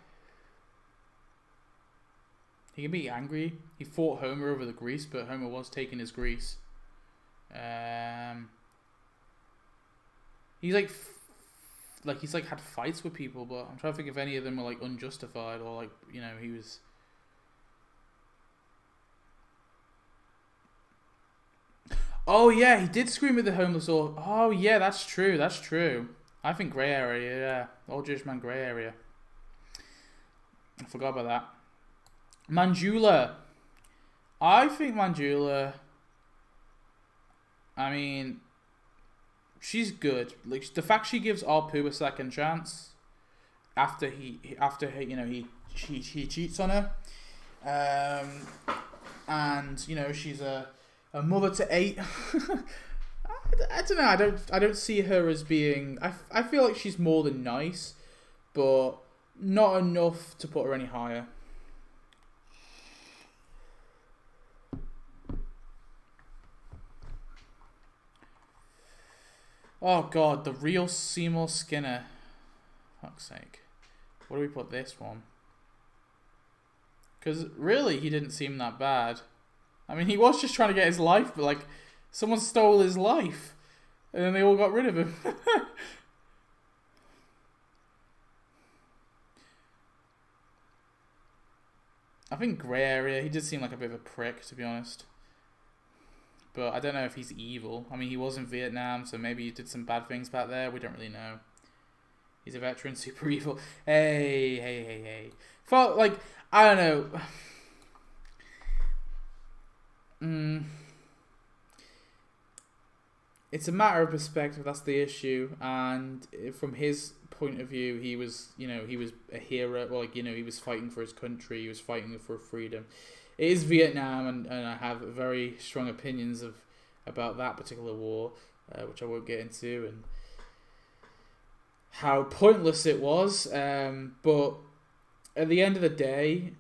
He can be angry. He fought Homer over the grease, but Homer was taking his grease. He's he's like had fights with people, but I'm trying to think if any of them were like unjustified or like, you know, he was... Oh yeah, he did scream at the homeless or... Oh yeah, that's true, that's true. I think grey area, yeah. Old Jewish man grey area. I forgot about that. Manjula. I think Manjula... I mean... She's good. Like, the fact she gives Apu a second chance after he cheats on her, and you know she's a mother to 8. I don't know. I don't see her as being. I feel like she's more than nice, but not enough to put her any higher. Oh god, the real Seymour Skinner. Fuck's sake. What do we put this one? Because really, he didn't seem that bad. I mean, he was just trying to get his life, but like, someone stole his life. And then they all got rid of him. I think grey area, he did seem like a bit of a prick, to be honest. But I don't know if he's evil. I mean, he was in Vietnam, so maybe he did some bad things back there. We don't really know. He's a veteran, super evil. Hey. Felt like, I don't know. It's a matter of perspective, that's the issue. And from his point of view, he was a hero. Well, like, he was fighting for his country. He was fighting for freedom. It is Vietnam, and I have very strong opinions about that particular war, which I won't get into, and how pointless it was. But at the end of the day,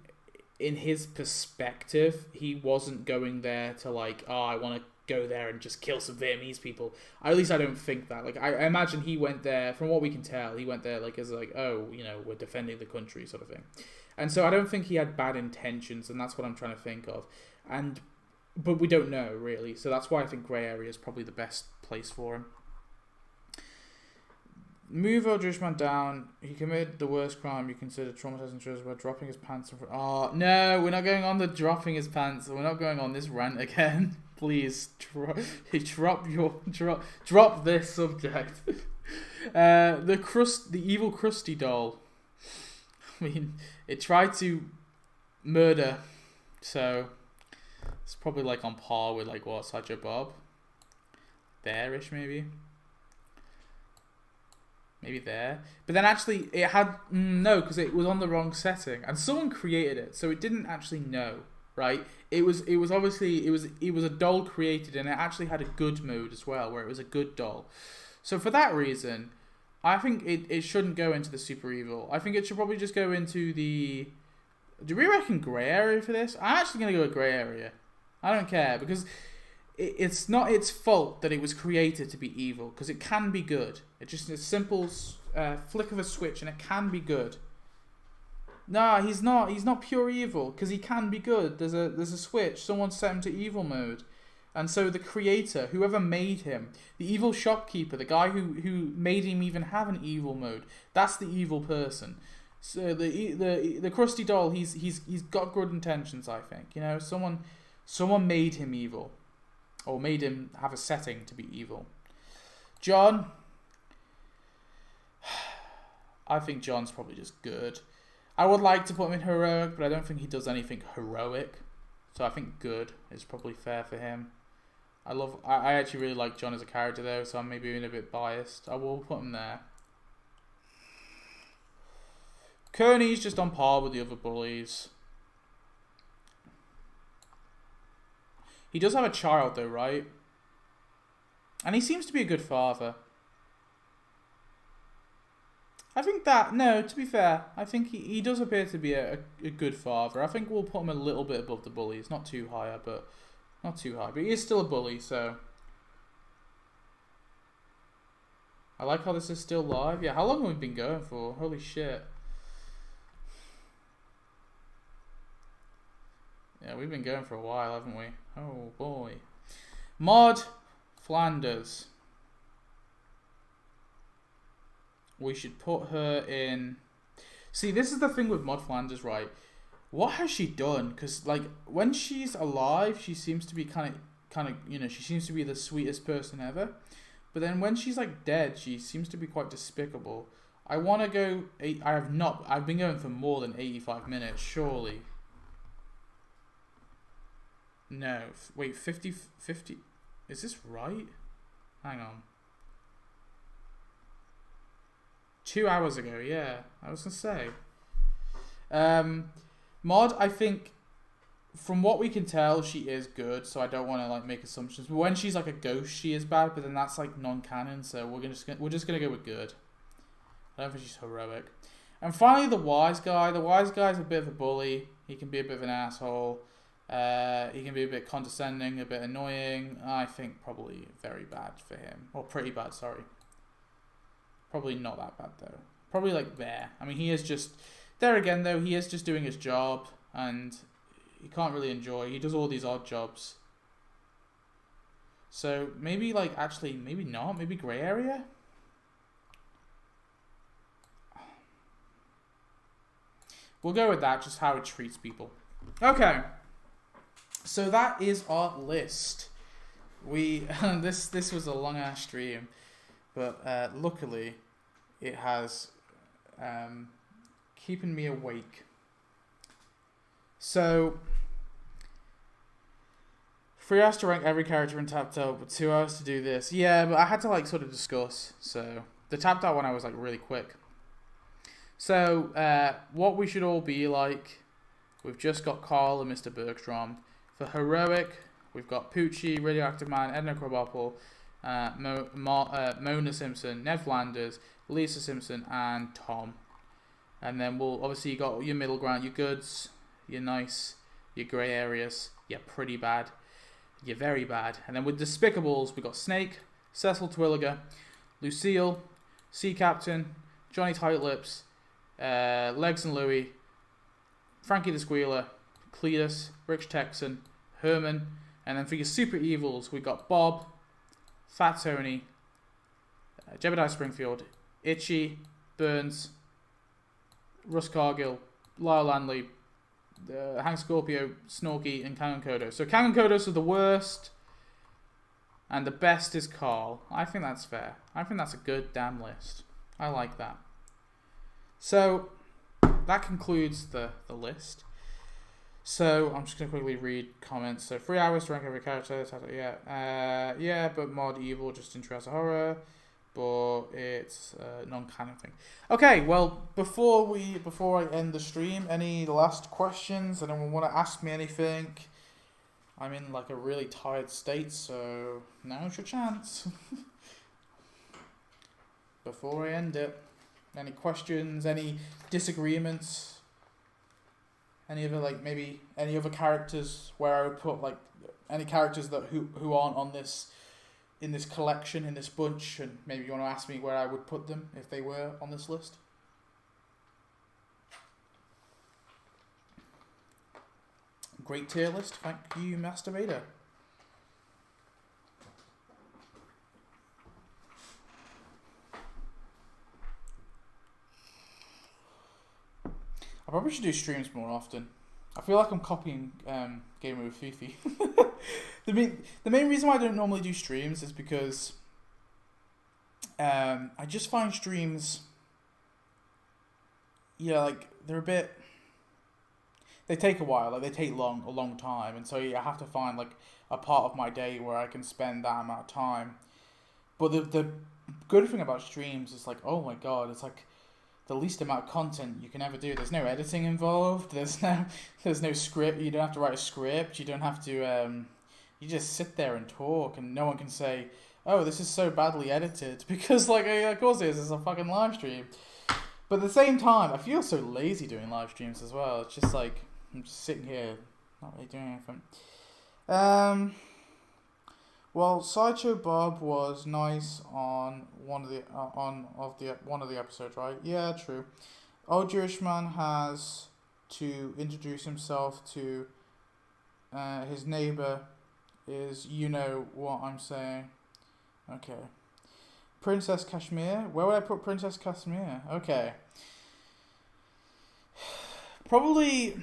in his perspective, he wasn't going there to like, oh, I want to go there and just kill some Vietnamese people. At least I don't think that. Like, I imagine he went there, from what we can tell, he went there like as like, oh, we're defending the country sort of thing. And so I don't think he had bad intentions, and that's what I'm trying to think of. But we don't know, really. So that's why I think grey area is probably the best place for him. Move our Jewish man down. He committed the worst crime you consider traumatizing children by dropping his pants in front. Oh, no, we're not going on the dropping his pants. We're not going on this rant again. Please, drop this subject. The evil Krusty doll. I mean, it tried to murder, so it's probably like on par with like what, Sideshow Bob? There-ish, maybe. Maybe there. But then actually it had... no, because it was on the wrong setting. And someone created it, so it didn't actually know, right? It was obviously... It was a doll created, and it actually had a good mode as well, where it was a good doll. So for that reason, I think it shouldn't go into the super evil. I think it should probably just go into the... Do we reckon grey area for this? I'm actually going to go with grey area. I don't care, because... It's not its fault that it was created to be evil, because it can be good. It's just a simple flick of a switch, and it can be good. No, he's not. He's not pure evil, because he can be good. There's a switch. Someone set him to evil mode, and so the creator, whoever made him, the evil shopkeeper, the guy who made him even have an evil mode, that's the evil person. So the Krusty doll, he's got good intentions. I think someone made him evil. Or made him have a setting to be evil. John. I think John's probably just good. I would like to put him in heroic, but I don't think he does anything heroic. So I think good is probably fair for him. I actually really like John as a character though, so I'm maybe being a bit biased. I will put him there. Kearney's just on par with the other bullies. He does have a child though, right? And he seems to be a good father. I think that, no, to be fair, I think he does appear to be a good father. I think we'll put him a little bit above the bullies. Not too high, but he is still a bully, so. I like how this is still live. Yeah, how long have we been going for? Holy shit. Yeah, we've been going for a while, haven't we? Oh, boy. Maud Flanders. We should put her in... See, this is the thing with Maud Flanders, right? What has she done? Because, like, when she's alive, she seems to be kind of, she seems to be the sweetest person ever. But then when she's, like, dead, she seems to be quite despicable. I want to go... I've been going for more than 85 minutes, surely. No, wait, 50, is this right? Hang on. 2 hours ago, yeah, I was going to say. Maud, I think, from what we can tell, she is good, so I don't want to, like, make assumptions. But when she's, like, a ghost, she is bad, but then that's, like, non-canon, so we're just going to go with good. I don't think she's heroic. And finally, the wise guy. The wise guy's a bit of a bully. He can be a bit of an asshole. He can be a bit condescending, a bit annoying. I think probably very bad for him. Or pretty bad, sorry. Probably not that bad, though. Probably like there. I mean, he is just... There again, though, he is just doing his job. And he can't really enjoy... He does all these odd jobs. So, maybe, like, actually, maybe not. Maybe grey area? We'll go with that, just how it treats people. Okay. So that is our list. We this was a long ass stream, but luckily it has keeping me awake. So 3 hours to rank every character in Tapped Out, but 2 hours to do this. Yeah, but I had to like sort of discuss. So the Tapped Out one I was like really quick. So, what we should all be like, we've just got Carl and Mr. Bergstrom. For heroic, we've got Poochie, Radioactive Man, Edna Krabappel, Mona Simpson, Ned Flanders, Lisa Simpson, and Tom. And then we'll obviously you got your middle ground, your goods, your nice, your grey areas, your pretty bad, your very bad. And then with Despicables, we got Snake, Cecil Twilliger, Lucille, Sea Captain, Johnny Tightlips, Legs and Louie, Frankie the Squealer, Cletus, Rich Texan, Herman, and then for your super evils, we got Bob, Fat Tony, Jebediah Springfield, Itchy, Burns, Russ Cargill, Lyle Landley, Hank Scorpio, Snorky, and Kangen Kodos. So Kangen Kodos are the worst, and the best is Carl. I think that's fair. I think that's a good damn list. I like that. So that concludes the list. So I'm just going to quickly read comments. So 3 hours to rank every character. Yeah, but mod evil just in Treasure Horror. But it's a non-canon thing. Okay, well, before I end the stream, any last questions? Anyone want to ask me anything? I'm in like a really tired state, so now's your chance. Before I end it. Any questions? Any disagreements? Any other maybe any other characters where I would put any characters that who aren't on this in this collection, in this bunch, and maybe you want to ask me where I would put them if they were on this list? Great tier list. Thank you, Master Vader. I probably should do streams more often. I feel like I'm copying Gamer with Fifi. The main reason why I don't normally do streams is because I just find streams, they're a bit. They take a while, they take a long time, and so I have to find a part of my day where I can spend that amount of time. But the good thing about streams is oh my god, it's the least amount of content you can ever do. There's no editing involved. There's no script. You don't have to write a script. You don't have to. You just sit there and talk, and no one can say, "Oh, this is so badly edited," because of course it is. It's a fucking live stream. But at the same time, I feel so lazy doing live streams as well. It's just I'm just sitting here, not really doing anything. Well, Sideshow Bob was nice on one of the episodes, right? Yeah, true. Old Jewish Man has to introduce himself to his neighbor. Is you know what I'm saying? Okay. Princess Kashmir. Where would I put Princess Kashmir? Okay. Probably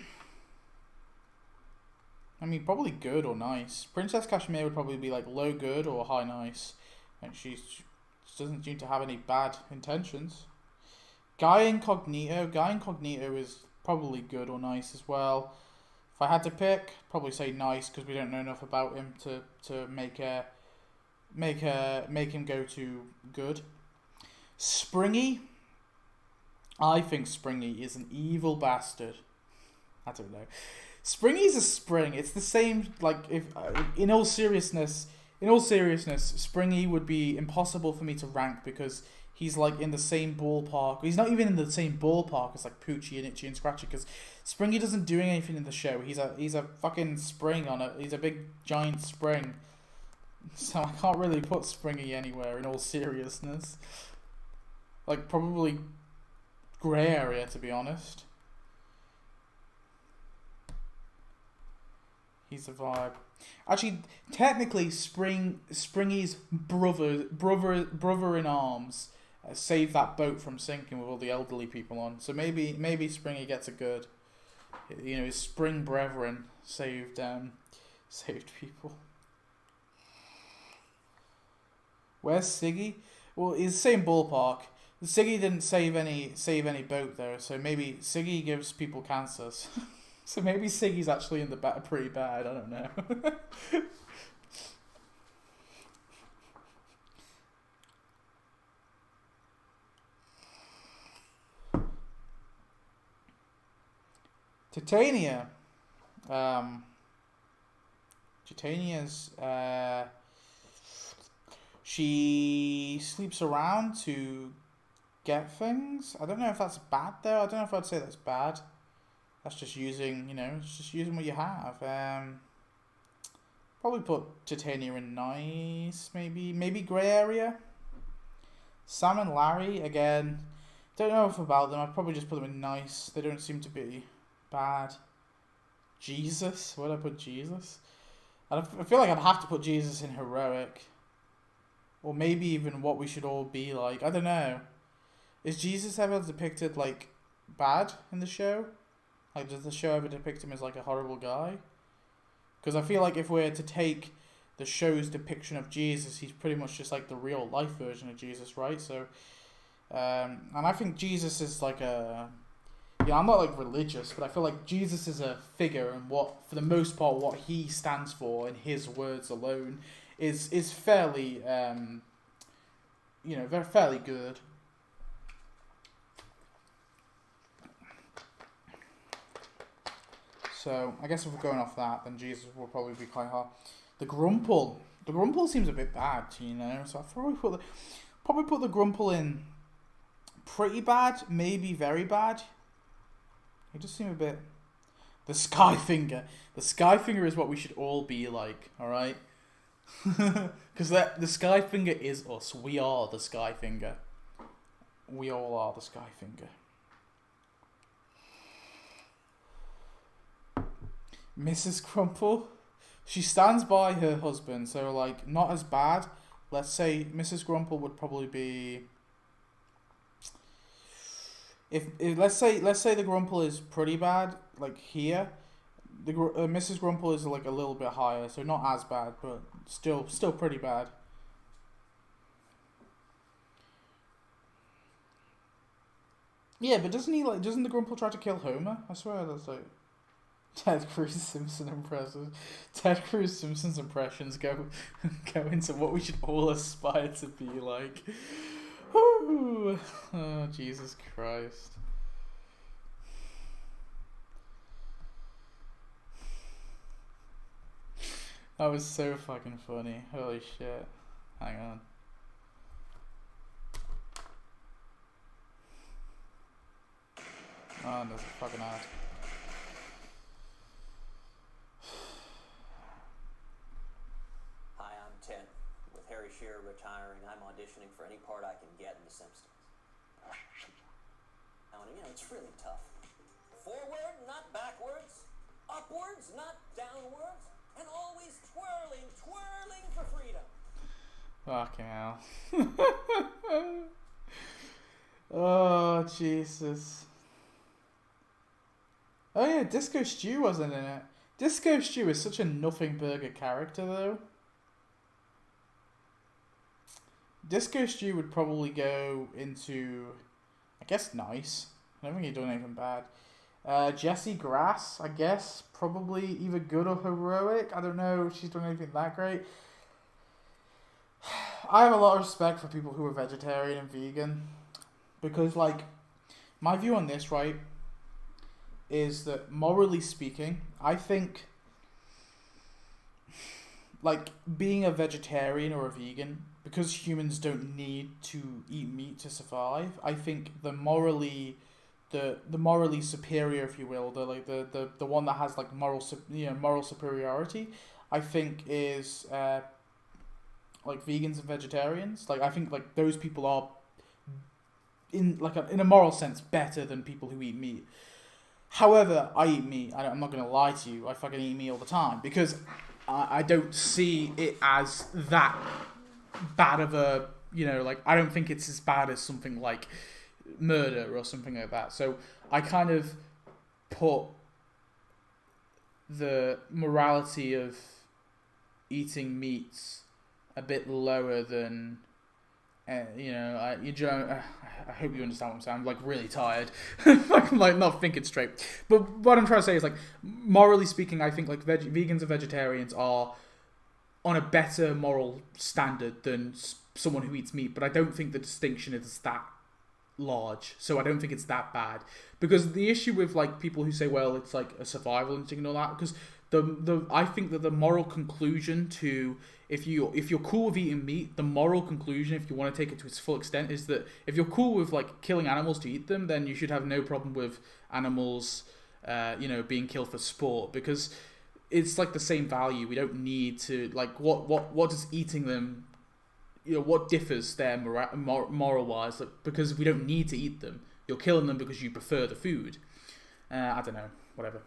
good or nice. Princess Kashmir would probably be low good or high nice. And she doesn't seem to have any bad intentions. Guy Incognito is probably good or nice as well. If I had to pick, probably say nice because we don't know enough about him to make him go to good. Springy. I think Springy is an evil bastard. I don't know. Springy's a spring. It's the same. If in all seriousness, Springy would be impossible for me to rank because he's in the same ballpark. He's not even in the same ballpark as Poochie and Itchy and Scratchy because Springy doesn't do anything in the show. He's a fucking spring on it. He's a big giant spring. So I can't really put Springy anywhere in all seriousness. Probably grey area to be honest. He's a vibe. Actually, technically, Springy's brother in arms saved that boat from sinking with all the elderly people on. So maybe Springy gets a good. His spring brethren saved people. Where's Siggy? Well, it's the same ballpark. Siggy didn't save any boat though, so maybe Siggy gives people cancers. So maybe Siggy's actually in the pretty bad. I don't know. Titania. Titania's she sleeps around to get things. I don't know if that's bad though. I don't know if I'd say that's bad. That's just using, it's just using what you have. Probably put Titania in nice, maybe grey area. Sam and Larry, again, don't know enough about them. I'd probably just put them in nice. They don't seem to be bad. Jesus, where'd I put Jesus? I feel like I'd have to put Jesus in heroic. Or maybe even what we should all be like. I don't know. Is Jesus ever depicted, like, bad in the show? Like, does the show ever depict him as, like, a horrible guy? Because I feel like if we're to take the show's depiction of Jesus, he's pretty much just, like, the real life version of Jesus, right? So, and I think Jesus is, like, I'm not, like, religious, but I feel like Jesus is a figure, and for the most part, what he stands for, in his words alone, is fairly, very fairly good. So I guess if we're going off that, then Jesus will probably be quite hard. The Grumple seems a bit bad, So I probably put the Grumple in pretty bad, maybe very bad. It just seemed a bit. The Skyfinger is what we should all be like. All right. Because the Skyfinger is us. We are the Skyfinger. We all are the Skyfinger. Mrs. Grumple, she stands by her husband, so like not as bad. Let's say Mrs. Grumple would probably be. If let's say the Grumple is pretty bad, like here, the Mrs. Grumple is like a little bit higher, so not as bad, but still pretty bad. Yeah, but doesn't the Grumple try to kill Homer? I swear that's like Ted Cruz Simpsons impressions go into what we should all aspire to be like. Woo! Oh, Jesus Christ. That was so fucking funny. Holy shit. Hang on. Oh, there's a fucking ad. Hi, I'm Ted. With Harry Shearer retiring, I'm auditioning for any part I can get in The Simpsons. Now, it's really tough. Forward, not backwards. Upwards, not downwards. And always twirling for freedom. Fucking hell. Oh, Jesus. Oh yeah, Disco Stew wasn't in it. Disco Stew is such a nothing burger character, though. Disco Stew would probably go into, I guess, nice. I don't think he'd done anything bad. Jessie Grass, I guess, probably either good or heroic. I don't know if she's done anything that great. I have a lot of respect for people who are vegetarian and vegan. Because, like, my view on this, right, is that morally speaking, I think, like, being a vegetarian or a vegan, because humans don't need to eat meat to survive, I think the morally superior, if you will, the one that has like moral superiority, I think is like vegans and vegetarians. Like I think like those people are in a moral sense better than people who eat meat. However, I eat meat. I'm not gonna lie to you. I fucking eat meat all the time because I don't see it as that bad of a I don't think it's as bad as something like murder or something like that. So I kind of put the morality of eating meats a bit lower than I hope you understand what I'm saying. I'm like really tired. I'm like not thinking straight. But what I'm trying to say is like morally speaking, I think like vegans and vegetarians are on a better moral standard than someone who eats meat. But I don't think the distinction is that large, so I don't think it's that bad. Because the issue with like people who say, well, it's like a survival instinct and all that, because I think that the moral conclusion to if you're cool with eating meat, the moral conclusion, if you want to take it to its full extent, is that if you're cool with like killing animals to eat them, then you should have no problem with animals, being killed for sport, because it's like the same value. We don't need to like what does eating them, what differs there moral wise, like, because we don't need to eat them. You're killing them because you prefer the food. I don't know, whatever.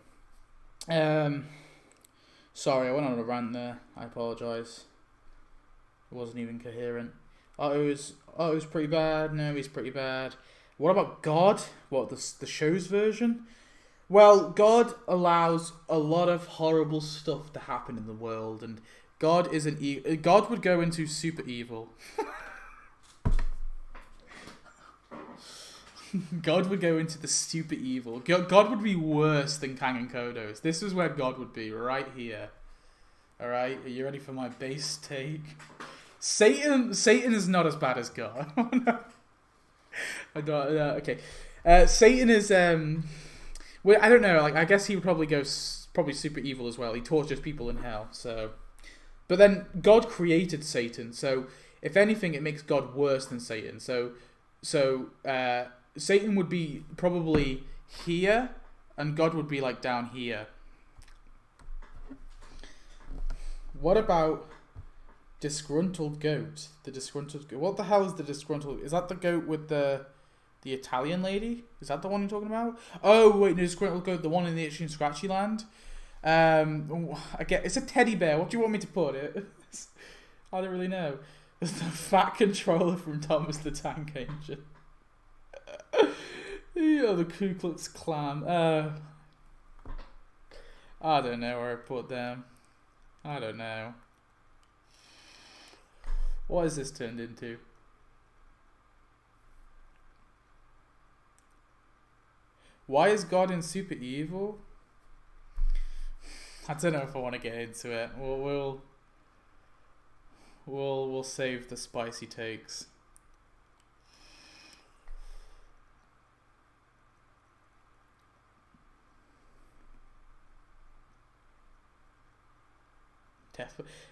Sorry, I went on a rant there. I apologise. It wasn't even coherent. It was pretty bad. No, he's pretty bad. What about God? What, the show's version? Well, God allows a lot of horrible stuff to happen in the world, and God isn't God would go into super evil. God would go into the super evil. God would be worse than Kang and Kodos. This is where God would be, right here. Alright, are you ready for my base take? Satan is not as bad as God. Okay. Satan is, well, I don't know, like, I guess he would probably go probably super evil as well. He tortures people in hell, so... But then, God created Satan, so if anything, it makes God worse than Satan. So Satan would be probably here, and God would be like down here. What about disgruntled goat? The disgruntled goat. What the hell is the disgruntled? Is that the goat with the Italian lady? Is that the one you're talking about? Oh wait, no, disgruntled goat, the one in the Itchy and Scratchy land. I get it's a teddy bear. What do you want me to put it? I don't really know. It's the fat controller from Thomas the Tank Engine. The Ku Klux Klan. I don't know where I put them. I don't know. What has this turned into? Why is God in super evil? I don't know if I want to get into it. We'll save the spicy takes.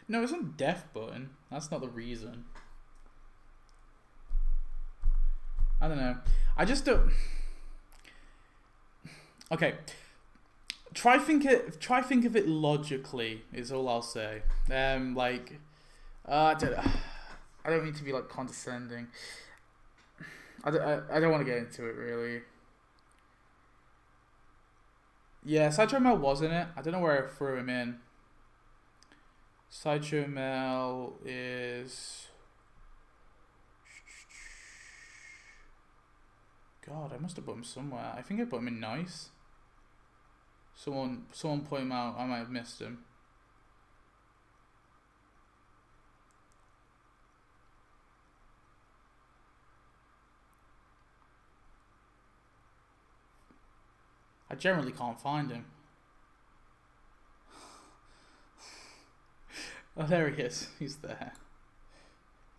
No, it's not death button. That's not the reason. I don't know. I just don't. Okay. Try think of it logically. Is all I'll say. I don't mean to be like condescending. I don't want to get into it really. Yeah, Sideshow Mel was in it. I don't know where I threw him in. Sideshow Mel is... God, I must have put him somewhere. I think I put him in nice. Someone point him out. I might have missed him. I generally can't find him. Oh, there he is. He's there.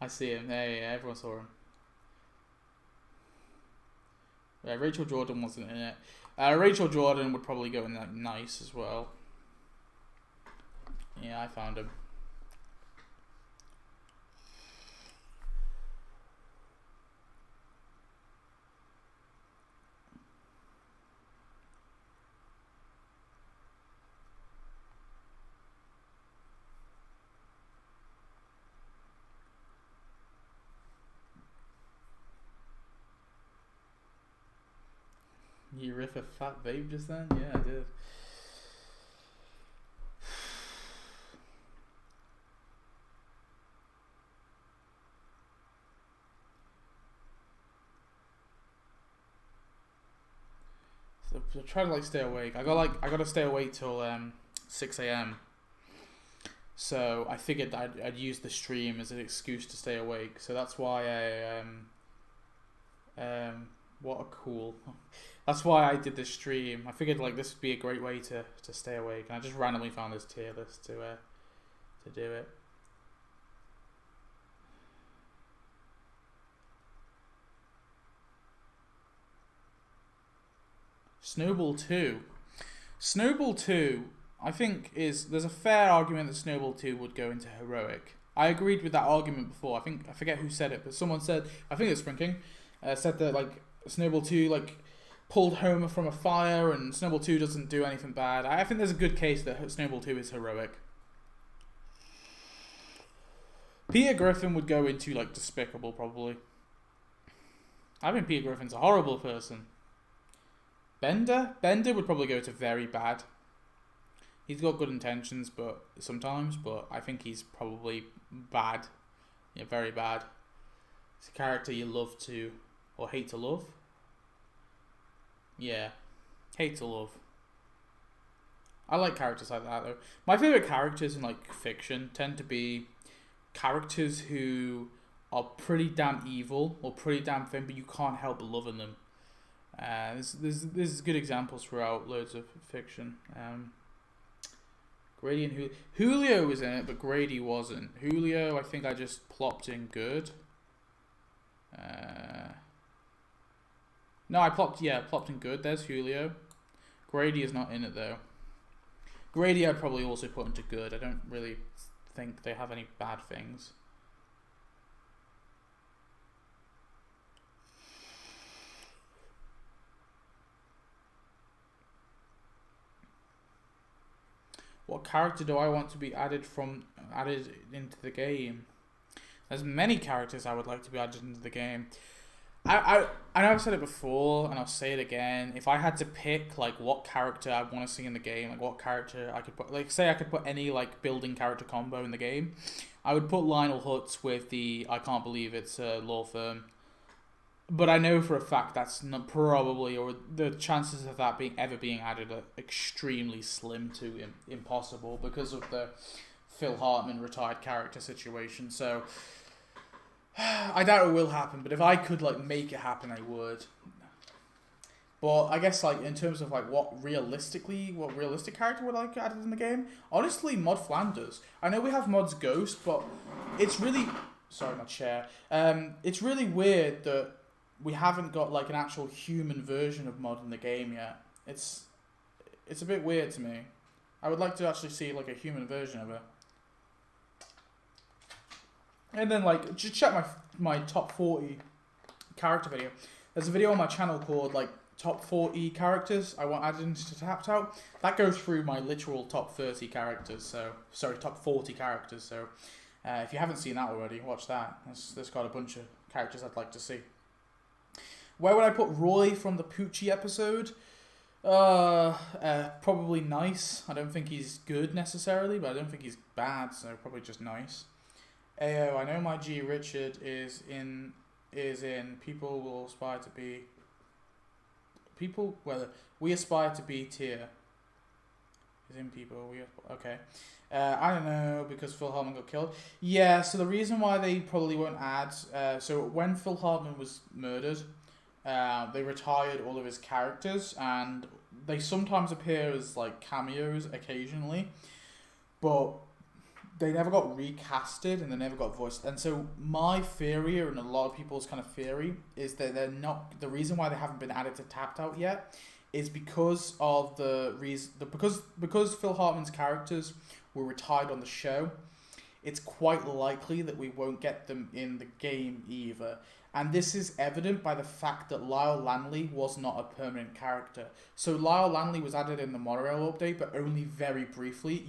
I see him. There, yeah, everyone saw him. Yeah, Rachel Jordan wasn't in it. Rachel Jordan would probably go in like nice as well. Yeah, I found him. You riff a fat vape just then? Yeah, I did. So try to like stay awake. I gotta stay awake till 6 a.m. So I figured I'd use the stream as an excuse to stay awake. So that's why what a cool. That's why I did this stream. I figured like this would be a great way to stay awake, and I just randomly found this tier list to do it. Snowball 2. Snowball 2, I think, there's a fair argument that Snowball 2 would go into heroic. I agreed with that argument before. I forget who said it, but someone said, I think it's Sprinking, said that like Snowball 2 like pulled Homer from a fire, and Snowball 2 doesn't do anything bad. I think there's a good case that Snowball 2 is heroic. Peter Griffin would go into like despicable, probably. I think Peter Griffin's a horrible person. Bender would probably go to very bad. He's got good intentions, but I think he's probably bad. Yeah, very bad. It's a character you love to, or hate to love. Yeah, hate to love. I like characters like that though. My favorite characters in like fiction tend to be characters who are pretty damn evil or pretty damn thin, but you can't help loving them. There's good examples throughout loads of fiction. Grady and Julio was in it, but Grady wasn't. Julio, I think I just plopped in good. No, I plopped in good. There's Julio. Grady is not in it though. Grady I'd probably also put into good. I don't really think they have any bad things. What character do I want to be added into the game? There's many characters I would like to be added into the game. I know I've said it before, and I'll say it again. If I had to pick like what character I want to see in the game, like what character I could put, like say I could put any like building character combo in the game, I would put Lionel Hutz with the I can't believe it's a law firm. But I know for a fact that's not probably, or the chances of that ever being added are extremely slim to impossible because of the Phil Hartman retired character situation. So I doubt it will happen, but if I could like make it happen, I would. But I guess like in terms of like what realistic character would I like added in the game? Honestly, Mod Flanders. I know we have Mod's Ghost, but it's really my chair. It's really weird that we haven't got like an actual human version of Mod in the game yet. It's a bit weird to me. I would like to actually see like a human version of it. And then like just check my top 40 character video. There's a video on my channel called like top 40 characters I want added into Tapped Out. That goes through my literal top 30 characters. Top 40 characters. So if you haven't seen that already, watch that. There's got a bunch of characters I'd like to see. Where would I put Roy from the Poochie episode? Probably nice. I don't think he's good necessarily, but I don't think he's bad, so probably just nice. Ayo, I know my G Richard is in People Will Aspire to Be We Aspire to Be tier. Is in People okay. I don't know, because Phil Hartman got killed. Yeah, so the reason why they probably won't add so when Phil Hartman was murdered, they retired all of his characters, and they sometimes appear as like cameos occasionally, but they never got recasted and they never got voiced. And so my theory, and a lot of people's kind of theory, is that they're not, the reason why they haven't been added to Tapped Out yet is because of because Phil Hartman's characters were retired on the show. It's quite likely that we won't get them in the game either. And this is evident by the fact that Lyle Lanley was not a permanent character. So Lyle Lanley was added in the monorail update, but only very briefly.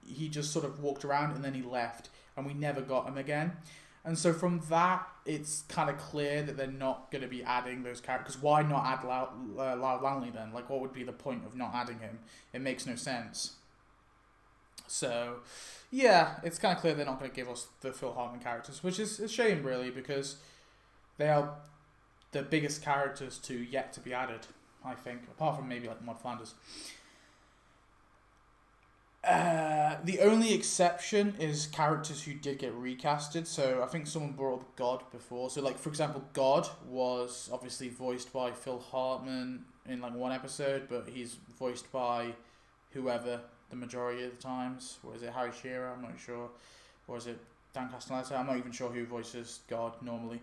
He just sort of walked around and then he left, and we never got him again. And so from that, it's kind of clear that they're not going to be adding those characters. Why not add Lyle Lanley then? Like, what would be the point of not adding him? It makes no sense. So, yeah, it's kind of clear they're not going to give us the Phil Hartman characters, which is a shame, really, because they are the biggest characters yet to be added, I think, apart from maybe like Mod Flanders. The only exception is characters who did get recasted. So I think someone brought up God before. So like, for example, God was obviously voiced by Phil Hartman in like one episode, but he's voiced by whoever the majority of the times. Or is it Harry Shearer? I'm not sure. Or is it Dan Castellaneta? I'm not even sure who voices God normally.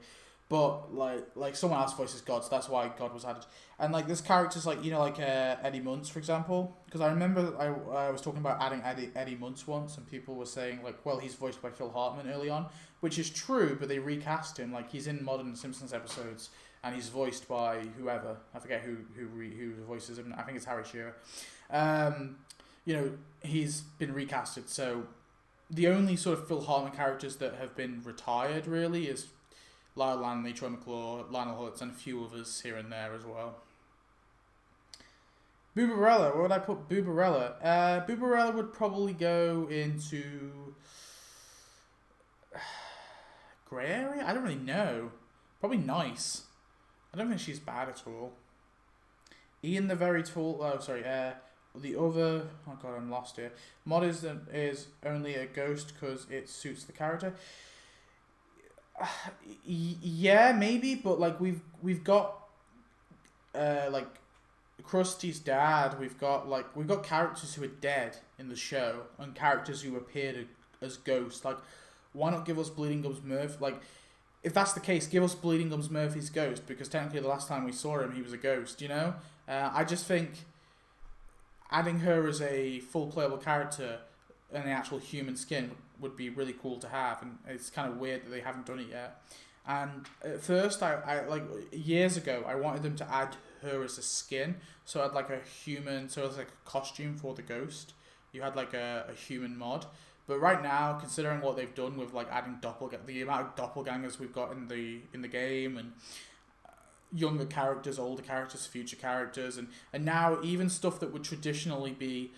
But like someone else voices God, so that's why God was added. And like there's characters like Eddie Muntz, for example, because I remember I was talking about adding Eddie Muntz once, and people were saying like, well, he's voiced by Phil Hartman early on, which is true, but they recast him. Like he's in modern Simpsons episodes, and he's voiced by whoever, I forget who voices him. I think it's Harry Shearer. He's been recasted. So the only sort of Phil Hartman characters that have been retired really is Lyle Lanley, Troy McClure, Lionel Hutz, and a few others here and there as well. Boobarella, where would I put Boobarella? Boobarella would probably go into grey area? I don't really know. Probably nice. I don't think she's bad at all. Ian the Very Tall... the other... Oh god, I'm lost here. Mod is only a ghost because it suits the character. Yeah, maybe, but like we've got like Krusty's dad. We've got characters who are dead in the show and characters who appeared as ghosts. Like, why not give us Bleeding Gums Murphy? Like, if that's the case, give us Bleeding Gums Murphy's ghost, because technically the last time we saw him, he was a ghost. I just think adding her as a full playable character and the actual human skin would be really cool to have, and it's kind of weird that they haven't done it yet. And at first, I like years ago, I wanted them to add her as a skin, so I had like a human, so it's like a costume for the ghost. You had like a human mod, but right now, considering what they've done with like adding the amount of doppelgangers we've got in the game, and younger characters, older characters, future characters, and now even stuff that would traditionally be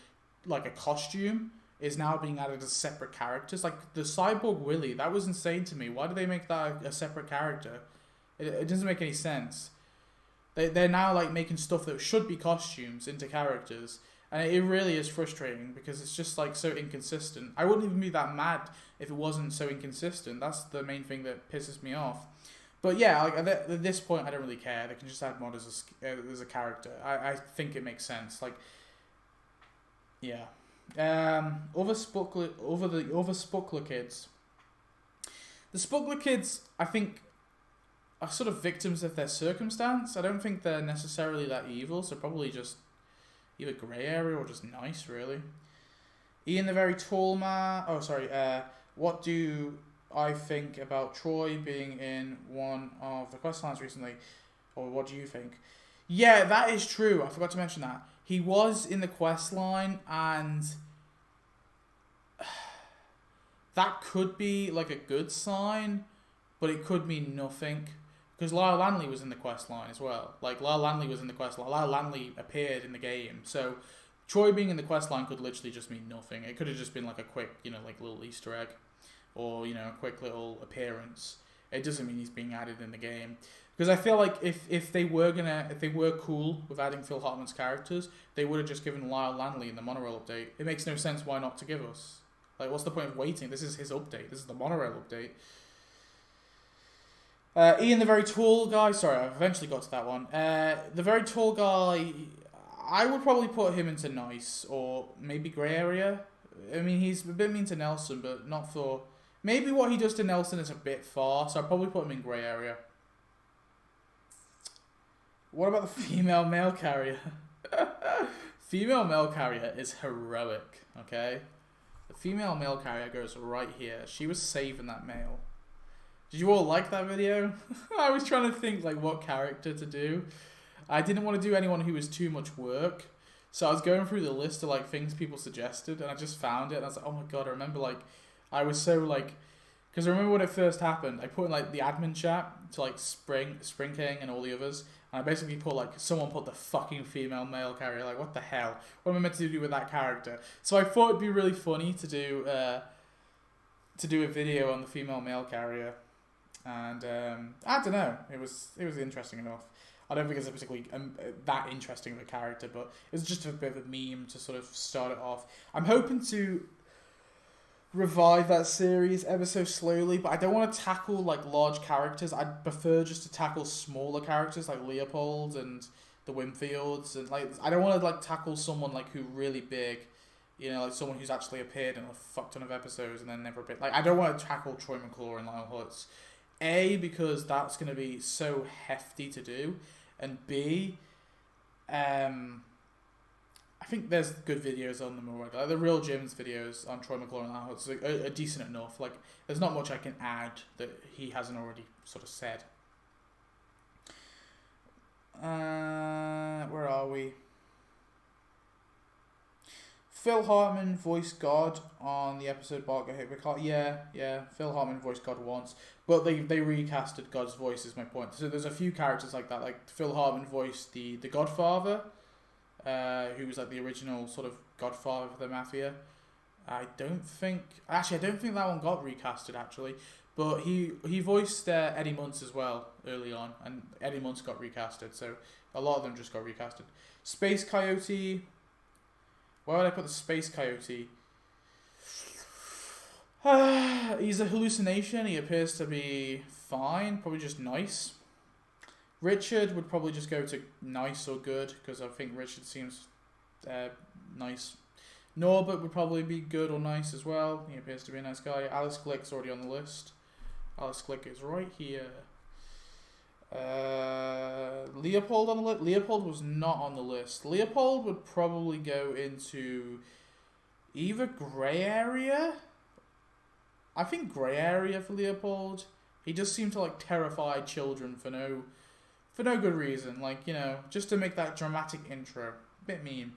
like a costume is now being added as separate characters. Like the Cyborg Willy, that was insane to me. Why do they make that a separate character? It doesn't make any sense. They're now like making stuff that should be costumes into characters, and it really is frustrating because it's just like so inconsistent. I wouldn't even be that mad if it wasn't so inconsistent. That's the main thing that pisses me off. But yeah, like at this point, I don't really care. They can just add mod as a character. I think it makes sense. Like, yeah. Other Spuckler kids. The Spuckler kids, I think, are sort of victims of their circumstance. I don't think they're necessarily that evil, so probably just either grey area or just nice, really. Ian the Very Tall Man. What do I think about Troy being in one of the quest lines recently? Or what do you think? Yeah, that is true. I forgot to mention that. He was in the quest line, and that could be like a good sign, but it could mean nothing. Because Lyle Lanley was in the quest line as well. Like, Lyle Lanley was in the quest line. Lyle Lanley appeared in the game. So, Troy being in the quest line could literally just mean nothing. It could have just been like a quick, like little Easter egg. Or, a quick little appearance. It doesn't mean he's being added in the game. Because I feel like if they were cool with adding Phil Hartman's characters, they would have just given Lyle Lanley in the monorail update. It makes no sense why not to give us. Like, what's the point of waiting? This is his update. This is the monorail update. Ian the Very Tall Guy. Sorry, I've eventually got to that one. The Very Tall Guy, I would probably put him into nice or maybe grey area. I mean, he's a bit mean to Nelson, but not for... Maybe what he does to Nelson is a bit far, so I'd probably put him in grey area. What about the female mail carrier? Female mail carrier is heroic, okay? The female mail carrier goes right here. She was saving that mail. Did you all like that video? I was trying to think like what character to do. I didn't want to do anyone who was too much work. So I was going through the list of like things people suggested, and I just found it, and I was like, oh my god, I remember like, I was so like, because I remember when it first happened, I put in like the admin chat to like Spring King and all the others, and I basically put like, someone put the fucking female mail carrier, like what the hell? What am I meant to do with that character? So I thought it'd be really funny to do a video on the female mail carrier, and I don't know, it was interesting enough. I don't think it's particularly that interesting of a character, but it was just a bit of a meme to sort of start it off. I'm hoping to revive that series ever so slowly, but I don't want to tackle like large characters. I'd prefer just to tackle smaller characters like Leopold and the Winfields, and like I don't want to like tackle someone like who really big, like someone who's actually appeared in a fuck ton of episodes and then never appeared. Like I don't want to tackle Troy McClure and Lionel Hutz A, because that's going to be so hefty to do, and B, I think there's good videos on them already. Like the Real Jim's videos on Troy McClure and that are decent enough. Like, there's not much I can add that he hasn't already sort of said. Where are we? Phil Hartman voiced God on the episode Bart Got Hit by Car. Yeah. Phil Hartman voiced God once, but they recasted God's voice. Is my point. So there's a few characters like that. Like Phil Hartman voiced the Godfather, who was like the original sort of Godfather for the Mafia. I don't think that one got recasted actually, but he voiced Eddie Muntz as well early on, and Eddie Muntz got recasted. So a lot of them just got recasted. Space Coyote. Why would I put the Space Coyote? He's a hallucination. He appears to be fine. Probably just nice. Richard would probably just go to nice or good, because I think Richard seems nice. Norbert would probably be good or nice as well. He appears to be a nice guy. Alice Glick's already on the list. Alice Glick is right here. Leopold on the list. Leopold was not on the list. Leopold would probably go into either grey area. I think grey area for Leopold. He just seemed to like terrify children for no good reason. Like, you know, just to make that dramatic intro. Bit mean.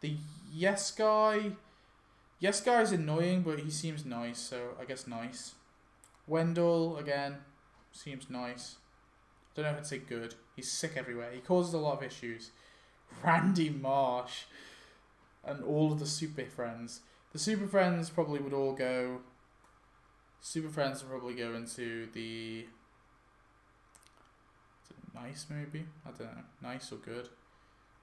The Yes Guy is annoying, but he seems nice, so I guess nice. Wendell again seems nice. Don't know if I'd say good. He's sick everywhere. He causes a lot of issues. Randy Marsh and all of the Super Friends. The Super Friends probably would all go. Super Friends would probably go into the. Is it nice maybe? I don't know. Nice or good.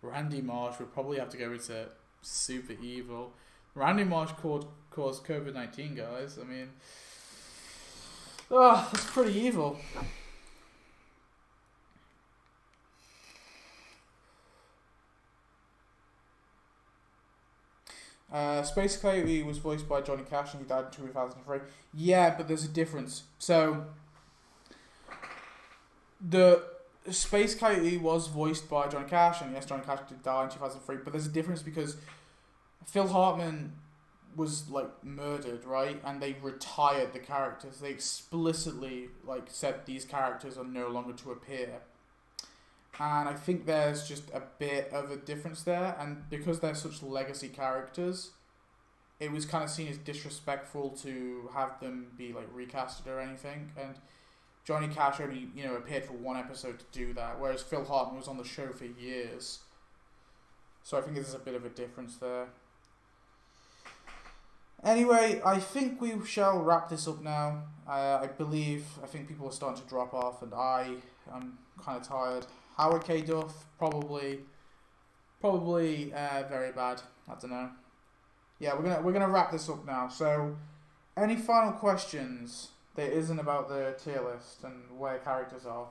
Randy Marsh would probably have to go into super evil. Randy Marsh caused COVID-19, guys. I mean, that's pretty evil. Space Coyote was voiced by Johnny Cash and he died in 2003. Yeah, but there's a difference. So, the Space Coyote was voiced by Johnny Cash, and yes, Johnny Cash did die in 2003, but there's a difference because Phil Hartman was like murdered, right? And they retired the characters. They explicitly like said these characters are no longer to appear. And I think there's just a bit of a difference there, and because they're such legacy characters, it was kind of seen as disrespectful to have them be like recasted or anything. And Johnny Cash only, appeared for one episode to do that, whereas Phil Hartman was on the show for years. So I think there's a bit of a difference there. Anyway, I think we shall wrap this up now. I think people are starting to drop off, and I'm kind of tired. Howard K. Duff, probably very bad. I don't know. Yeah, we're gonna wrap this up now. So, any final questions that isn't about the tier list and where characters are?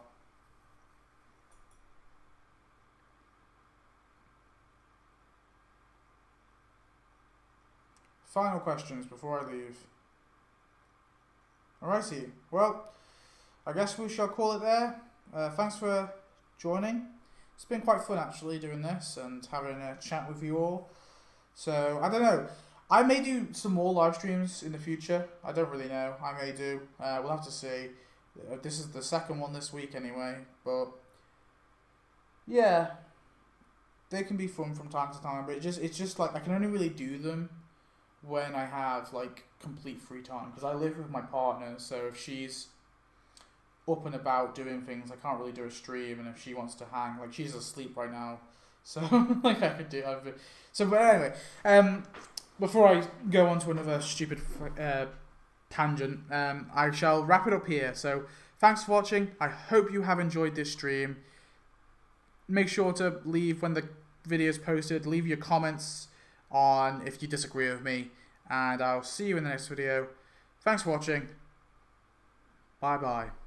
Final questions before I leave. Alrighty. Well, I guess we shall call it there. Thanks for joining. It's been quite fun actually doing this and having a chat with you all. So, I don't know. I may do some more live streams in the future. I don't really know. I may do. We'll have to see. This is the second one this week anyway. But, yeah. They can be fun from time to time. But it's just like I can only really do them when I have like complete free time. Because I live with my partner. So if she's up and about doing things, I can't really do a stream. And if she wants to hang, like she's asleep right now. So like I could do. So but anyway, before I go on to another stupid tangent, I shall wrap it up here. So thanks for watching. I hope you have enjoyed this stream. Make sure to leave when the video is posted. Leave your comments on if you disagree with me, and I'll see you in the next video. Thanks for watching. Bye bye.